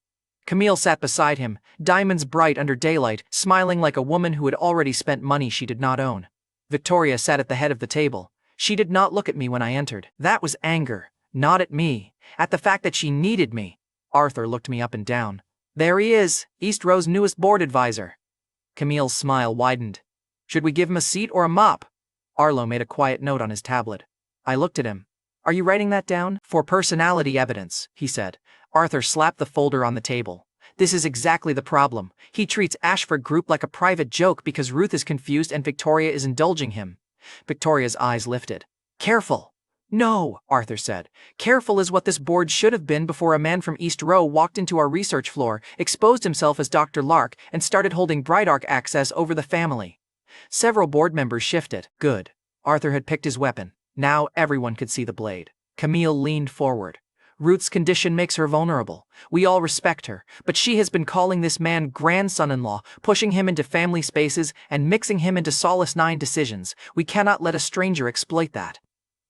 Camille sat beside him, diamonds bright under daylight, smiling like a woman who had already spent money she did not own. Victoria sat at the head of the table. She did not look at me when I entered. That was anger. Not at me. At the fact that she needed me. Arthur looked me up and down. There he is, East Row's newest board advisor. Camille's smile widened. Should we give him a seat or a mop? Arlo made a quiet note on his tablet. I looked at him. Are you writing that down? For personality evidence, he said. Arthur slapped the folder on the table. This is exactly the problem. He treats Ashford Group like a private joke because Ruth is confused and Victoria is indulging him. Victoria's eyes lifted. Careful. No, Arthur said. Careful is what this board should have been before a man from East Row walked into our research floor, exposed himself as Dr. Lark, and started holding Brightark access over the family. Several board members shifted. Good. Arthur had picked his weapon. Now everyone could see the blade. Camille leaned forward. Ruth's condition makes her vulnerable. We all respect her, but she has been calling this man grandson-in-law, pushing him into family spaces and mixing him into Solace 9 decisions. We cannot let a stranger exploit that.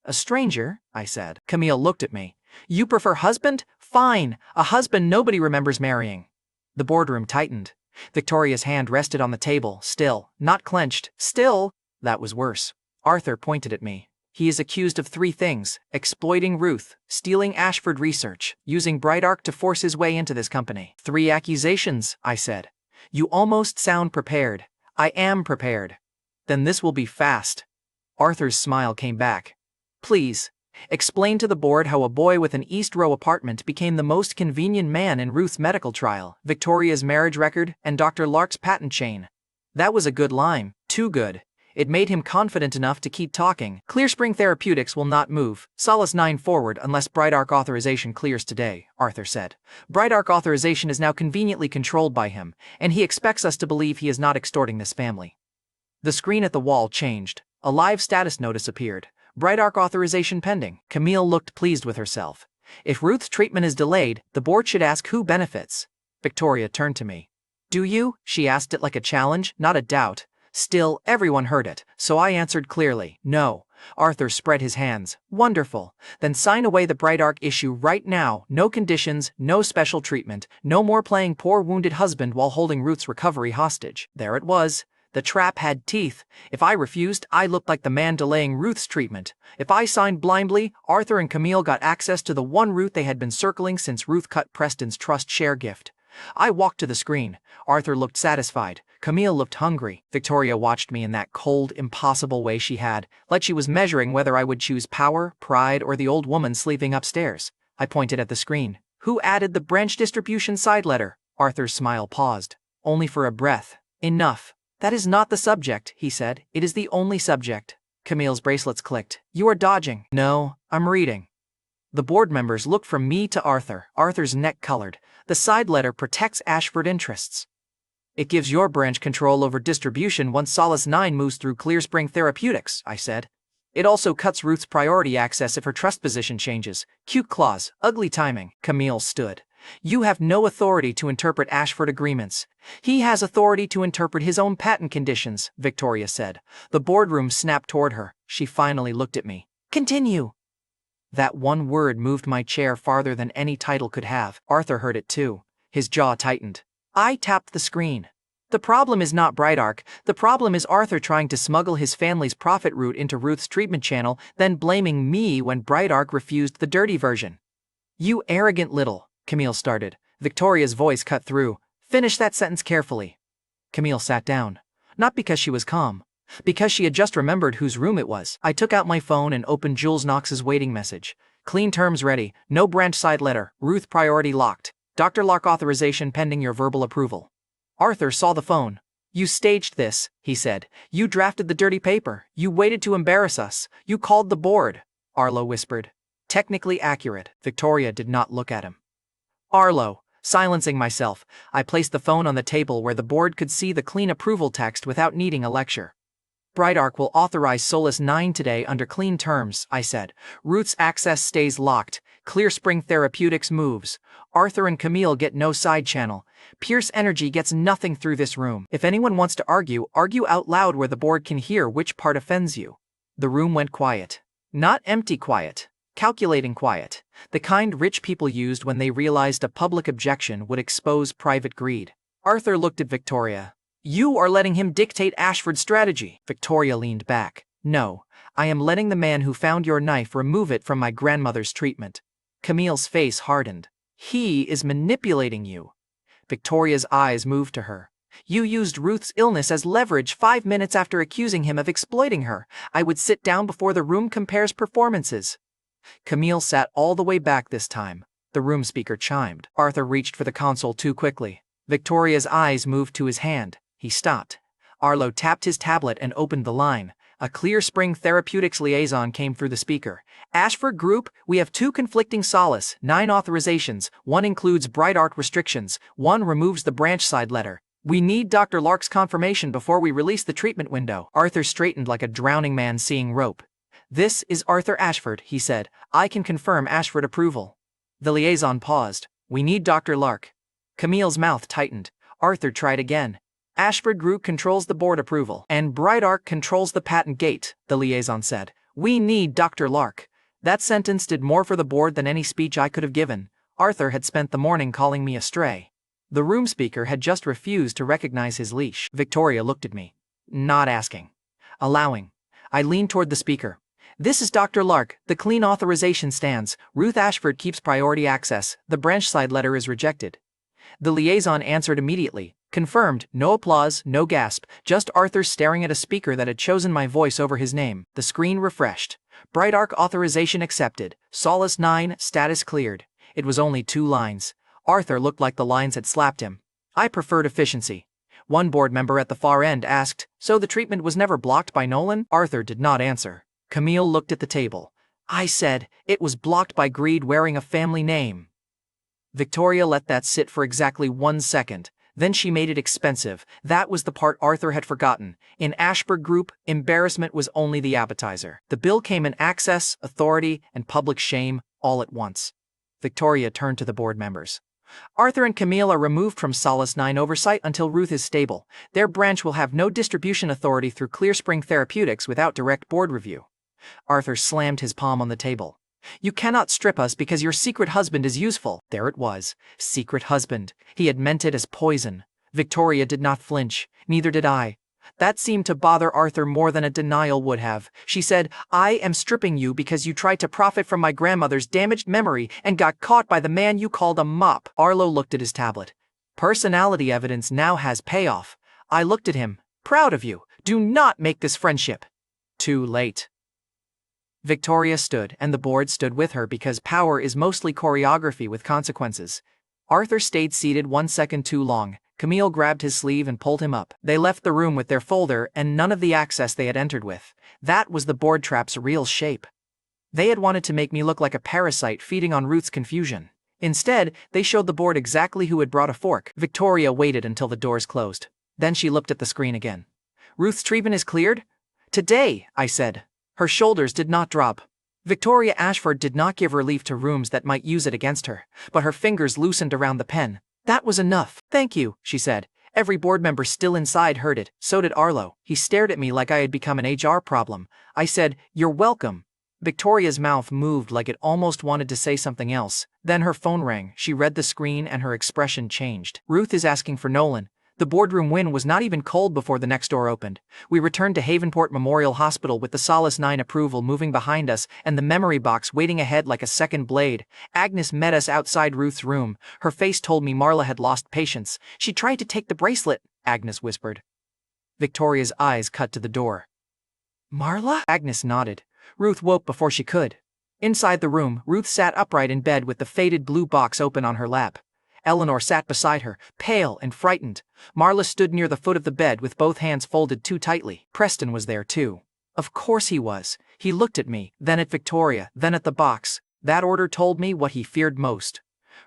A stranger? I said. Camille looked at me. You prefer husband? Fine. A husband nobody remembers marrying. The boardroom tightened. Victoria's hand rested on the table, still, not clenched, still. That was worse. Arthur pointed at me. He is accused of 3 things: exploiting Ruth, stealing Ashford research, using Brightark to force his way into this company. 3 accusations, I said. You almost sound prepared. I am prepared. Then this will be fast. Arthur's smile came back. Please, explain to the board how a boy with an East Row apartment became the most convenient man in Ruth's medical trial, Victoria's marriage record, and Dr. Lark's patent chain. That was a good line, too good. It made him confident enough to keep talking. Clearspring Therapeutics will not move Solace 9 forward unless Brightark authorization clears today, Arthur said. Brightark authorization is now conveniently controlled by him, and he expects us to believe he is not extorting this family. The screen at the wall changed. A live status notice appeared. Brightark authorization pending. Camille looked pleased with herself. If Ruth's treatment is delayed, the board should ask who benefits. Victoria turned to me. Do you? She asked it like a challenge, not a doubt. Still, everyone heard it, so I answered clearly, no. Arthur spread his hands. Wonderful. Then sign away the Brightark issue right now. No conditions, no special treatment, no more playing poor wounded husband while holding Ruth's recovery hostage. There it was. The trap had teeth. If I refused, I looked like the man delaying Ruth's treatment. If I signed blindly, Arthur and Camille got access to the one route they had been circling since Ruth cut Preston's trust share gift. I walked to the screen. Arthur looked satisfied. Camille looked hungry. Victoria watched me in that cold, impossible way she had, like she was measuring whether I would choose power, pride, or the old woman sleeping upstairs. I pointed at the screen. Who added the branch distribution side letter? Arthur's smile paused. Only for a breath. Enough. That is not the subject, he said. It is the only subject. Camille's bracelets clicked. You are dodging. No, I'm reading. The board members looked from me to Arthur. Arthur's neck colored. The side letter protects Ashford interests. It gives your branch control over distribution once Solace 9 moves through Clearspring Therapeutics, I said. It also cuts Ruth's priority access if her trust position changes. Cute clause, ugly timing. Camille stood. You have no authority to interpret Ashford agreements. He has authority to interpret his own patent conditions, Victoria said. The boardroom snapped toward her. She finally looked at me. Continue. That one word moved my chair farther than any title could have. Arthur heard it too. His jaw tightened. I tapped the screen. The problem is not Brightark. The problem is Arthur trying to smuggle his family's profit route into Ruth's treatment channel, then blaming me when Brightark refused the dirty version. You arrogant little, Camille started. Victoria's voice cut through. Finish that sentence carefully. Camille sat down. Not because she was calm. Because she had just remembered whose room it was. I took out my phone and opened Jules Knox's waiting message. Clean terms ready, no branch side letter, Ruth priority locked. Dr. Lark authorization pending your verbal approval. Arthur saw the phone. You staged this, he said. You drafted the dirty paper. You waited to embarrass us. You called the board. Arlo whispered. Technically accurate. Victoria did not look at him. Arlo. Silencing myself, I placed the phone on the table where the board could see the clean approval text without needing a lecture. Brightarc will authorize Solace 9 today under clean terms, I said. Ruth's access stays locked. Clear Spring Therapeutics moves. Arthur and Camille get no side channel. Pierce Energy gets nothing through this room. If anyone wants to argue, argue out loud where the board can hear which part offends you. The room went quiet. Not empty quiet. Calculating quiet. The kind rich people used when they realized a public objection would expose private greed. Arthur looked at Victoria. You are letting him dictate Ashford's strategy. Victoria leaned back. No, I am letting the man who found your knife remove it from my grandmother's treatment. Camille's face hardened. He is manipulating you. Victoria's eyes moved to her. You used Ruth's illness as leverage 5 minutes after accusing him of exploiting her. I would sit down before the room compares performances. Camille sat all the way back this time. The room speaker chimed. Arthur reached for the console too quickly. Victoria's eyes moved to his hand. He stopped. Arlo tapped his tablet and opened the line. A Clear Spring Therapeutics liaison came through the speaker. Ashford Group, we have 2 conflicting Solace 9 authorizations. 1 includes Brightarc restrictions. 1 removes the branch side letter. We need Dr. Lark's confirmation before we release the treatment window. Arthur straightened like a drowning man seeing rope. This is Arthur Ashford, he said. I can confirm Ashford approval. The liaison paused. We need Dr. Lark. Camille's mouth tightened. Arthur tried again. Ashford Group controls the board approval, and Brightarc controls the patent gate, the liaison said. We need Dr. Lark. That sentence did more for the board than any speech I could have given. Arthur had spent the morning calling me a stray. The room speaker had just refused to recognize his leash. Victoria looked at me. Not asking. Allowing. I leaned toward the speaker. This is Dr. Lark. The clean authorization stands. Ruth Ashford keeps priority access. The branch side letter is rejected. The liaison answered immediately. Confirmed. No applause, no gasp. Just Arthur staring at a speaker that had chosen my voice over his name. The screen refreshed. Brightarc authorization accepted. Solace 9, status cleared. It was only 2 lines. Arthur looked like the lines had slapped him. I preferred efficiency. One board member at the far end asked, so the treatment was never blocked by Nolan? Arthur did not answer. Camille looked at the table. I said, it was blocked by greed wearing a family name. Victoria let that sit for exactly 1 second. Then she made it expensive. That was the part Arthur had forgotten. In Ashford Group, embarrassment was only the appetizer. The bill came in access, authority, and public shame, all at once. Victoria turned to the board members. Arthur and Camille are removed from Solace 9 oversight until Ruth is stable. Their branch will have no distribution authority through Clear Spring Therapeutics without direct board review. Arthur slammed his palm on the table. You cannot strip us because your secret husband is useful. There it was. Secret husband. He had meant it as poison. Victoria did not flinch. Neither did I. That seemed to bother Arthur more than a denial would have. She said, I am stripping you because you tried to profit from my grandmother's damaged memory and got caught by the man you called a mop. Arlo looked at his tablet. Personality evidence now has payoff. I looked at him. Proud of you. Do not make this friendship. Too late. Victoria stood, and the board stood with her because power is mostly choreography with consequences. Arthur stayed seated 1 second too long. Camille grabbed his sleeve and pulled him up. They left the room with their folder and none of the access they had entered with. That was the board trap's real shape. They had wanted to make me look like a parasite feeding on Ruth's confusion. Instead, they showed the board exactly who had brought a fork. Victoria waited until the doors closed. Then she looked at the screen again. Ruth's treatment is cleared? Today, I said. Her shoulders did not drop. Victoria Ashford did not give relief to rooms that might use it against her, but her fingers loosened around the pen. That was enough. Thank you, she said. Every board member still inside heard it. So did Arlo. He stared at me like I had become an HR problem. I said, you're welcome. Victoria's mouth moved like it almost wanted to say something else. Then her phone rang. She read the screen and her expression changed. Ruth is asking for Nolan. The boardroom wind was not even cold before the next door opened. We returned to Havenport Memorial Hospital with the Solace 9 approval moving behind us and the memory box waiting ahead like a second blade. Agnes met us outside Ruth's room. Her face told me Marla had lost patience. She tried to take the bracelet. Agnes whispered. Victoria's eyes cut to the door. Marla? Agnes nodded. Ruth woke before she could. Inside the room, Ruth sat upright in bed with the faded blue box open on her lap. Eleanor sat beside her, pale and frightened. Marla stood near the foot of the bed with both hands folded too tightly. Preston was there too. Of course he was. He looked at me, then at Victoria, then at the box. That order told me what he feared most.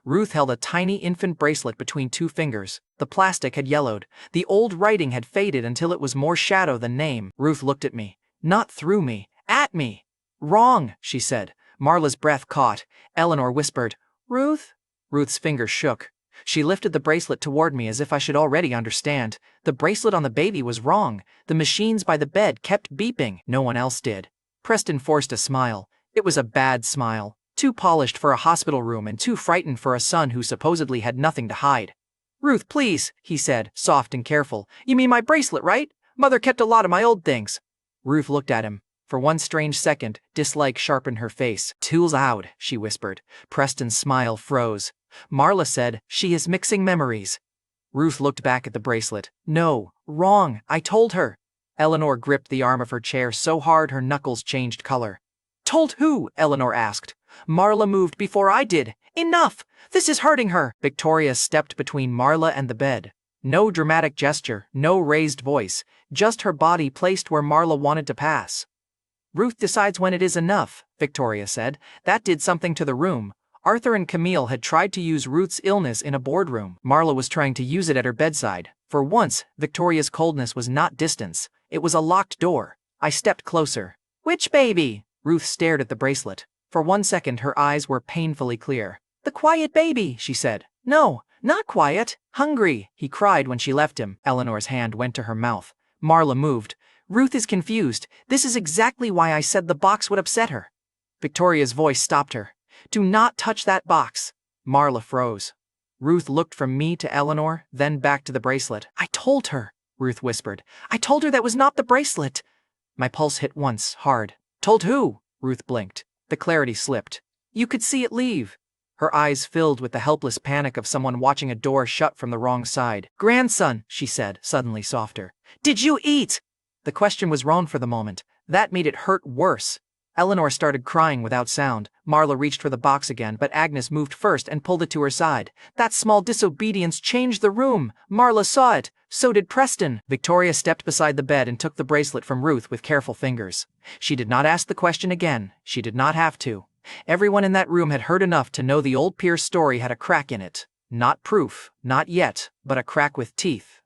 Ruth held a tiny infant bracelet between two fingers. The plastic had yellowed. The old writing had faded until it was more shadow than name. Ruth looked at me. Not through me. At me. Wrong, she said. Marla's breath caught. Eleanor whispered, Ruth? Ruth's fingers shook. She lifted the bracelet toward me as if I should already understand. The bracelet on the baby was wrong. The machines by the bed kept beeping. No one else did. Preston forced a smile. It was a bad smile. Too polished for a hospital room and too frightened for a son who supposedly had nothing to hide. Ruth, please, he said, soft and careful. You mean my bracelet, right? Mother kept a lot of my old things. Ruth looked at him. For one strange second, dislike sharpened her face. Tools out, she whispered. Preston's smile froze. Marla said, she is mixing memories. Ruth looked back at the bracelet. No, wrong, I told her. Eleanor gripped the arm of her chair so hard her knuckles changed color. Told who? Eleanor asked. Marla moved before I did. Enough! This is hurting her. Victoria stepped between Marla and the bed. No dramatic gesture, no raised voice, just her body placed where Marla wanted to pass. Ruth decides when it is enough, Victoria said. That did something to the room. Arthur and Camille had tried to use Ruth's illness in a boardroom. Marla was trying to use it at her bedside. For once, Victoria's coldness was not distance. It was a locked door. I stepped closer. Which baby? Ruth stared at the bracelet. For 1 second her eyes were painfully clear. The quiet baby, she said. No, not quiet. Hungry, he cried when she left him. Eleanor's hand went to her mouth. Marla moved. Ruth is confused. This is exactly why I said the box would upset her. Victoria's voice stopped her. Do not touch that box. Marla froze. Ruth looked from me to Eleanor, then back to the bracelet. I told her, Ruth whispered. I told her that was not the bracelet. My pulse hit once, hard. Told who? Ruth blinked. The clarity slipped. You could see it leave. Her eyes filled with the helpless panic of someone watching a door shut from the wrong side. Grandson, she said, suddenly softer. Did you eat? The question was wrong for the moment. That made it hurt worse. Eleanor started crying without sound. Marla reached for the box again, but Agnes moved first and pulled it to her side. That small disobedience changed the room. Marla saw it. So did Preston. Victoria stepped beside the bed and took the bracelet from Ruth with careful fingers. She did not ask the question again. She did not have to. Everyone in that room had heard enough to know the old Pierce story had a crack in it. Not proof, not yet, but a crack with teeth.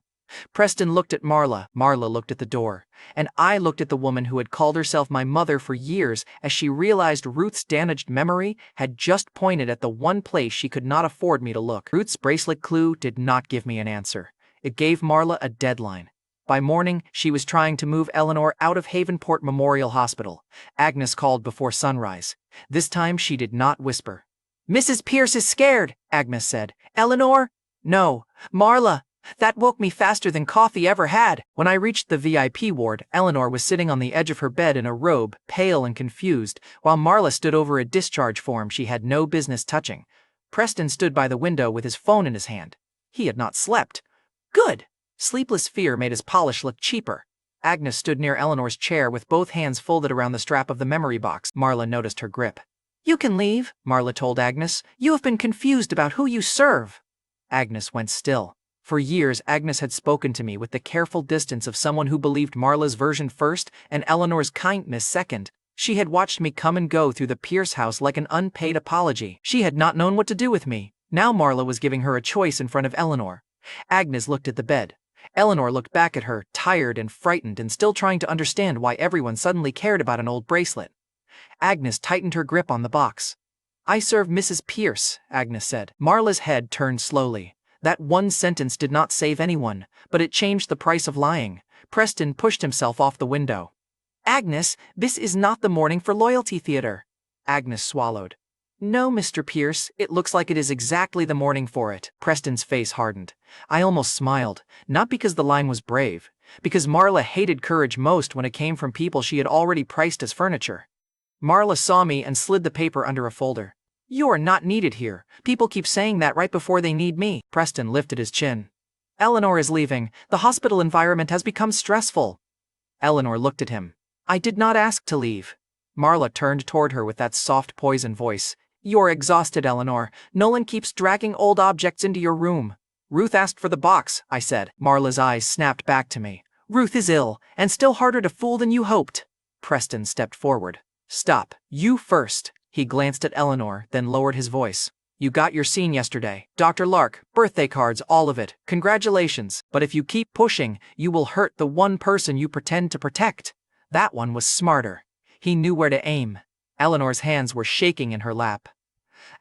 Preston looked at Marla. Marla looked at the door. And I looked at the woman who had called herself my mother for years as she realized Ruth's damaged memory had just pointed at the one place she could not afford me to look. Ruth's bracelet clue did not give me an answer. It gave Marla a deadline. By morning, she was trying to move Eleanor out of Havenport Memorial Hospital. Agnes called before sunrise. This time she did not whisper. Mrs. Pierce is scared, Agnes said. Eleanor? No. Marla. That woke me faster than coffee ever had. When I reached the VIP ward, Eleanor was sitting on the edge of her bed in a robe, pale and confused, while Marla stood over a discharge form she had no business touching. Preston stood by the window with his phone in his hand. He had not slept. Good. Sleepless fear made his polish look cheaper. Agnes stood near Eleanor's chair with both hands folded around the strap of the memory box. Marla noticed her grip. You can leave, Marla told Agnes. You have been confused about who you serve. Agnes went still. For years, Agnes had spoken to me with the careful distance of someone who believed Marla's version first and Eleanor's kindness second. She had watched me come and go through the Pierce house like an unpaid apology. She had not known what to do with me. Now Marla was giving her a choice in front of Eleanor. Agnes looked at the bed. Eleanor looked back at her, tired and frightened and still trying to understand why everyone suddenly cared about an old bracelet. Agnes tightened her grip on the box. I serve Mrs. Pierce, Agnes said. Marla's head turned slowly. That one sentence did not save anyone, but it changed the price of lying. Preston pushed himself off the window. Agnes, this is not the morning for loyalty theater. Agnes swallowed. No, Mr. Pierce, it looks like it is exactly the morning for it. Preston's face hardened. I almost smiled, not because the line was brave, because Marla hated courage most when it came from people she had already priced as furniture. Marla saw me and slid the paper under a folder. You are not needed here. People keep saying that right before they need me. Preston lifted his chin. Eleanor is leaving. The hospital environment has become stressful. Eleanor looked at him. I did not ask to leave. Marla turned toward her with that soft poison voice. You're exhausted, Eleanor. Nolan keeps dragging old objects into your room. Ruth asked for the box, I said. Marla's eyes snapped back to me. Ruth is ill, and still harder to fool than you hoped. Preston stepped forward. Stop. You first. He glanced at Eleanor, then lowered his voice. You got your scene yesterday. Dr. Lark, birthday cards, all of it. Congratulations. But if you keep pushing, you will hurt the one person you pretend to protect. That one was smarter. He knew where to aim. Eleanor's hands were shaking in her lap.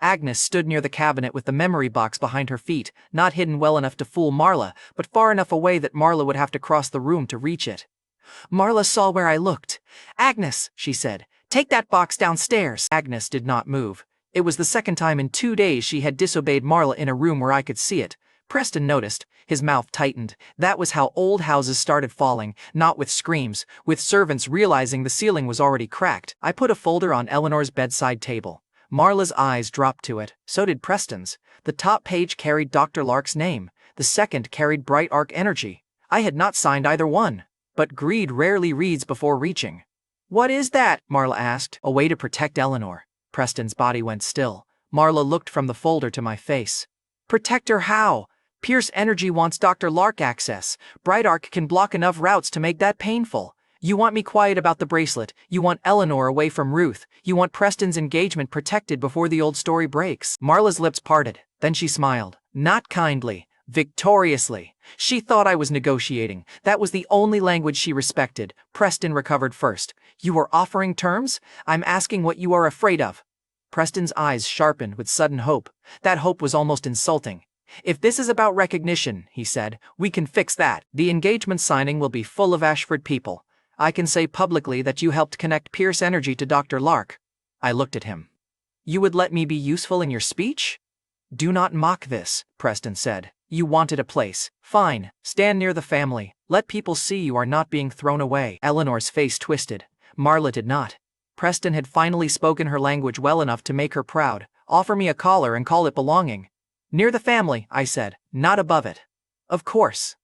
Agnes stood near the cabinet with the memory box behind her feet, not hidden well enough to fool Marla, but far enough away that Marla would have to cross the room to reach it. Marla saw where I looked. Agnes, she said, take that box downstairs. Agnes did not move. It was the second time in 2 days she had disobeyed Marla in a room where I could see it. Preston noticed. His mouth tightened. That was how old houses started falling, not with screams, with servants realizing the ceiling was already cracked. I put a folder on Eleanor's bedside table. Marla's eyes dropped to it. So did Preston's. The top page carried Dr. Lark's name. The second carried Bright Arc Energy. I had not signed either one. But greed rarely reads before reaching. What is that? Marla asked. A way to protect Eleanor. Preston's body went still. Marla looked from the folder to my face. Protect her how? Pierce Energy wants Dr. Lark access. Bright Arc can block enough routes to make that painful. You want me quiet about the bracelet. You want Eleanor away from Ruth. You want Preston's engagement protected before the old story breaks. Marla's lips parted. Then she smiled. Not kindly. Victoriously. She thought I was negotiating. That was the only language she respected. Preston recovered first. You are offering terms? I'm asking what you are afraid of. Preston's eyes sharpened with sudden hope. That hope was almost insulting. If this is about recognition, he said, we can fix that. The engagement signing will be full of Ashford people. I can say publicly that you helped connect Pierce Energy to Dr. Lark. I looked at him. You would let me be useful in your speech? Do not mock this, Preston said. You wanted a place. Fine. Stand near the family. Let people see you are not being thrown away. Eleanor's face twisted. Marla did not. Preston had finally spoken her language well enough to make her proud. Offer me a collar and call it belonging. Near the family, I said, not above it. Of course.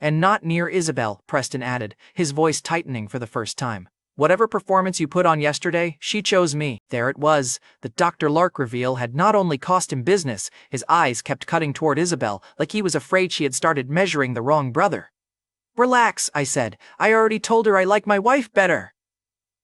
And not near Isabel, Preston added, his voice tightening for the first time. Whatever performance you put on yesterday, she chose me. There it was. The Dr. Lark reveal had not only cost him business, his eyes kept cutting toward Isabel, like he was afraid she had started measuring the wrong brother. Relax, I said. I already told her I like my wife better.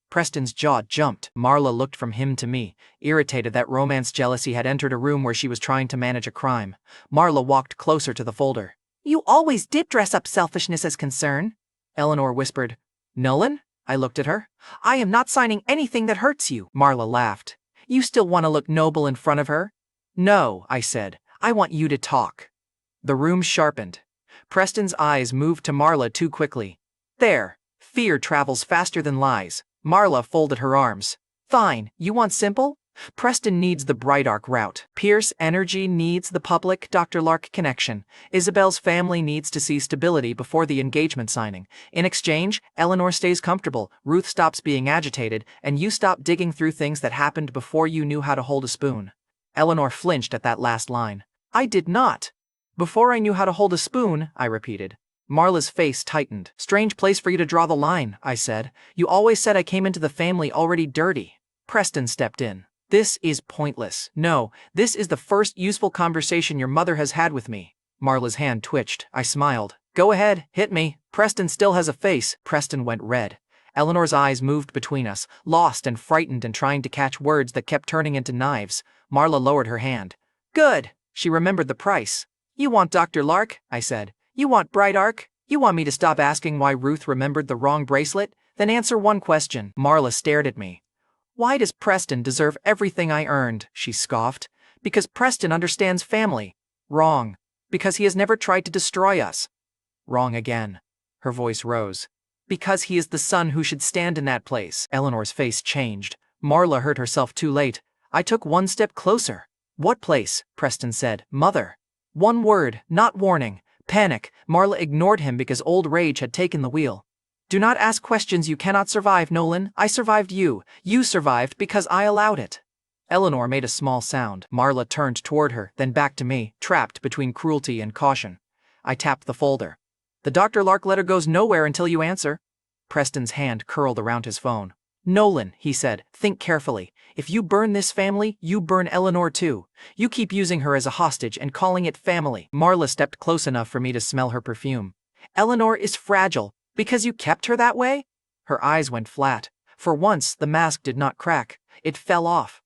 Preston's jaw jumped. Marla looked from him to me, irritated that romance jealousy had entered a room where she was trying to manage a crime. Marla walked closer to the folder. You always did dress up selfishness as concern, Eleanor whispered. Nolan? I looked at her. I am not signing anything that hurts you. Marla laughed. You still want to look noble in front of her? No, I said. I want you to talk. The room sharpened. Preston's eyes moved to Marla too quickly. There. Fear travels faster than lies. Marla folded her arms. Fine, you want simple? Preston needs the Bright Arc route. Pierce Energy needs the public Dr. Lark connection. Isabel's family needs to see stability before the engagement signing. In exchange, Eleanor stays comfortable, Ruth stops being agitated, and you stop digging through things that happened before you knew how to hold a spoon. Eleanor flinched at that last line. I did not. Before I knew how to hold a spoon, I repeated. Marla's face tightened. Strange place for you to draw the line, I said. You always said I came into the family already dirty. Preston stepped in. This is pointless. No, this is the first useful conversation your mother has had with me. Marla's hand twitched. I smiled. Go ahead, hit me. Preston still has a face. Preston went red. Eleanor's eyes moved between us, lost and frightened and trying to catch words that kept turning into knives. Marla lowered her hand. Good. She remembered the price. You want Dr. Lark? I said. You want Bright Arc? You want me to stop asking why Ruth remembered the wrong bracelet? Then answer one question. Marla stared at me. Why does Preston deserve everything I earned? She scoffed. Because Preston understands family. Wrong. Because he has never tried to destroy us. Wrong again. Her voice rose. Because he is the son who should stand in that place. Eleanor's face changed. Marla heard herself too late. I took one step closer. What place? Preston said. Mother. One word, not warning. Panic. Marla ignored him because old rage had taken the wheel. Do not ask questions you cannot survive, Nolan. I survived you. You survived because I allowed it. Eleanor made a small sound. Marla turned toward her, then back to me, trapped between cruelty and caution. I tapped the folder. The Dr. Lark letter goes nowhere until you answer. Preston's hand curled around his phone. Nolan, he said, think carefully. If you burn this family, you burn Eleanor too. You keep using her as a hostage and calling it family. Marla stepped close enough for me to smell her perfume. Eleanor is fragile, because you kept her that way? Her eyes went flat. For once, the mask did not crack. It fell off.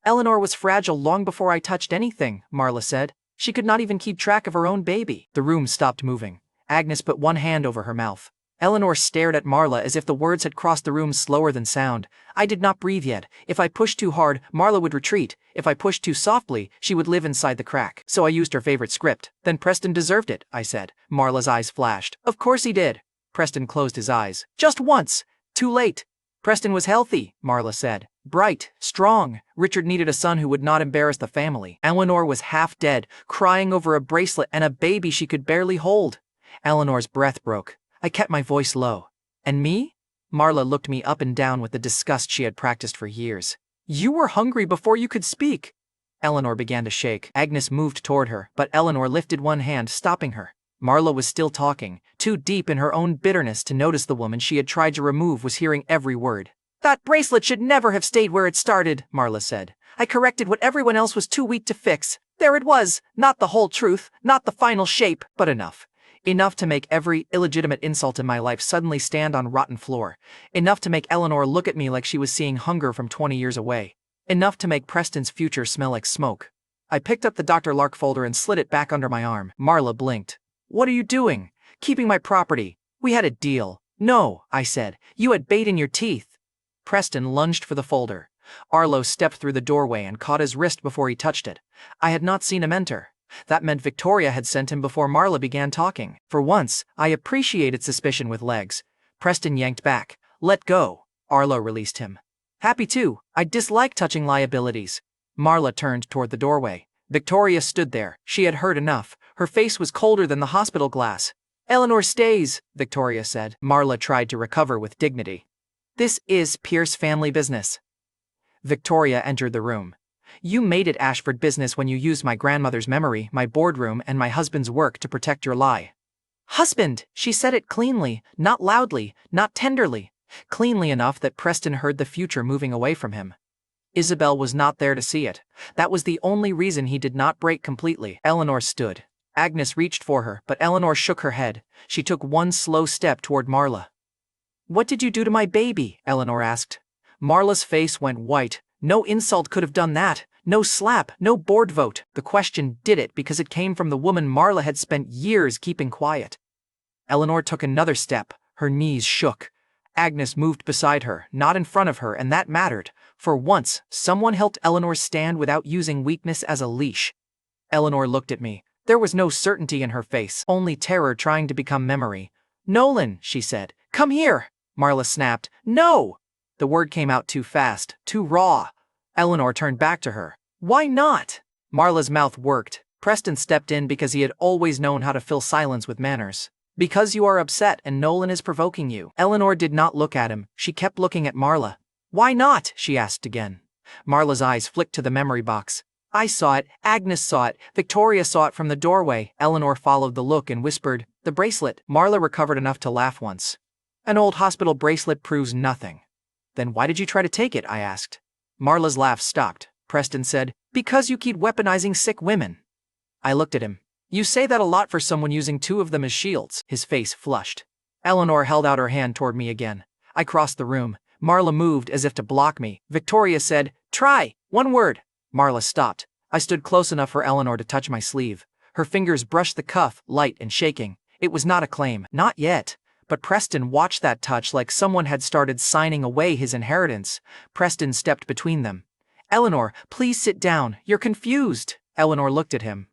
Eleanor was fragile long before I touched anything, Marla said. She could not even keep track of her own baby. The room stopped moving. Agnes put one hand over her mouth. Eleanor stared at Marla as if the words had crossed the room slower than sound. I did not breathe yet. If I pushed too hard, Marla would retreat. If I pushed too softly, she would live inside the crack. So I used her favorite script. Then Preston deserved it, I said. Marla's eyes flashed. Of course he did. Preston closed his eyes. Just once. Too late. Preston was healthy, Marla said. Bright, strong. Richard needed a son who would not embarrass the family. Eleanor was half dead, crying over a bracelet and a baby she could barely hold. Eleanor's breath broke. I kept my voice low. And me? Marla looked me up and down with the disgust she had practiced for years. You were hungry before you could speak. Eleanor began to shake. Agnes moved toward her, but Eleanor lifted one hand, stopping her. Marla was still talking, too deep in her own bitterness to notice the woman she had tried to remove was hearing every word. That bracelet should never have stayed where it started, Marla said. I corrected what everyone else was too weak to fix. There it was, not the whole truth, not the final shape, but enough. Enough to make every illegitimate insult in my life suddenly stand on rotten floor. Enough to make Eleanor look at me like she was seeing hunger from 20 years away. Enough to make Preston's future smell like smoke. I picked up the Dr. Lark folder and slid it back under my arm. Marla blinked. What are you doing? Keeping my property. We had a deal. No, I said. You had bait in your teeth. Preston lunged for the folder. Arlo stepped through the doorway and caught his wrist before he touched it. I had not seen him enter. That meant Victoria had sent him before Marla began talking. For once, I appreciated suspicion with legs. Preston yanked back. Let go. Arlo released him. Happy too. I dislike touching liabilities. Marla turned toward the doorway. Victoria stood there. She had heard enough. Her face was colder than the hospital glass. Eleanor stays, Victoria said. Marla tried to recover with dignity. This is Pierce family business. Victoria entered the room. You made it Ashford business when you used my grandmother's memory, my boardroom, and my husband's work to protect your lie. Husband, she said it cleanly, not loudly, not tenderly. Cleanly enough that Preston heard the future moving away from him. Isabel was not there to see it. That was the only reason he did not break completely. Eleanor stood. Agnes reached for her, but Eleanor shook her head. She took one slow step toward Marla. What did you do to my baby? Eleanor asked. Marla's face went white. No insult could have done that. No slap, no board vote. The question did it because it came from the woman Marla had spent years keeping quiet. Eleanor took another step. Her knees shook. Agnes moved beside her, not in front of her, and that mattered. For once, someone helped Eleanor stand without using weakness as a leash. Eleanor looked at me. There was no certainty in her face, only terror trying to become memory. Nolan, she said. Come here. Marla snapped. No! The word came out too fast, too raw. Eleanor turned back to her. Why not? Marla's mouth worked. Preston stepped in because he had always known how to fill silence with manners. Because you are upset and Nolan is provoking you. Eleanor did not look at him. She kept looking at Marla. Why not? She asked again. Marla's eyes flicked to the memory box. I saw it. Agnes saw it. Victoria saw it from the doorway. Eleanor followed the look and whispered, the bracelet. Marla recovered enough to laugh once. An old hospital bracelet proves nothing. Then why did you try to take it? I asked. Marla's laugh stopped. Preston said, because you keep weaponizing sick women. I looked at him. You say that a lot for someone using two of them as shields. His face flushed. Eleanor held out her hand toward me again. I crossed the room. Marla moved as if to block me. Victoria said, try. One word. Marla stopped. I stood close enough for Eleanor to touch my sleeve. Her fingers brushed the cuff, light and shaking. It was not a claim. Not yet. But Preston watched that touch like someone had started signing away his inheritance. Preston stepped between them. Eleanor, please sit down. You're confused. Eleanor looked at him.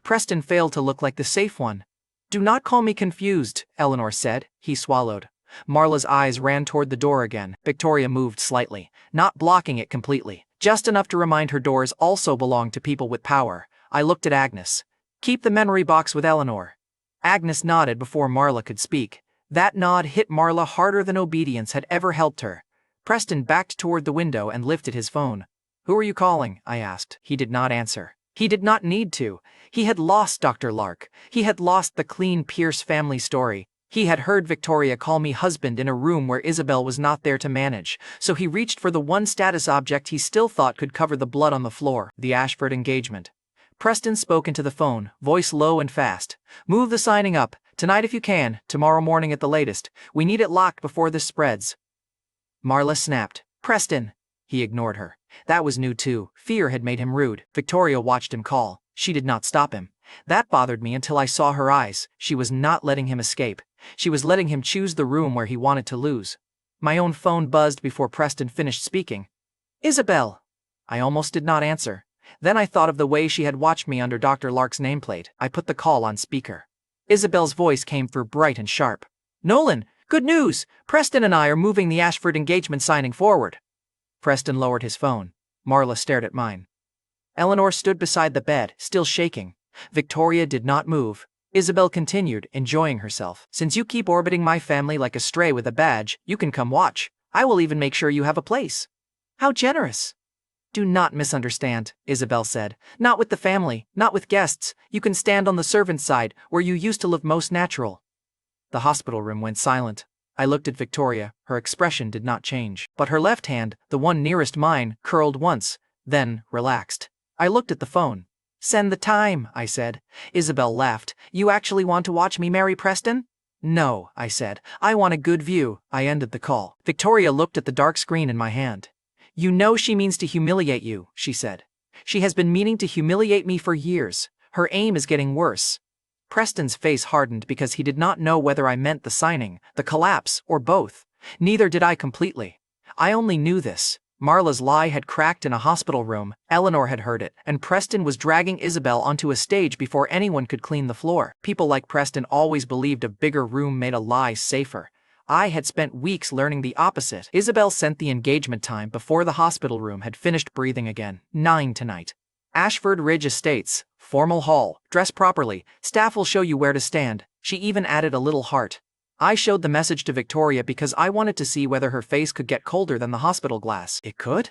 Preston failed to look like the safe one. Do not call me confused, Eleanor said. He swallowed. Marla's eyes ran toward the door again. Victoria moved slightly, not blocking it completely, just enough to remind her doors also belong to people with power. I looked at Agnes. Keep the memory box with Eleanor. Agnes nodded before Marla could speak. That nod hit Marla harder than obedience had ever helped her. Preston backed toward the window and lifted his phone. Who are you calling? I asked. He did not answer. He did not need to. He had lost Dr. Lark. He had lost the clean Pierce family story. He had heard Victoria call me husband in a room where Isabel was not there to manage, so he reached for the one status object he still thought could cover the blood on the floor, the Ashford engagement. Preston spoke into the phone, voice low and fast. "Move the signing up. Tonight if you can, tomorrow morning at the latest. We need it locked before this spreads." Marla snapped. "Preston." He ignored her. That was new too. Fear had made him rude. Victoria watched him call. She did not stop him. That bothered me until I saw her eyes. She was not letting him escape. She was letting him choose the room where he wanted to lose. My own phone buzzed before Preston finished speaking. "Isabel." I almost did not answer. Then I thought of the way she had watched me under Dr. Lark's nameplate. I put the call on speaker. Isabel's voice came through bright and sharp. "Nolan, good news! Preston and I are moving the Ashford engagement signing forward." Preston lowered his phone. Marla stared at mine. Eleanor stood beside the bed, still shaking. Victoria did not move. Isabel continued, enjoying herself. "Since you keep orbiting my family like a stray with a badge, you can come watch. I will even make sure you have a place." "How generous." "Do not misunderstand," Isabel said. "Not with the family, not with guests. You can stand on the servant's side, where you used to look most natural." The hospital room went silent. I looked at Victoria. Her expression did not change. But her left hand, the one nearest mine, curled once, then relaxed. I looked at the phone. "Send the time," I said. Isabel laughed. "You actually want to watch me marry Preston?" "No," I said. "I want a good view." I ended the call. Victoria looked at the dark screen in my hand. "You know she means to humiliate you," she said. "She has been meaning to humiliate me for years. Her aim is getting worse." Preston's face hardened because he did not know whether I meant the signing, the collapse, or both. Neither did I completely. I only knew this. Marla's lie had cracked in a hospital room, Eleanor had heard it, and Preston was dragging Isabel onto a stage before anyone could clean the floor. People like Preston always believed a bigger room made a lie safer. I had spent weeks learning the opposite. Isabel sent the engagement time before the hospital room had finished breathing again. 9 tonight. Ashford Ridge Estates, formal hall, dress properly, staff will show you where to stand. She even added a little heart. I showed the message to Victoria because I wanted to see whether her face could get colder than the hospital glass. It could?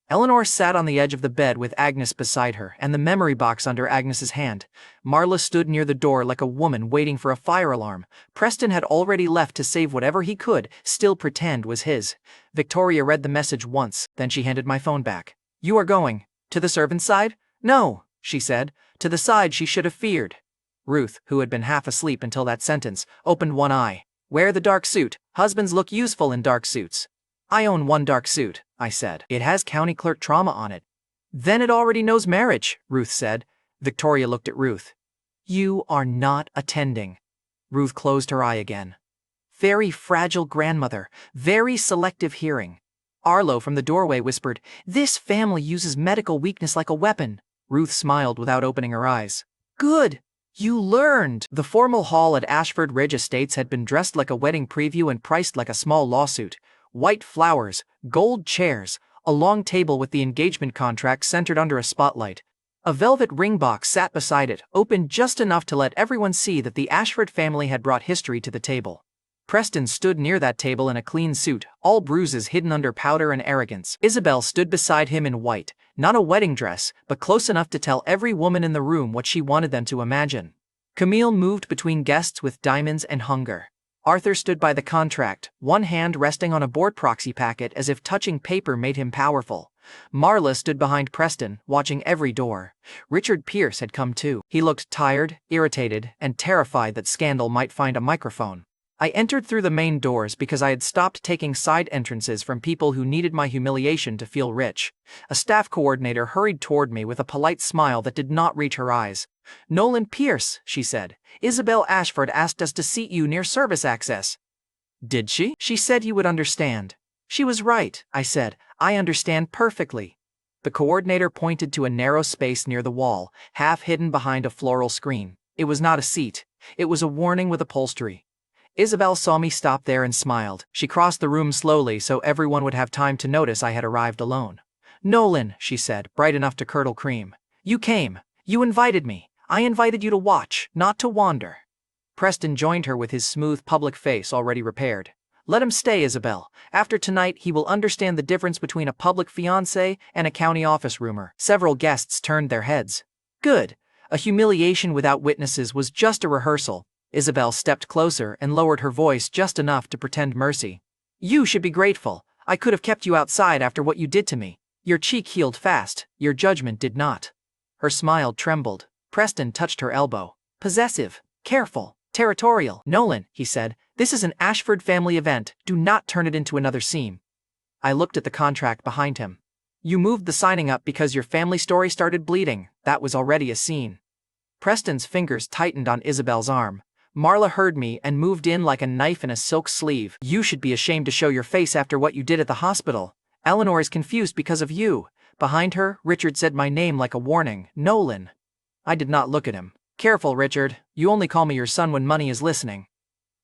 Eleanor sat on the edge of the bed with Agnes beside her and the memory box under Agnes's hand. Marla stood near the door like a woman waiting for a fire alarm. Preston had already left to save whatever he could, still pretend was his. Victoria read the message once, then she handed my phone back. "You are going to the servant's side?" "No," she said, to the side she should have feared. Ruth, who had been half asleep until that sentence, opened one eye. "Wear the dark suit. Husbands look useful in dark suits." "I own one dark suit," I said. "It has county clerk trauma on it." "Then it already knows marriage," Ruth said. Victoria looked at Ruth. "You are not attending." Ruth closed her eye again. Very fragile grandmother, very selective hearing. Arlo from the doorway whispered, "This family uses medical weakness like a weapon." Ruth smiled without opening her eyes. "Good. You learned." The formal hall at Ashford Ridge Estates had been dressed like a wedding preview and priced like a small lawsuit. White flowers, gold chairs, a long table with the engagement contract centered under a spotlight. A velvet ring box sat beside it, open just enough to let everyone see that the Ashford family had brought history to the table. Preston stood near that table in a clean suit, all bruises hidden under powder and arrogance. Isabel stood beside him in white, not a wedding dress, but close enough to tell every woman in the room what she wanted them to imagine. Camille moved between guests with diamonds and hunger. Arthur stood by the contract, one hand resting on a board proxy packet as if touching paper made him powerful. Marla stood behind Preston, watching every door. Richard Pierce had come too. He looked tired, irritated, and terrified that scandal might find a microphone. I entered through the main doors because I had stopped taking side entrances from people who needed my humiliation to feel rich. A staff coordinator hurried toward me with a polite smile that did not reach her eyes. "Nolan Pierce," she said. "Isabel Ashford asked us to seat you near service access." "Did she?" "She said you would understand." "She was right," I said. "I understand perfectly." The coordinator pointed to a narrow space near the wall, half hidden behind a floral screen. It was not a seat. It was a warning with upholstery. Isabel saw me stop there and smiled. She crossed the room slowly so everyone would have time to notice I had arrived alone. "Nolan," she said, bright enough to curdle cream. "You came. You invited me. I invited you to watch, not to wander." Preston joined her with his smooth public face already repaired. Let him stay, Isabel. After tonight, he will understand the difference between a public fiancé and a county office rumor. Several guests turned their heads. Good. A humiliation without witnesses was just a rehearsal. Isabel stepped closer and lowered her voice just enough to pretend mercy. You should be grateful. I could have kept you outside after what you did to me. Your cheek healed fast, your judgment did not. Her smile trembled. Preston touched her elbow. Possessive, careful, territorial. Nolan, he said, this is an Ashford family event. Do not turn it into another scene. I looked at the contract behind him. You moved the signing up because your family story started bleeding. That was already a scene. Preston's fingers tightened on Isabel's arm. Marla heard me and moved in like a knife in a silk sleeve. You should be ashamed to show your face after what you did at the hospital. Eleanor is confused because of you. Behind her, Richard said my name like a warning. Nolan. I did not look at him. Careful, Richard. You only call me your son when money is listening.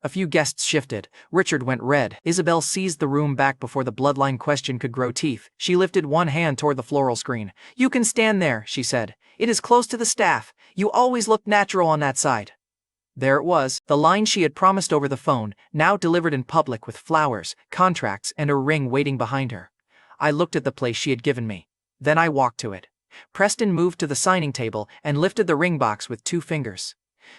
A few guests shifted. Richard went red. Isabel seized the room back before the bloodline question could grow teeth. She lifted one hand toward the floral screen. You can stand there, she said. It is close to the staff. You always looked natural on that side. There it was, the line she had promised over the phone, now delivered in public with flowers, contracts, and a ring waiting behind her. I looked at the place she had given me. Then I walked to it. Preston moved to the signing table and lifted the ring box with 2 fingers.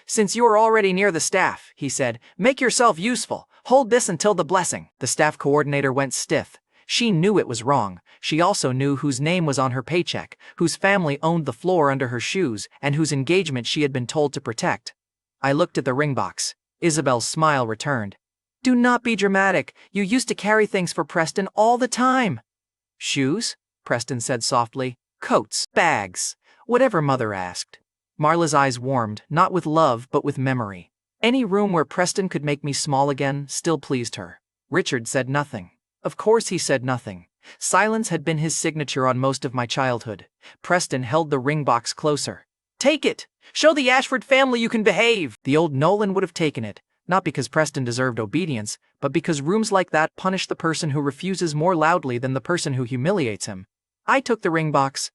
Since you are already near the staff, he said, make yourself useful. Hold this until the blessing. The staff coordinator went stiff. She knew it was wrong. She also knew whose name was on her paycheck, whose family owned the floor under her shoes, and whose engagement she had been told to protect. I looked at the ring box. Isabel's smile returned. Do not be dramatic. You used to carry things for Preston all the time. Shoes? Preston said softly. Coats, bags, whatever Mother asked. Marla's eyes warmed, not with love but with memory. Any room where Preston could make me small again still pleased her. Richard said nothing. Of course he said nothing. Silence had been his signature on most of my childhood. Preston held the ring box closer. Take it! Show the Ashford family you can behave! The old Nolan would have taken it, not because Preston deserved obedience, but because rooms like that punish the person who refuses more loudly than the person who humiliates him. I took the ring box.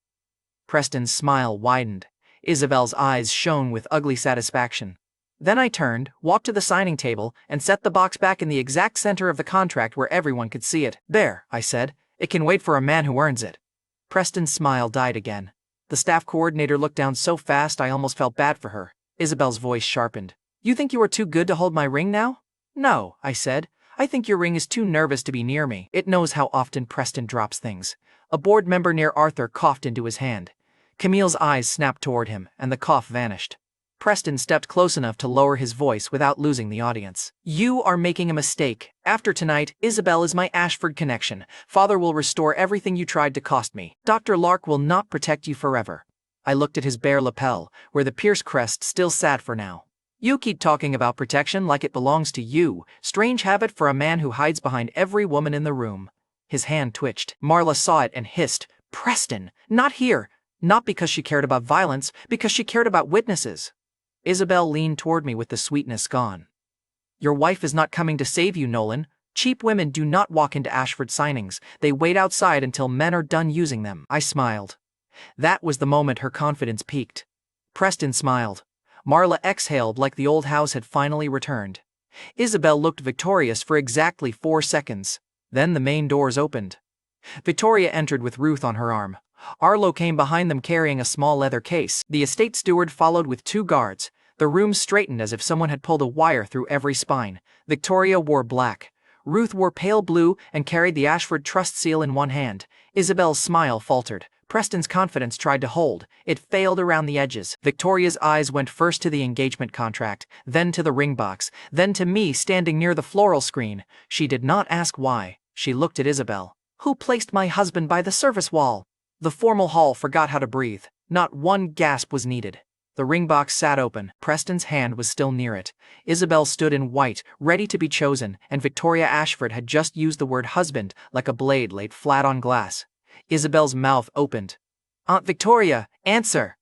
Preston's smile widened. Isabel's eyes shone with ugly satisfaction. Then I turned, walked to the signing table, and set the box back in the exact center of the contract where everyone could see it. There, I said. It can wait for a man who earns it. Preston's smile died again. The staff coordinator looked down so fast I almost felt bad for her. Isabel's voice sharpened. You think you are too good to hold my ring now? No, I said. I think your ring is too nervous to be near me. It knows how often Preston drops things. A board member near Arthur coughed into his hand. Camille's eyes snapped toward him, and the cough vanished. Preston stepped close enough to lower his voice without losing the audience. You are making a mistake. After tonight, Isabel is my Ashford connection. Father will restore everything you tried to cost me. Dr. Lark will not protect you forever. I looked at his bare lapel, where the Pierce crest still sat for now. You keep talking about protection like it belongs to you. Strange habit for a man who hides behind every woman in the room. His hand twitched. Marla saw it and hissed, Preston, not here. Not because she cared about violence, because she cared about witnesses. Isabel leaned toward me with the sweetness gone. Your wife is not coming to save you, Nolan. Cheap women do not walk into Ashford signings. They wait outside until men are done using them. I smiled. That was the moment her confidence peaked. Preston smiled. Marla exhaled like the old house had finally returned. Isabel looked victorious for exactly 4 seconds. Then the main doors opened. Victoria entered with Ruth on her arm. Arlo came behind them carrying a small leather case. The estate steward followed with 2 guards. The room straightened as if someone had pulled a wire through every spine. Victoria wore black. Ruth wore pale blue and carried the Ashford trust seal in one hand. Isabel's smile faltered. Preston's confidence tried to hold. It failed around the edges. Victoria's eyes went first to the engagement contract, then to the ring box, then to me standing near the floral screen. She did not ask why. She looked at Isabel. Who placed my husband by the service wall? The formal hall forgot how to breathe. Not one gasp was needed. The ring box sat open. Preston's hand was still near it. Isabel stood in white, ready to be chosen, and Victoria Ashford had just used the word husband like a blade laid flat on glass. Isabel's mouth opened. Aunt Victoria, answer!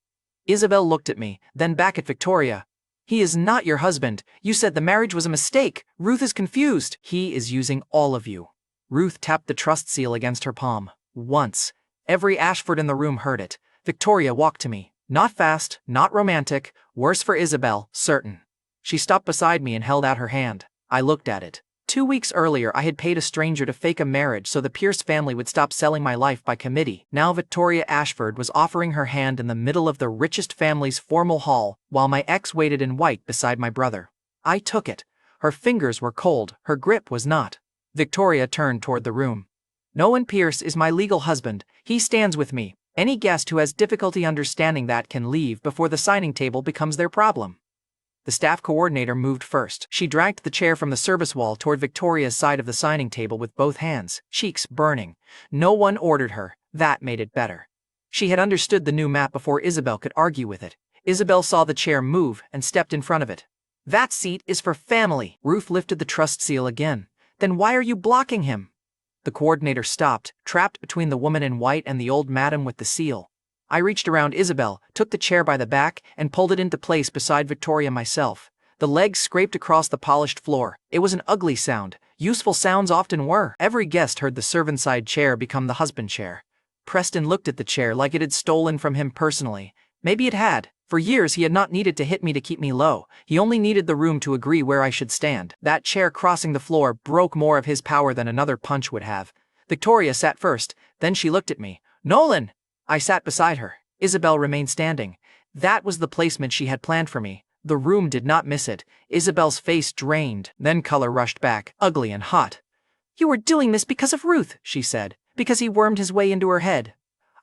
Isabel looked at me, then back at Victoria. He is not your husband. You said the marriage was a mistake. Ruth is confused. He is using all of you. Ruth tapped the trust seal against her palm. Once. Every Ashford in the room heard it. Victoria walked to me. Not fast, not romantic, worse for Isabel, certain. She stopped beside me and held out her hand. I looked at it. 2 weeks earlier, I had paid a stranger to fake a marriage so the Pierce family would stop selling my life by committee. Now Victoria Ashford was offering her hand in the middle of the richest family's formal hall, while my ex waited in white beside my brother. I took it. Her fingers were cold, her grip was not. Victoria turned toward the room. Nolan Pierce is my legal husband. He stands with me. Any guest who has difficulty understanding that can leave before the signing table becomes their problem. The staff coordinator moved first. She dragged the chair from the service wall toward Victoria's side of the signing table with both hands, cheeks burning. No one ordered her. That made it better. She had understood the new map before Isabel could argue with it. Isabel saw the chair move and stepped in front of it. That seat is for family. Ruth lifted the trust seal again. Then why are you blocking him? The coordinator stopped, trapped between the woman in white and the old madam with the seal. I reached around Isabel, took the chair by the back, and pulled it into place beside Victoria myself. The legs scraped across the polished floor. It was an ugly sound. Useful sounds often were. Every guest heard the servant-side chair become the husband chair. Preston looked at the chair like it had stolen from him personally. Maybe it had. For years he had not needed to hit me to keep me low. He only needed the room to agree where I should stand. That chair crossing the floor broke more of his power than another punch would have. Victoria sat first, then she looked at me. Nolan! I sat beside her. Isabel remained standing. That was the placement she had planned for me. The room did not miss it. Isabel's face drained, then color rushed back, ugly and hot. You were doing this because of Ruth, she said, because he wormed his way into her head.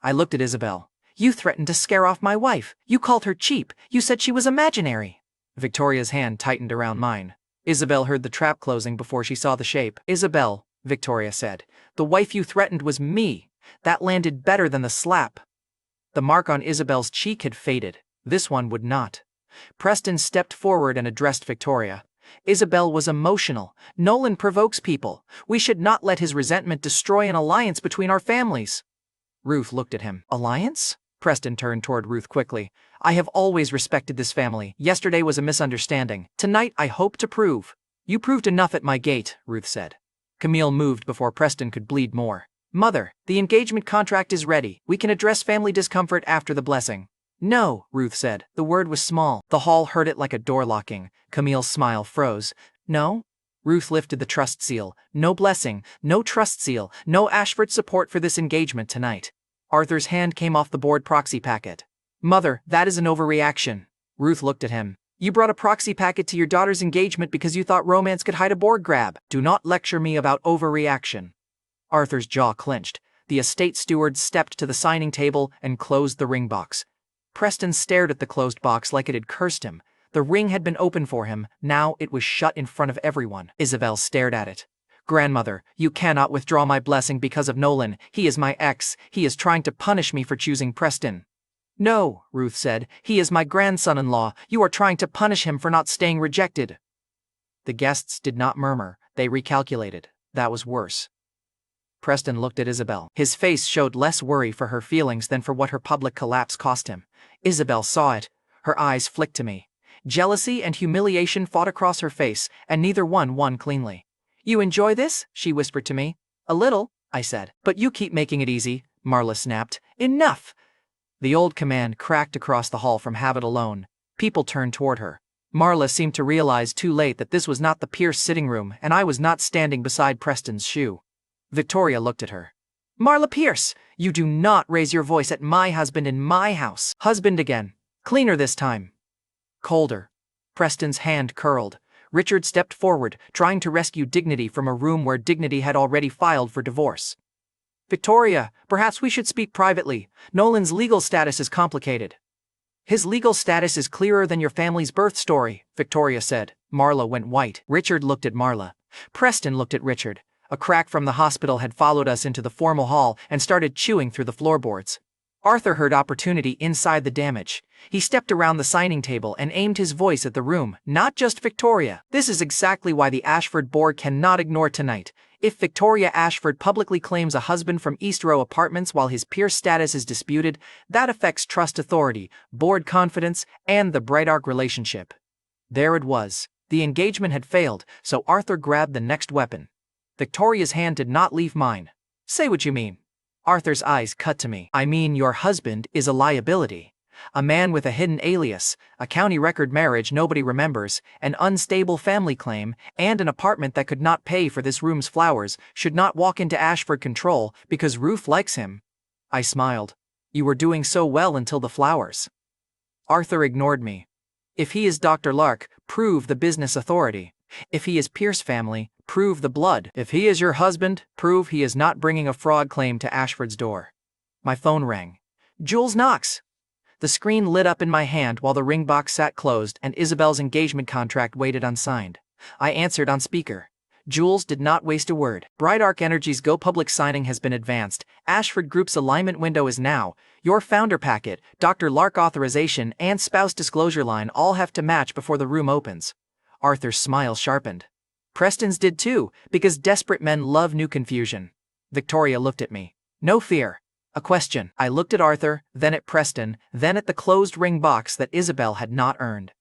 I looked at Isabel. You threatened to scare off my wife. You called her cheap. You said she was imaginary. Victoria's hand tightened around mine. Isabel heard the trap closing before she saw the shape. Isabel, Victoria said, the wife you threatened was me. That landed better than the slap. The mark on Isabel's cheek had faded. This one would not. Preston stepped forward and addressed Victoria. Isabel was emotional. Nolan provokes people. We should not let his resentment destroy an alliance between our families. Ruth looked at him. Alliance? Preston turned toward Ruth quickly. I have always respected this family. Yesterday was a misunderstanding. Tonight I hope to prove. You proved enough at my gate, Ruth said. Camille moved before Preston could bleed more. Mother, the engagement contract is ready. We can address family discomfort after the blessing. No, Ruth said. The word was small. The hall heard it like a door locking. Camille's smile froze. No? Ruth lifted the trust seal. No blessing, no trust seal, no Ashford support for this engagement tonight. Arthur's hand came off the board proxy packet. Mother, that is an overreaction. Ruth looked at him. You brought a proxy packet to your daughter's engagement because you thought romance could hide a board grab. Do not lecture me about overreaction. Arthur's jaw clenched. The estate steward stepped to the signing table and closed the ring box. Preston stared at the closed box like it had cursed him. The ring had been open for him. Now it was shut in front of everyone. Isabel stared at it. Grandmother, you cannot withdraw my blessing because of Nolan. He is my ex. He is trying to punish me for choosing Preston. No, Ruth said. He is my grandson-in-law. You are trying to punish him for not staying rejected. The guests did not murmur. They recalculated. That was worse. Preston looked at Isabel. His face showed less worry for her feelings than for what her public collapse cost him. Isabel saw it. Her eyes flicked to me. Jealousy and humiliation fought across her face, and neither one won cleanly. You enjoy this? She whispered to me. A little, I said. But you keep making it easy, Marla snapped. Enough! The old command cracked across the hall from habit alone. People turned toward her. Marla seemed to realize too late that this was not the Pierce sitting room, and I was not standing beside Preston's shoe. Victoria looked at her. Marla Pierce, you do not raise your voice at my husband in my house. Husband again. Cleaner this time. Colder. Preston's hand curled. Richard stepped forward, trying to rescue dignity from a room where dignity had already filed for divorce. Victoria, perhaps we should speak privately. Nolan's legal status is complicated. His legal status is clearer than your family's birth story, Victoria said. Marla went white. Richard looked at Marla. Preston looked at Richard. A crack from the hospital had followed us into the formal hall and started chewing through the floorboards. Arthur heard opportunity inside the damage. He stepped around the signing table and aimed his voice at the room, not just Victoria. This is exactly why the Ashford board cannot ignore tonight. If Victoria Ashford publicly claims a husband from East Row Apartments while his Pierce status is disputed, that affects trust authority, board confidence, and the Bright Arc relationship. There it was. The engagement had failed, so Arthur grabbed the next weapon. Victoria's hand did not leave mine. Say what you mean. Arthur's eyes cut to me. I mean your husband is a liability. A man with a hidden alias, a county record marriage nobody remembers, an unstable family claim, and an apartment that could not pay for this room's flowers should not walk into Ashford Control because Ruth likes him. I smiled. You were doing so well until the flowers. Arthur ignored me. If he is Dr. Lark, prove the business authority. If he is Pierce family, prove the blood. If he is your husband, prove he is not bringing a fraud claim to Ashford's door. My phone rang. Jules Knox. The screen lit up in my hand while the ring box sat closed and Isabel's engagement contract waited unsigned. I answered on speaker. Jules did not waste a word. Bright Arc Energy's Go Public signing has been advanced. Ashford Group's alignment window is now. Your founder packet, Dr. Lark authorization, and spouse disclosure line all have to match before the room opens. Arthur's smile sharpened. Preston's did too, because desperate men love new confusion. Victoria looked at me. No fear. A question. I looked at Arthur, then at Preston, then at the closed ring box that Isabel had not earned.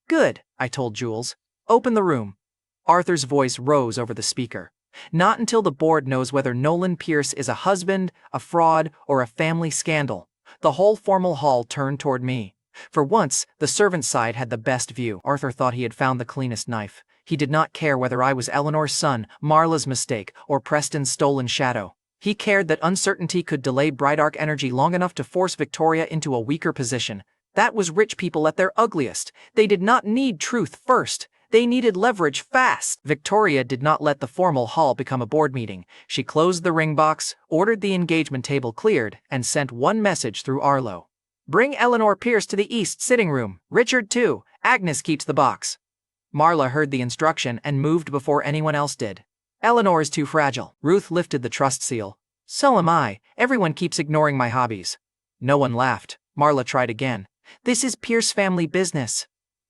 Good, I told Jules. Open the room. Arthur's voice rose over the speaker. Not until the board knows whether Nolan Pierce is a husband, a fraud, or a family scandal. The whole formal hall turned toward me. For once, the servant side had the best view. Arthur thought he had found the cleanest knife. He did not care whether I was Eleanor's son, Marla's mistake, or Preston's stolen shadow. He cared that uncertainty could delay Bright Arc Energy long enough to force Victoria into a weaker position. That was rich people at their ugliest. They did not need truth first. They needed leverage fast. Victoria did not let the formal hall become a board meeting. She closed the ring box, ordered the engagement table cleared, and sent one message through Arlo. Bring Eleanor Pierce to the east sitting room. Richard too. Agnes keeps the box. Marla heard the instruction and moved before anyone else did. Eleanor is too fragile. Ruth lifted the trust seal. So am I. Everyone keeps ignoring my hobbies. No one laughed. Marla tried again. This is Pierce family business.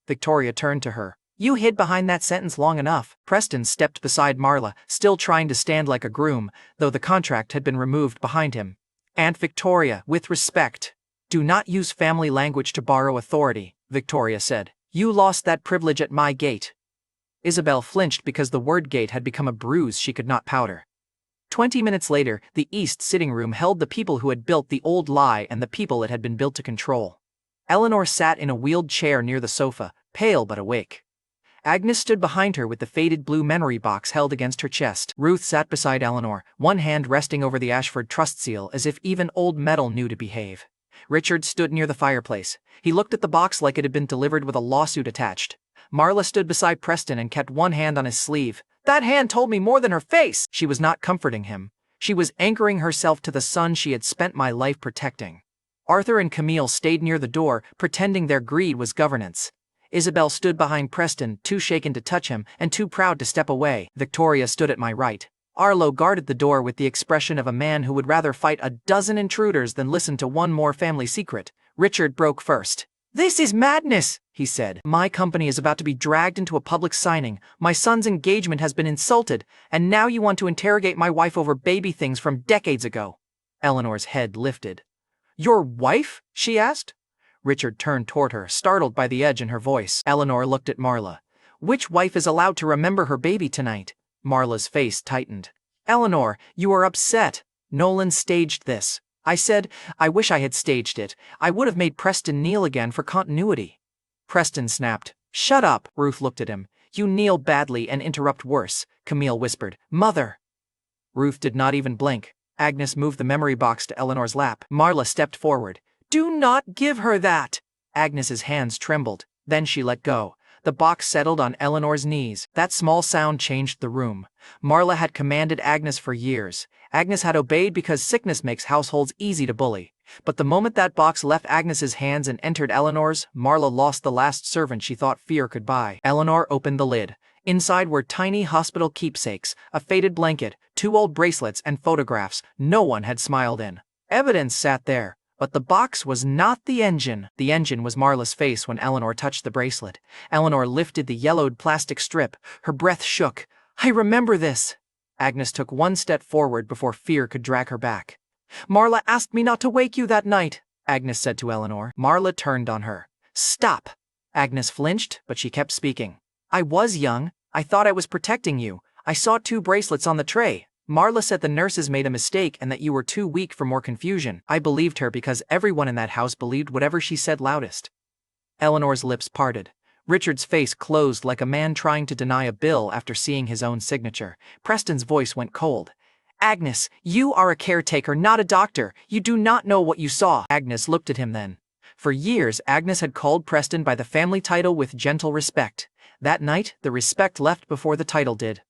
Victoria turned to her. You hid behind that sentence long enough. Preston stepped beside Marla, still trying to stand like a groom, though the contract had been removed behind him. Aunt Victoria, with respect. Do not use family language to borrow authority, Victoria said. You lost that privilege at my gate. Isabel flinched because the word gate had become a bruise she could not powder. 20 minutes later, the east sitting room held the people who had built the old lie and the people it had been built to control. Eleanor sat in a wheeled chair near the sofa, pale but awake. Agnes stood behind her with the faded blue memory box held against her chest. Ruth sat beside Eleanor, one hand resting over the Ashford trust seal as if even old metal knew to behave. Richard stood near the fireplace. He looked at the box like it had been delivered with a lawsuit attached. Marla stood beside Preston and kept one hand on his sleeve. That hand told me more than her face! She was not comforting him. She was anchoring herself to the son she had spent my life protecting. Arthur and Camille stayed near the door, pretending their greed was governance. Isabel stood behind Preston, too shaken to touch him and too proud to step away. Victoria stood at my right. Arlo guarded the door with the expression of a man who would rather fight a dozen intruders than listen to one more family secret. Richard broke first. This is madness, he said. My company is about to be dragged into a public signing. My son's engagement has been insulted, and now you want to interrogate my wife over baby things from decades ago. Eleanor's head lifted. Your wife? She asked. Richard turned toward her, startled by the edge in her voice. Eleanor looked at Marla. Which wife is allowed to remember her baby tonight? Marla's face tightened. Eleanor, you are upset. Nolan staged this. I said, I wish I had staged it. I would have made Preston kneel again for continuity. Preston snapped. Shut up. Ruth looked at him. You kneel badly and interrupt worse, Camille whispered. Mother. Ruth did not even blink. Agnes moved the memory box to Eleanor's lap. Marla stepped forward. Do not give her that! Agnes's hands trembled. Then she let go. The box settled on Eleanor's knees. That small sound changed the room. Marla had commanded Agnes for years. Agnes had obeyed because sickness makes households easy to bully. But the moment that box left Agnes's hands and entered Eleanor's, Marla lost the last servant she thought fear could buy. Eleanor opened the lid. Inside were tiny hospital keepsakes, a faded blanket, 2 old bracelets, and photographs no one had smiled in. Evidence sat there. But the box was not the engine. The engine was Marla's face when Eleanor touched the bracelet. Eleanor lifted the yellowed plastic strip. Her breath shook. I remember this. Agnes took one step forward before fear could drag her back. Marla asked me not to wake you that night, Agnes said to Eleanor. Marla turned on her. Stop. Agnes flinched, but she kept speaking. I was young. I thought I was protecting you. I saw 2 bracelets on the tray. Marla said the nurses made a mistake and that you were too weak for more confusion. I believed her because everyone in that house believed whatever she said loudest. Eleanor's lips parted. Richard's face closed like a man trying to deny a bill after seeing his own signature. Preston's voice went cold. Agnes, you are a caretaker, not a doctor. You do not know what you saw. Agnes looked at him then. For years, Agnes had called Preston by the family title with gentle respect. That night, the respect left before the title did.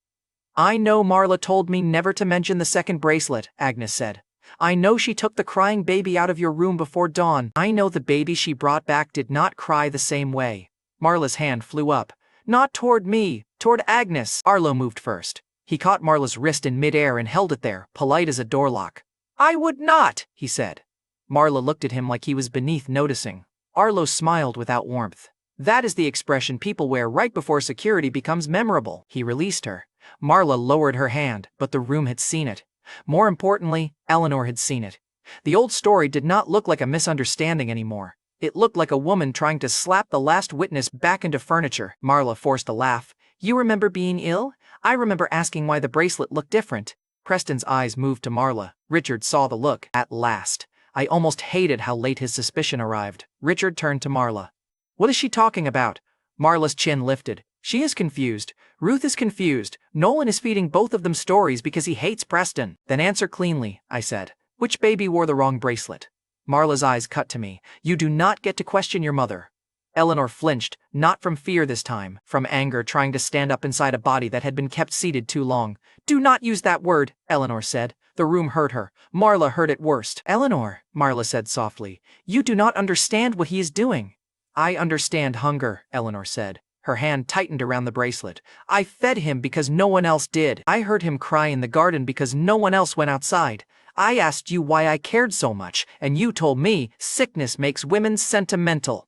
I know Marla told me never to mention the second bracelet, Agnes said. I know she took the crying baby out of your room before dawn. I know the baby she brought back did not cry the same way. Marla's hand flew up. Not toward me, toward Agnes. Arlo moved first. He caught Marla's wrist in midair and held it there, polite as a door lock. I would not, he said. Marla looked at him like he was beneath noticing. Arlo smiled without warmth. That is the expression people wear right before security becomes memorable. He released her. Marla lowered her hand, but the room had seen it. More importantly, Eleanor had seen it. The old story did not look like a misunderstanding anymore. It looked like a woman trying to slap the last witness back into furniture. Marla forced a laugh. You remember being ill? I remember asking why the bracelet looked different. Preston's eyes moved to Marla. Richard saw the look. At last. I almost hated how late his suspicion arrived. Richard turned to Marla. What is she talking about? Marla's chin lifted. She is confused. Ruth is confused. Nolan is feeding both of them stories because he hates Preston. Then answer cleanly, I said. Which baby wore the wrong bracelet? Marla's eyes cut to me. You do not get to question your mother. Eleanor flinched, not from fear this time, from anger trying to stand up inside a body that had been kept seated too long. Do not use that word, Eleanor said. The room hurt her. Marla heard it worst. Eleanor, Marla said softly, you do not understand what he is doing. I understand hunger, Eleanor said. Her hand tightened around the bracelet. I fed him because no one else did. I heard him cry in the garden because no one else went outside. I asked you why I cared so much, and you told me sickness makes women sentimental.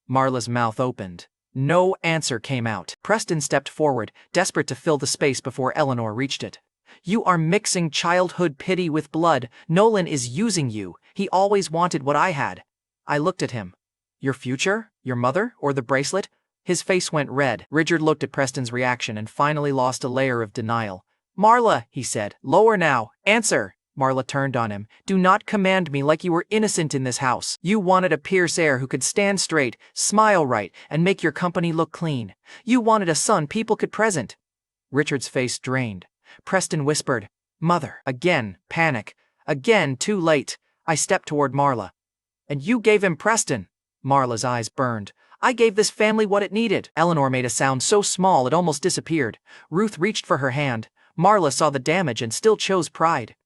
Marla's mouth opened. No answer came out. Preston stepped forward, desperate to fill the space before Eleanor reached it. You are mixing childhood pity with blood. Nolan is using you. He always wanted what I had. I looked at him. Your future? Your mother? Or the bracelet? His face went red. Richard looked at Preston's reaction and finally lost a layer of denial. Marla, he said, lower now. Answer. Marla turned on him. Do not command me like you were innocent in this house. You wanted a Pierce heir who could stand straight, smile right, and make your company look clean. You wanted a son people could present. Richard's face drained. Preston whispered, Mother. Again, panic. Again, too late. I stepped toward Marla. And you gave him Preston. Marla's eyes burned. I gave this family what it needed. Eleanor made a sound so small it almost disappeared. Ruth reached for her hand. Marla saw the damage and still chose pride.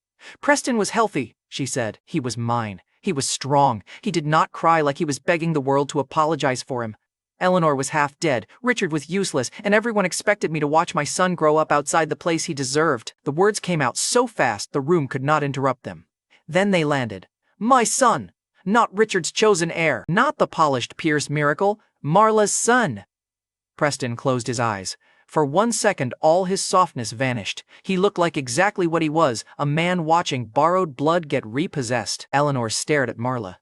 Preston was healthy, she said. He was mine. He was strong. He did not cry like he was begging the world to apologize for him. Eleanor was half dead, Richard was useless, and everyone expected me to watch my son grow up outside the place he deserved. The words came out so fast the room could not interrupt them. Then they landed. My son! Not Richard's chosen heir. Not the polished Pierce miracle. Marla's son. Preston closed his eyes. For 1 second all his softness vanished. He looked like exactly what he was, a man watching borrowed blood get repossessed. Eleanor stared at Marla.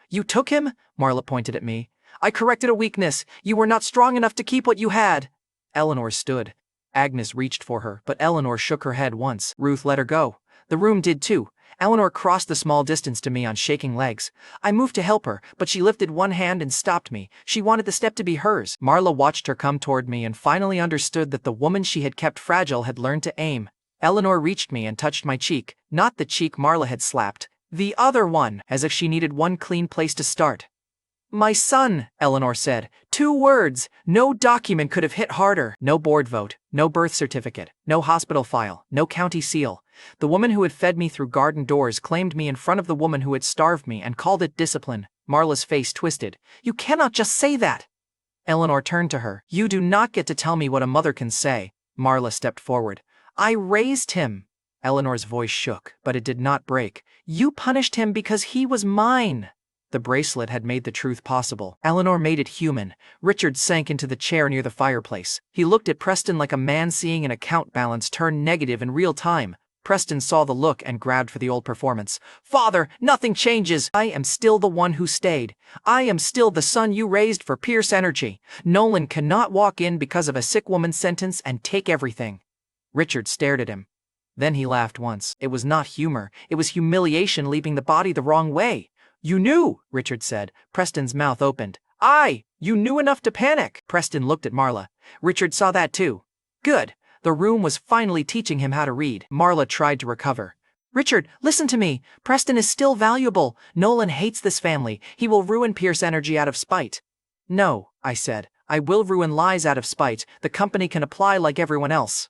You took him? Marla pointed at me. I corrected a weakness. You were not strong enough to keep what you had. Eleanor stood. Agnes reached for her, but Eleanor shook her head once. Ruth let her go. The room did too. Eleanor crossed the small distance to me on shaking legs. I moved to help her, but she lifted one hand and stopped me. She wanted the step to be hers. Marla watched her come toward me and finally understood that the woman she had kept fragile had learned to aim. Eleanor reached me and touched my cheek, not the cheek Marla had slapped, the other one, as if she needed one clean place to start. My son, Eleanor said. 2 words. No document could have hit harder. No board vote, no birth certificate, no hospital file, no county seal. The woman who had fed me through garden doors claimed me in front of the woman who had starved me and called it discipline. Marla's face twisted. You cannot just say that. Eleanor turned to her. You do not get to tell me what a mother can say. Marla stepped forward. I raised him. Eleanor's voice shook, but it did not break. You punished him because he was mine. The bracelet had made the truth possible. Eleanor made it human. Richard sank into the chair near the fireplace. He looked at Preston like a man seeing an account balance turn negative in real time. Preston saw the look and grabbed for the old performance. Father, nothing changes. I am still the one who stayed. I am still the son you raised for Pierce Energy. Nolan cannot walk in because of a sick woman's sentence and take everything. Richard stared at him. Then he laughed once. It was not humor, it was humiliation leaping the body the wrong way. You knew, Richard said. Preston's mouth opened. You knew enough to panic. Preston looked at Marla. Richard saw that too. Good. The room was finally teaching him how to read. Marla tried to recover. Richard, listen to me. Preston is still valuable. Nolan hates this family. He will ruin Pierce energy out of spite. No, I said. I will ruin lies out of spite. The company can apply like everyone else.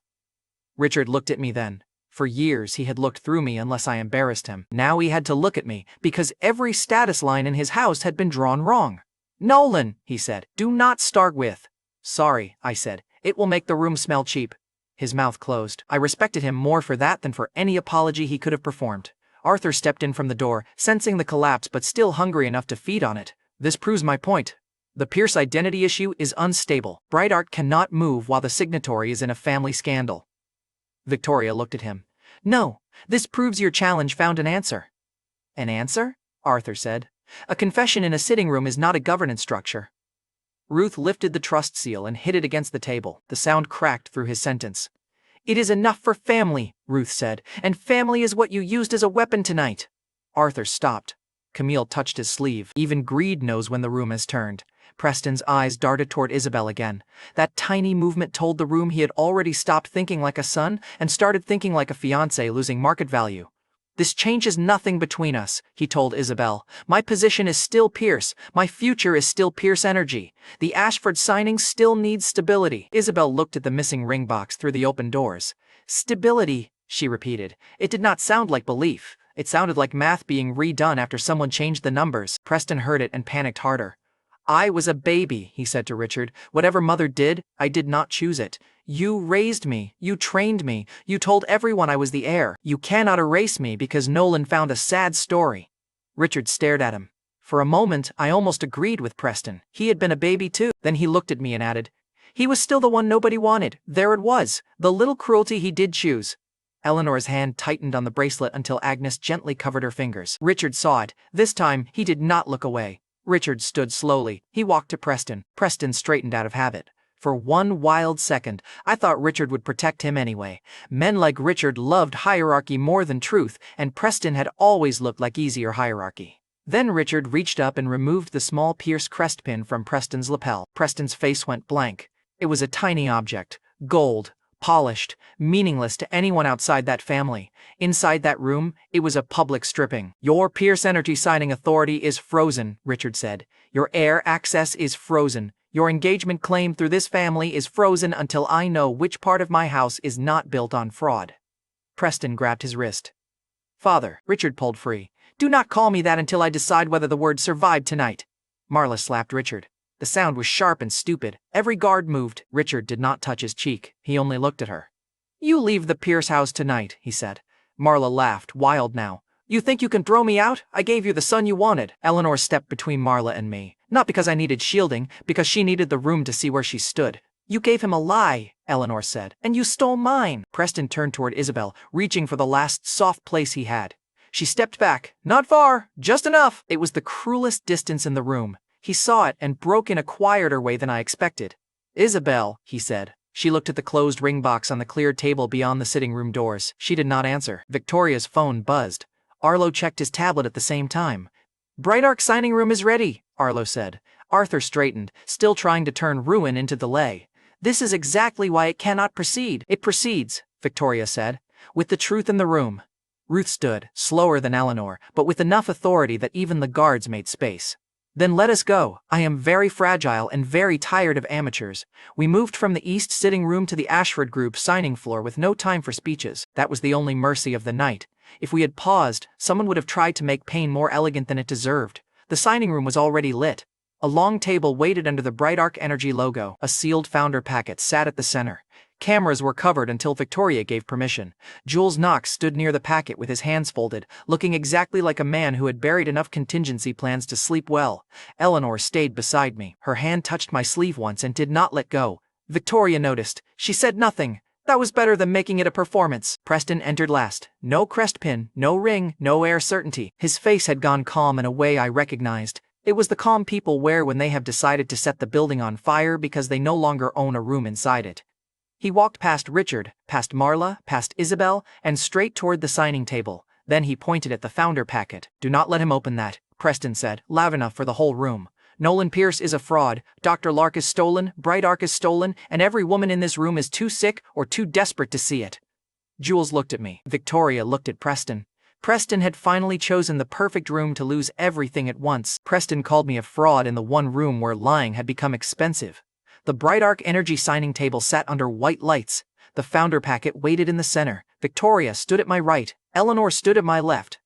Richard looked at me then. For years he had looked through me unless I embarrassed him. Now he had to look at me because every status line in his house had been drawn wrong. Nolan, he said, do not start with. Sorry, I said. It will make the room smell cheap. His mouth closed. I respected him more for that than for any apology he could have performed. Arthur stepped in from the door, sensing the collapse but still hungry enough to feed on it. This proves my point. The Pierce identity issue is unstable. Bright art cannot move while the signatory is in a family scandal. Victoria looked at him. No, this proves your challenge found an answer. An answer? Arthur said. A confession in a sitting room is not a governance structure. Ruth lifted the trust seal and hit it against the table. The sound cracked through his sentence. It is enough for family, Ruth said, and family is what you used as a weapon tonight. Arthur stopped. Camille touched his sleeve. Even greed knows when the room has turned. Preston's eyes darted toward Isabel again. That tiny movement told the room he had already stopped thinking like a son and started thinking like a fiancé losing market value. This changes nothing between us, he told Isabel. My position is still Pierce. My future is still Pierce energy. The Ashford signing still needs stability. Isabel looked at the missing ring box through the open doors. Stability, she repeated. It did not sound like belief. It sounded like math being redone after someone changed the numbers. Preston heard it and panicked harder. I was a baby, he said to Richard. Whatever mother did, I did not choose it. You raised me, you trained me, you told everyone I was the heir. You cannot erase me because Nolan found a sad story. Richard stared at him. For a moment, I almost agreed with Preston. He had been a baby too. Then he looked at me and added, he was still the one nobody wanted. There it was, the little cruelty he did choose. Eleanor's hand tightened on the bracelet until Agnes gently covered her fingers. Richard saw it. This time, he did not look away. Richard stood slowly. He walked to Preston. Preston straightened out of habit. For one wild second, I thought Richard would protect him anyway. Men like Richard loved hierarchy more than truth, and Preston had always looked like easier hierarchy. Then Richard reached up and removed the small Pierce crest pin from Preston's lapel. Preston's face went blank. It was a tiny object. Gold. Polished. Meaningless to anyone outside that family. Inside that room, it was a public stripping. Your Pierce energy signing authority is frozen, Richard said. Your heir access is frozen. Your engagement claim through this family is frozen until I know which part of my house is not built on fraud. Preston grabbed his wrist. Father, Richard pulled free. Do not call me that until I decide whether the word survived tonight. Marla slapped Richard. The sound was sharp and stupid. Every guard moved. Richard did not touch his cheek. He only looked at her. You leave the Pierce house tonight, he said. Marla laughed, wild now. You think you can throw me out? I gave you the son you wanted. Eleanor stepped between Marla and me. Not because I needed shielding, because she needed the room to see where she stood. You gave him a lie, Eleanor said, and you stole mine. Preston turned toward Isabel, reaching for the last soft place he had. She stepped back. Not far, just enough. It was the cruelest distance in the room. He saw it and broke in a quieter way than I expected. Isabel, he said. She looked at the closed ring box on the cleared table beyond the sitting room doors. She did not answer. Victoria's phone buzzed. Arlo checked his tablet at the same time. Bright Arc signing room is ready, Arlo said. Arthur straightened, still trying to turn ruin into delay. This is exactly why it cannot proceed. It proceeds, Victoria said, with the truth in the room. Ruth stood, slower than Eleanor, but with enough authority that even the guards made space. Then let us go. I am very fragile and very tired of amateurs. We moved from the East sitting room to the Ashford group signing floor with no time for speeches. That was the only mercy of the night. If we had paused, someone would have tried to make pain more elegant than it deserved. The signing room was already lit. A long table waited under the Bright Arc Energy logo. A sealed founder packet sat at the center. Cameras were covered until Victoria gave permission. Jules Knox stood near the packet with his hands folded, looking exactly like a man who had buried enough contingency plans to sleep well. Eleanor stayed beside me. Her hand touched my sleeve once and did not let go. Victoria noticed. She said nothing. That was better than making it a performance. Preston entered last. No crest pin, no ring, no air certainty. His face had gone calm in a way I recognized. It was the calm people wear when they have decided to set the building on fire because they no longer own a room inside it. He walked past Richard, past Marla, past Isabel, and straight toward the signing table. Then he pointed at the founder packet. "Do not let him open that," Preston said, loud enough for the whole room. "Nolan Pierce is a fraud, Dr. Lark is stolen, Bright Ark is stolen, and every woman in this room is too sick or too desperate to see it." Jules looked at me. Victoria looked at Preston. Preston had finally chosen the perfect room to lose everything at once. Preston called me a fraud in the one room where lying had become expensive. The Bright Ark Energy signing table sat under white lights. The founder packet waited in the center. Victoria stood at my right. Eleanor stood at my left.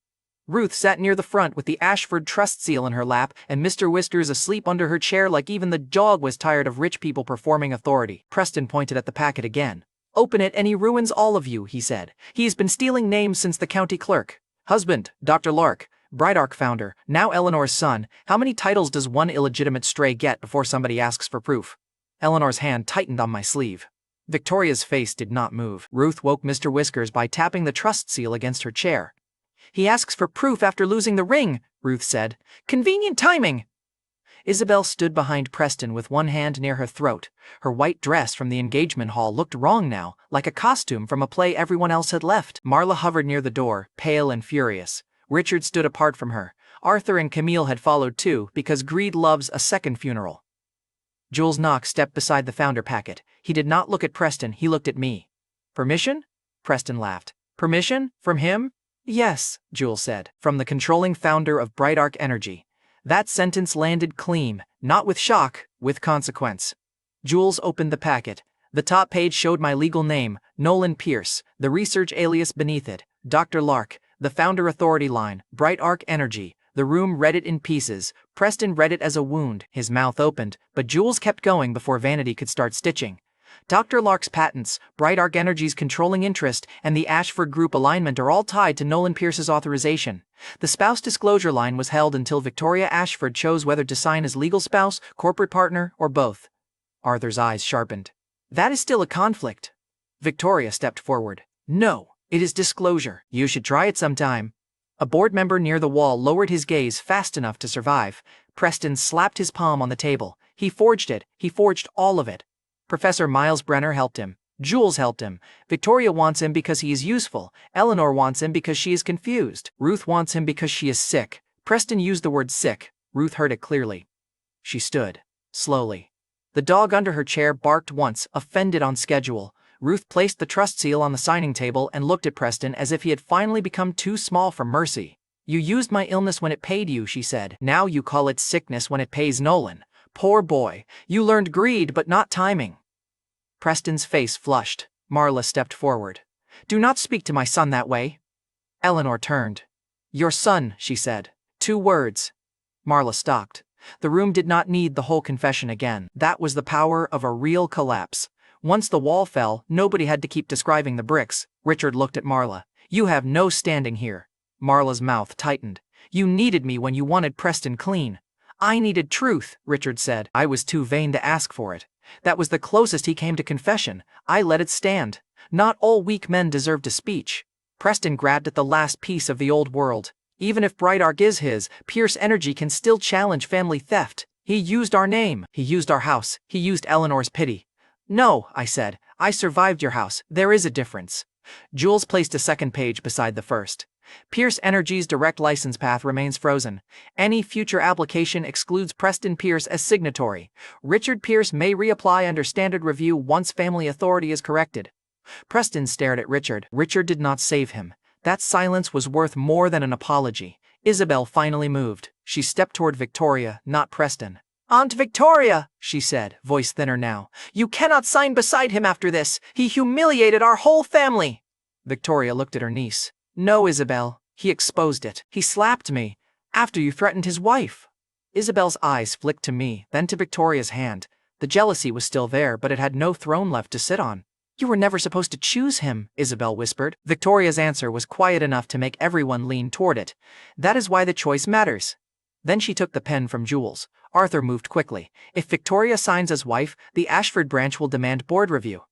Ruth sat near the front with the Ashford trust seal in her lap, and Mr. Whiskers asleep under her chair like even the dog was tired of rich people performing authority. Preston pointed at the packet again. "Open it and he ruins all of you," he said. "He's been stealing names since the county clerk. Husband, Dr. Lark, Bright Ark founder, now Eleanor's son. How many titles does one illegitimate stray get before somebody asks for proof?" Eleanor's hand tightened on my sleeve. Victoria's face did not move. Ruth woke Mr. Whiskers by tapping the trust seal against her chair. "He asks for proof after losing the ring," Ruth said. "Convenient timing." Isabel stood behind Preston with one hand near her throat. Her white dress from the engagement hall looked wrong now, like a costume from a play everyone else had left. Marla hovered near the door, pale and furious. Richard stood apart from her. Arthur and Camille had followed too, because greed loves a second funeral. Jules Knox stepped beside the founder packet. He did not look at Preston, he looked at me. "Permission?" Preston laughed. "Permission? From him?" "Yes," Jules said. "From the controlling founder of Bright Ark Energy." That sentence landed clean, not with shock, with consequence. Jules opened the packet. The top page showed my legal name, Nolan Pierce, the research alias beneath it, Dr. Lark, the founder authority line, Bright Ark Energy. The room read it in pieces. Preston read it as a wound. His mouth opened, but Jules kept going before vanity could start stitching. Dr. Lark's patents, Bright Ark Energy's controlling interest, and the Ashford Group alignment are all tied to Nolan Pierce's authorization. The spouse disclosure line was held until Victoria Ashford chose whether to sign as legal spouse, corporate partner, or both. Arthur's eyes sharpened. "That is still a conflict." Victoria stepped forward. "No, it is disclosure. You should try it sometime." A board member near the wall lowered his gaze fast enough to survive. Preston slapped his palm on the table. "He forged it. He forged all of it." Professor Miles Brenner helped him. Jules helped him. Victoria wants him because he is useful. Eleanor wants him because she is confused. Ruth wants him because she is sick. Preston used the word sick. Ruth heard it clearly. She stood. Slowly. The dog under her chair barked once, offended on schedule. Ruth placed the trust seal on the signing table and looked at Preston as if he had finally become too small for mercy. "You used my illness when it paid you," she said. "Now you call it sickness when it pays Nolan. Poor boy, you learned greed but not timing." Preston's face flushed. Marla stepped forward. "Do not speak to my son that way." Eleanor turned. "Your son," she said. 2 words. Marla stopped. The room did not need the whole confession again. That was the power of a real collapse. Once the wall fell, nobody had to keep describing the bricks. Richard looked at Marla. "You have no standing here." Marla's mouth tightened. "You needed me when you wanted Preston clean." "I needed truth," Richard said. "I was too vain to ask for it. That was the closest he came to confession. I let it stand. Not all weak men deserved a speech." Preston grabbed at the last piece of the old world. "Even if Bright Ark is his, Pierce Energy can still challenge family theft. He used our name. He used our house. He used Eleanor's pity." "No," I said. "I survived your house. There is a difference." Jules placed a second page beside the first. "Pierce Energy's direct license path remains frozen. Any future application excludes Preston Pierce as signatory. Richard Pierce may reapply under standard review once family authority is corrected." Preston stared at Richard. Richard did not save him. That silence was worth more than an apology. Isabel finally moved. She stepped toward Victoria, not Preston. "Aunt Victoria," she said, voice thinner now. "You cannot sign beside him after this. He humiliated our whole family." Victoria looked at her niece. "No, Isabel. He exposed it. He slapped me. After you threatened his wife." Isabel's eyes flicked to me, then to Victoria's hand. The jealousy was still there, but it had no throne left to sit on. "You were never supposed to choose him," Isabel whispered. Victoria's answer was quiet enough to make everyone lean toward it. "That is why the choice matters." Then she took the pen from Jules. Arthur moved quickly. "If Victoria signs as wife, the Ashford branch will demand board review."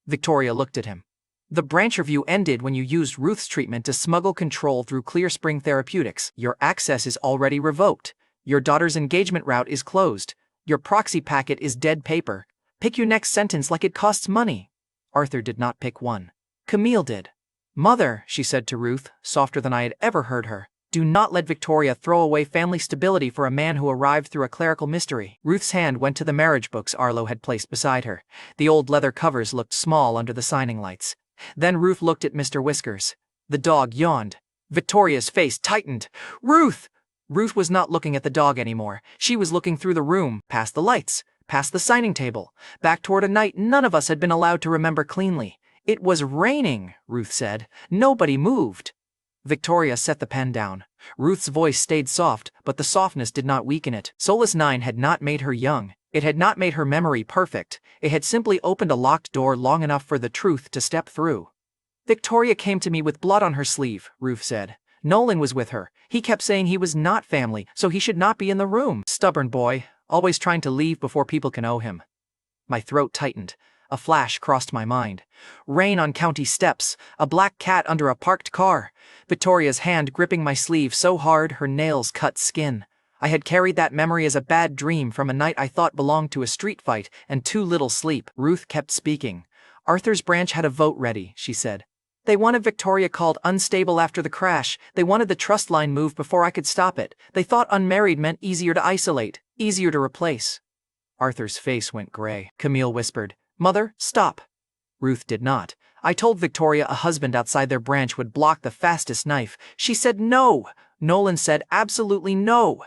Victoria looked at him. "The branch review ended when you used Ruth's treatment to smuggle control through Clear Spring Therapeutics. Your access is already revoked. Your daughter's engagement route is closed. Your proxy packet is dead paper. Pick your next sentence like it costs money." Arthur did not pick one. Camille did. Mother, she said to Ruth, softer than I had ever heard her, do not let Victoria throw away family stability for a man who arrived through a clerical mystery. Ruth's hand went to the marriage books Arlo had placed beside her. The old leather covers looked small under the signing lights. Then Ruth looked at Mr. Whiskers. The dog yawned. Victoria's face tightened. Ruth! Ruth was not looking at the dog anymore. She was looking through the room, past the lights, past the signing table, back toward a night none of us had been allowed to remember cleanly. It was raining, Ruth said. Nobody moved. Victoria set the pen down. Ruth's voice stayed soft, but the softness did not weaken it. Solace 9 had not made her young. It had not made her memory perfect. It had simply opened a locked door long enough for the truth to step through. Victoria came to me with blood on her sleeve, Ruth said. Nolan was with her. He kept saying he was not family, so he should not be in the room. Stubborn boy, always trying to leave before people can owe him. My throat tightened. A flash crossed my mind. Rain on county steps, a black cat under a parked car. Victoria's hand gripping my sleeve so hard her nails cut skin. I had carried that memory as a bad dream from a night I thought belonged to a street fight and too little sleep. Ruth kept speaking. Arthur's branch had a vote ready, she said. They wanted Victoria called unstable after the crash. They wanted the trust line moved before I could stop it. They thought unmarried meant easier to isolate, easier to replace. Arthur's face went gray. Camille whispered, Mother, stop. Ruth did not. I told Victoria a husband outside their branch would block the fastest knife. She said no. Nolan said absolutely no.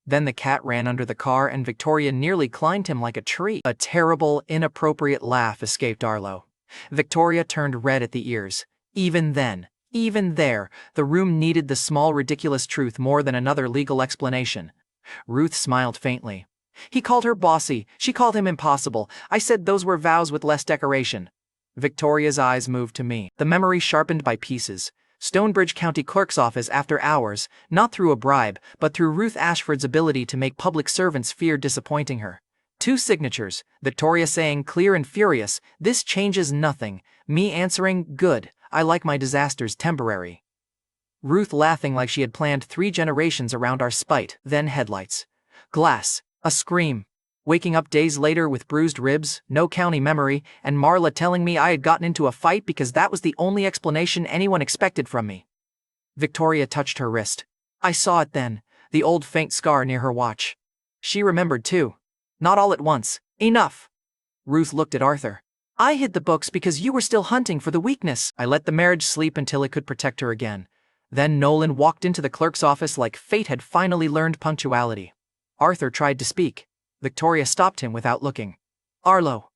Then the cat ran under the car and Victoria nearly climbed him like a tree. A terrible, inappropriate laugh escaped Arlo. Victoria turned red at the ears. Even then, even there, the room needed the small ridiculous truth more than another legal explanation. Ruth smiled faintly. He called her bossy, she called him impossible. I said those were vows with less decoration. Victoria's eyes moved to me, the memory sharpened by pieces. Stonebridge County Clerk's office after hours, not through a bribe, but through Ruth Ashford's ability to make public servants fear disappointing her. 2 signatures, Victoria saying clear and furious, this changes nothing. Me answering, good, I like my disasters temporary. Ruth laughing like she had planned 3 generations around our spite, then headlights. Glass. A scream. Waking up days later with bruised ribs, no county memory, and Marla telling me I had gotten into a fight because that was the only explanation anyone expected from me. Victoria touched her wrist. I saw it then, the old faint scar near her watch. She remembered too. Not all at once. Enough. Ruth looked at Arthur. I hid the books because you were still hunting for the weakness. I let the marriage sleep until it could protect her again. Then Nolan walked into the clerk's office like fate had finally learned punctuality. Arthur tried to speak. Victoria stopped him without looking. Arlo.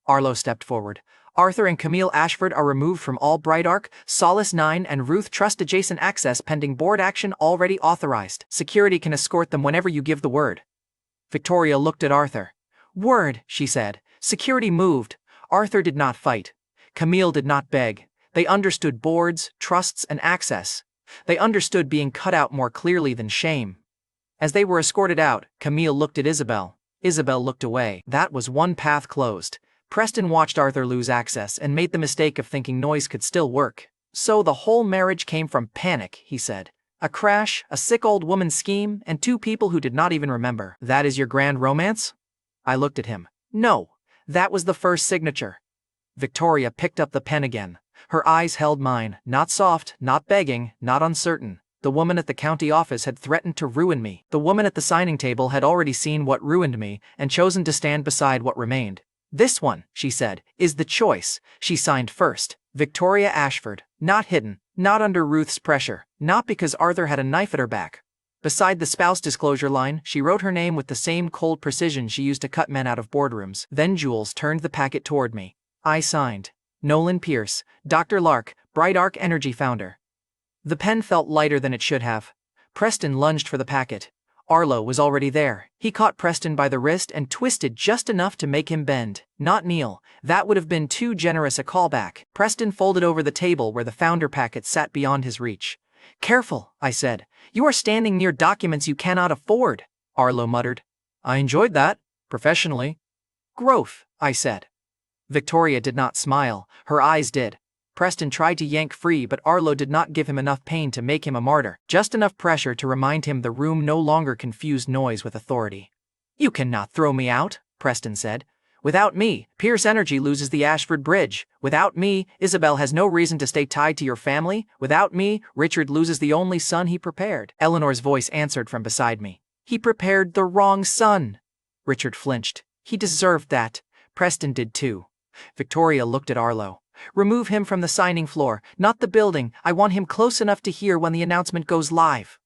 Arlo stepped forward. Arthur and Camille Ashford are removed from all Bright Arc, Solace 9 and Ruth Trust adjacent access pending board action already authorized. Security can escort them whenever you give the word. Victoria looked at Arthur. Word, she said. Security moved. Arthur did not fight. Camille did not beg. They understood boards, trusts, and access. They understood being cut out more clearly than shame. As they were escorted out, Camille looked at Isabel. Isabel looked away. That was one path closed. Preston watched Arthur lose access and made the mistake of thinking noise could still work. So the whole marriage came from panic, he said. A crash, a sick old woman's scheme, and 2 people who did not even remember. That is your grand romance? I looked at him. No, that was the first signature. Victoria picked up the pen again. Her eyes held mine, not soft, not begging, not uncertain. The woman at the county office had threatened to ruin me. The woman at the signing table had already seen what ruined me and chosen to stand beside what remained. This one, she said, is the choice. She signed first. Victoria Ashford. Not hidden, not under Ruth's pressure, not because Arthur had a knife at her back. Beside the spouse disclosure line, she wrote her name with the same cold precision she used to cut men out of boardrooms. Then Jules turned the packet toward me. I signed. Nolan Pierce, Dr. Lark, Bright Arc Energy founder. The pen felt lighter than it should have. Preston lunged for the packet. Arlo was already there. He caught Preston by the wrist and twisted just enough to make him bend, not kneel. That would have been too generous a callback. Preston folded over the table where the founder packet sat beyond his reach. Careful, I said. You are standing near documents you cannot afford, Arlo muttered. I enjoyed that, professionally. Growth, I said. Victoria did not smile. Her eyes did. Preston tried to yank free, but Arlo did not give him enough pain to make him a martyr, just enough pressure to remind him the room no longer confused noise with authority. You cannot throw me out, Preston said. Without me, Pierce Energy loses the Ashford Bridge. Without me, Isabel has no reason to stay tied to your family. Without me, Richard loses the only son he prepared. Eleanor's voice answered from beside me. He prepared the wrong son. Richard flinched. He deserved that. Preston did too. Victoria looked at Arlo. Remove him from the signing floor, not the building. I want him close enough to hear when the announcement goes live.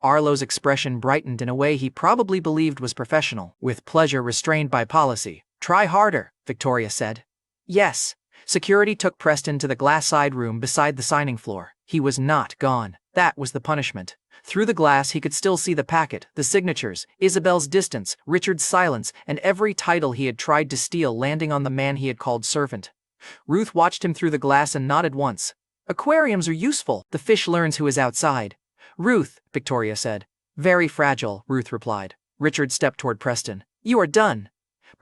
Arlo's expression brightened in a way he probably believed was professional, with pleasure restrained by policy. Try harder, Victoria said. Yes. Security took Preston to the glass-side room beside the signing floor. He was not gone. That was the punishment. Through the glass he could still see the packet, the signatures, Isabel's distance, Richard's silence, and every title he had tried to steal landing on the man he had called servant. Ruth watched him through the glass and nodded once. Aquariums are useful. The fish learns who is outside. Ruth, Victoria said. Very fragile, Ruth replied. Richard stepped toward Preston. You are done.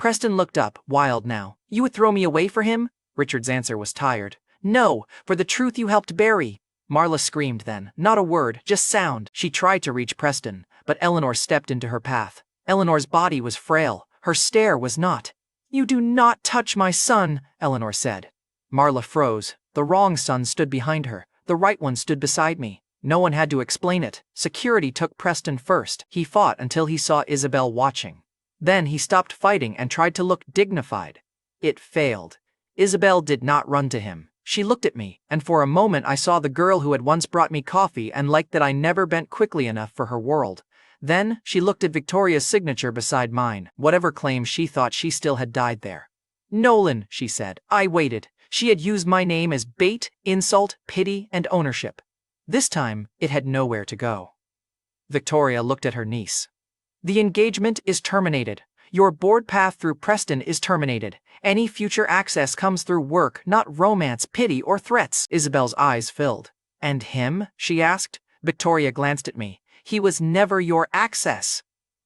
Preston looked up, wild now. You would throw me away for him? Richard's answer was tired. No, for the truth you helped bury. Marla screamed then. Not a word, just sound. She tried to reach Preston, but Eleanor stepped into her path. Eleanor's body was frail. Her stare was not. You do not touch my son, Eleanor said. Marla froze. The wrong son stood behind her. The right one stood beside me. No one had to explain it. Security took Preston first. He fought until he saw Isabel watching. Then he stopped fighting and tried to look dignified. It failed. Isabel did not run to him. She looked at me, and for a moment I saw the girl who had once brought me coffee and liked that I never bent quickly enough for her world. Then, she looked at Victoria's signature beside mine, whatever claim she thought she still had died there. Nolan, she said. I waited. She had used my name as bait, insult, pity, and ownership. This time, it had nowhere to go. Victoria looked at her niece. The engagement is terminated. Your board path through Preston is terminated. Any future access comes through work, not romance, pity, or threats. Isabel's eyes filled. And him? She asked. Victoria glanced at me. He was never your access.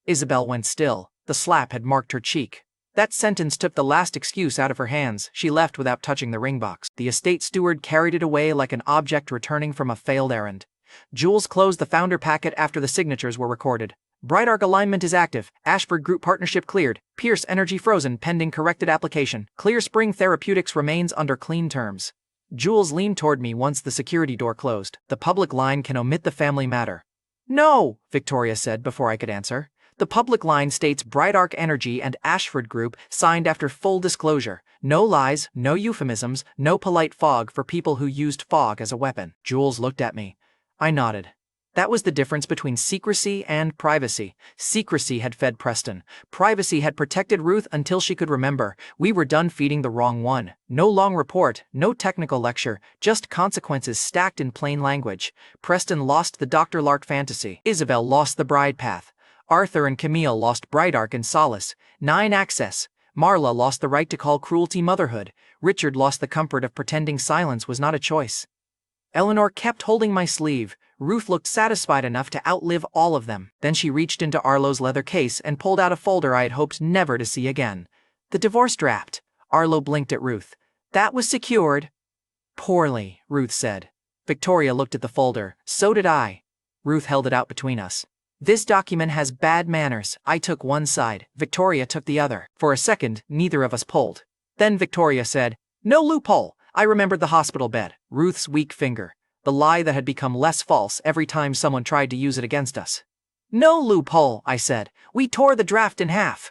Isabel went still. The slap had marked her cheek. That sentence took the last excuse out of her hands. She left without touching the ring box. The estate steward carried it away like an object returning from a failed errand. Jules closed the founder packet after the signatures were recorded. Bright Arc alignment is active. Ashford Group partnership cleared. Pierce Energy frozen pending corrected application. Clear Spring Therapeutics remains under clean terms. Jules leaned toward me once the security door closed. The public line can omit the family matter. No, Victoria said before I could answer. The public line states Bright Arc Energy and Ashford Group signed after full disclosure. No lies, no euphemisms, no polite fog for people who used fog as a weapon. Jules looked at me. I nodded. That was the difference between secrecy and privacy. Secrecy had fed Preston. Privacy had protected Ruth until she could remember. We were done feeding the wrong one. No long report, no technical lecture, just consequences stacked in plain language. Preston lost the Dr. Lark fantasy. Isabel lost the bride path. Arthur and Camille lost Bright Arc and Solace. 9 access. Marla lost the right to call cruelty motherhood. Richard lost the comfort of pretending silence was not a choice. Eleanor kept holding my sleeve. Ruth looked satisfied enough to outlive all of them. Then she reached into Arlo's leather case and pulled out a folder I had hoped never to see again. The divorce draft. Arlo blinked at Ruth. That was secured. Poorly, Ruth said. Victoria looked at the folder. So did I. Ruth held it out between us. This document has bad manners. I took one side. Victoria took the other. For a second, neither of us pulled. Then Victoria said, No loophole. I remembered the hospital bed. Ruth's weak finger. The lie that had become less false every time someone tried to use it against us. No loophole, I said. We tore the draft in half.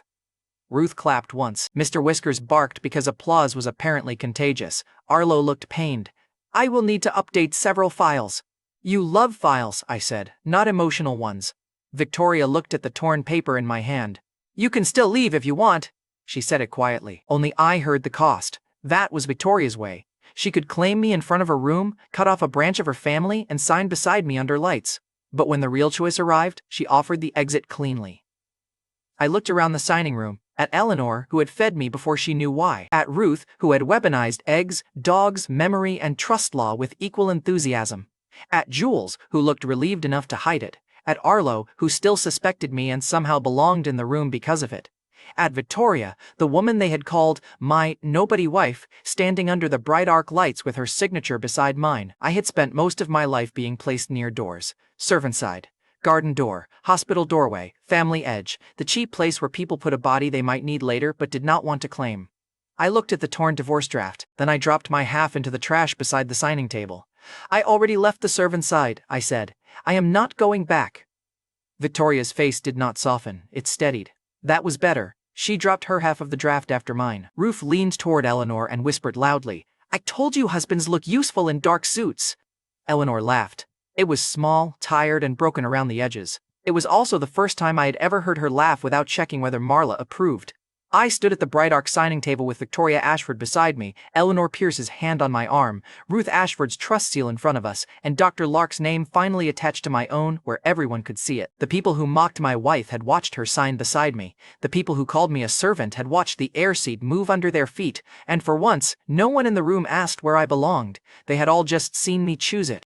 Ruth clapped once. Mr. Whiskers barked because applause was apparently contagious. Arlo looked pained. I will need to update several files. You love files, I said, not emotional ones. Victoria looked at the torn paper in my hand. You can still leave if you want. She said it quietly. Only I heard the cost. That was Victoria's way. She could claim me in front of her room, cut off a branch of her family, and sign beside me under lights. But when the real choice arrived, she offered the exit cleanly. I looked around the signing room, at Eleanor, who had fed me before she knew why, at Ruth, who had weaponized eggs, dogs, memory, and trust law with equal enthusiasm, at Jules, who looked relieved enough to hide it, at Arlo, who still suspected me and somehow belonged in the room because of it, at Victoria, the woman they had called my nobody wife, standing under the bright arc lights with her signature beside mine. I had spent most of my life being placed near doors, servant side, Garden door, hospital doorway, family edge, the cheap place where people put a body they might need later but did not want to claim. I looked at the torn divorce draft, then I dropped my half into the trash beside the signing table. I already left the servant's side, I said. I am not going back. Victoria's face did not soften, it steadied. That was better. She dropped her half of the draft after mine. Ruth leaned toward Eleanor and whispered loudly, I told you husbands look useful in dark suits. Eleanor laughed. It was small, tired, and broken around the edges. It was also the first time I had ever heard her laugh without checking whether Marla approved. I stood at the Bright Arc signing table with Victoria Ashford beside me, Eleanor Pierce's hand on my arm, Ruth Ashford's trust seal in front of us, and Dr. Lark's name finally attached to my own where everyone could see it. The people who mocked my wife had watched her sign beside me. The people who called me a servant had watched the air seat move under their feet, and for once, no one in the room asked where I belonged. They had all just seen me choose it.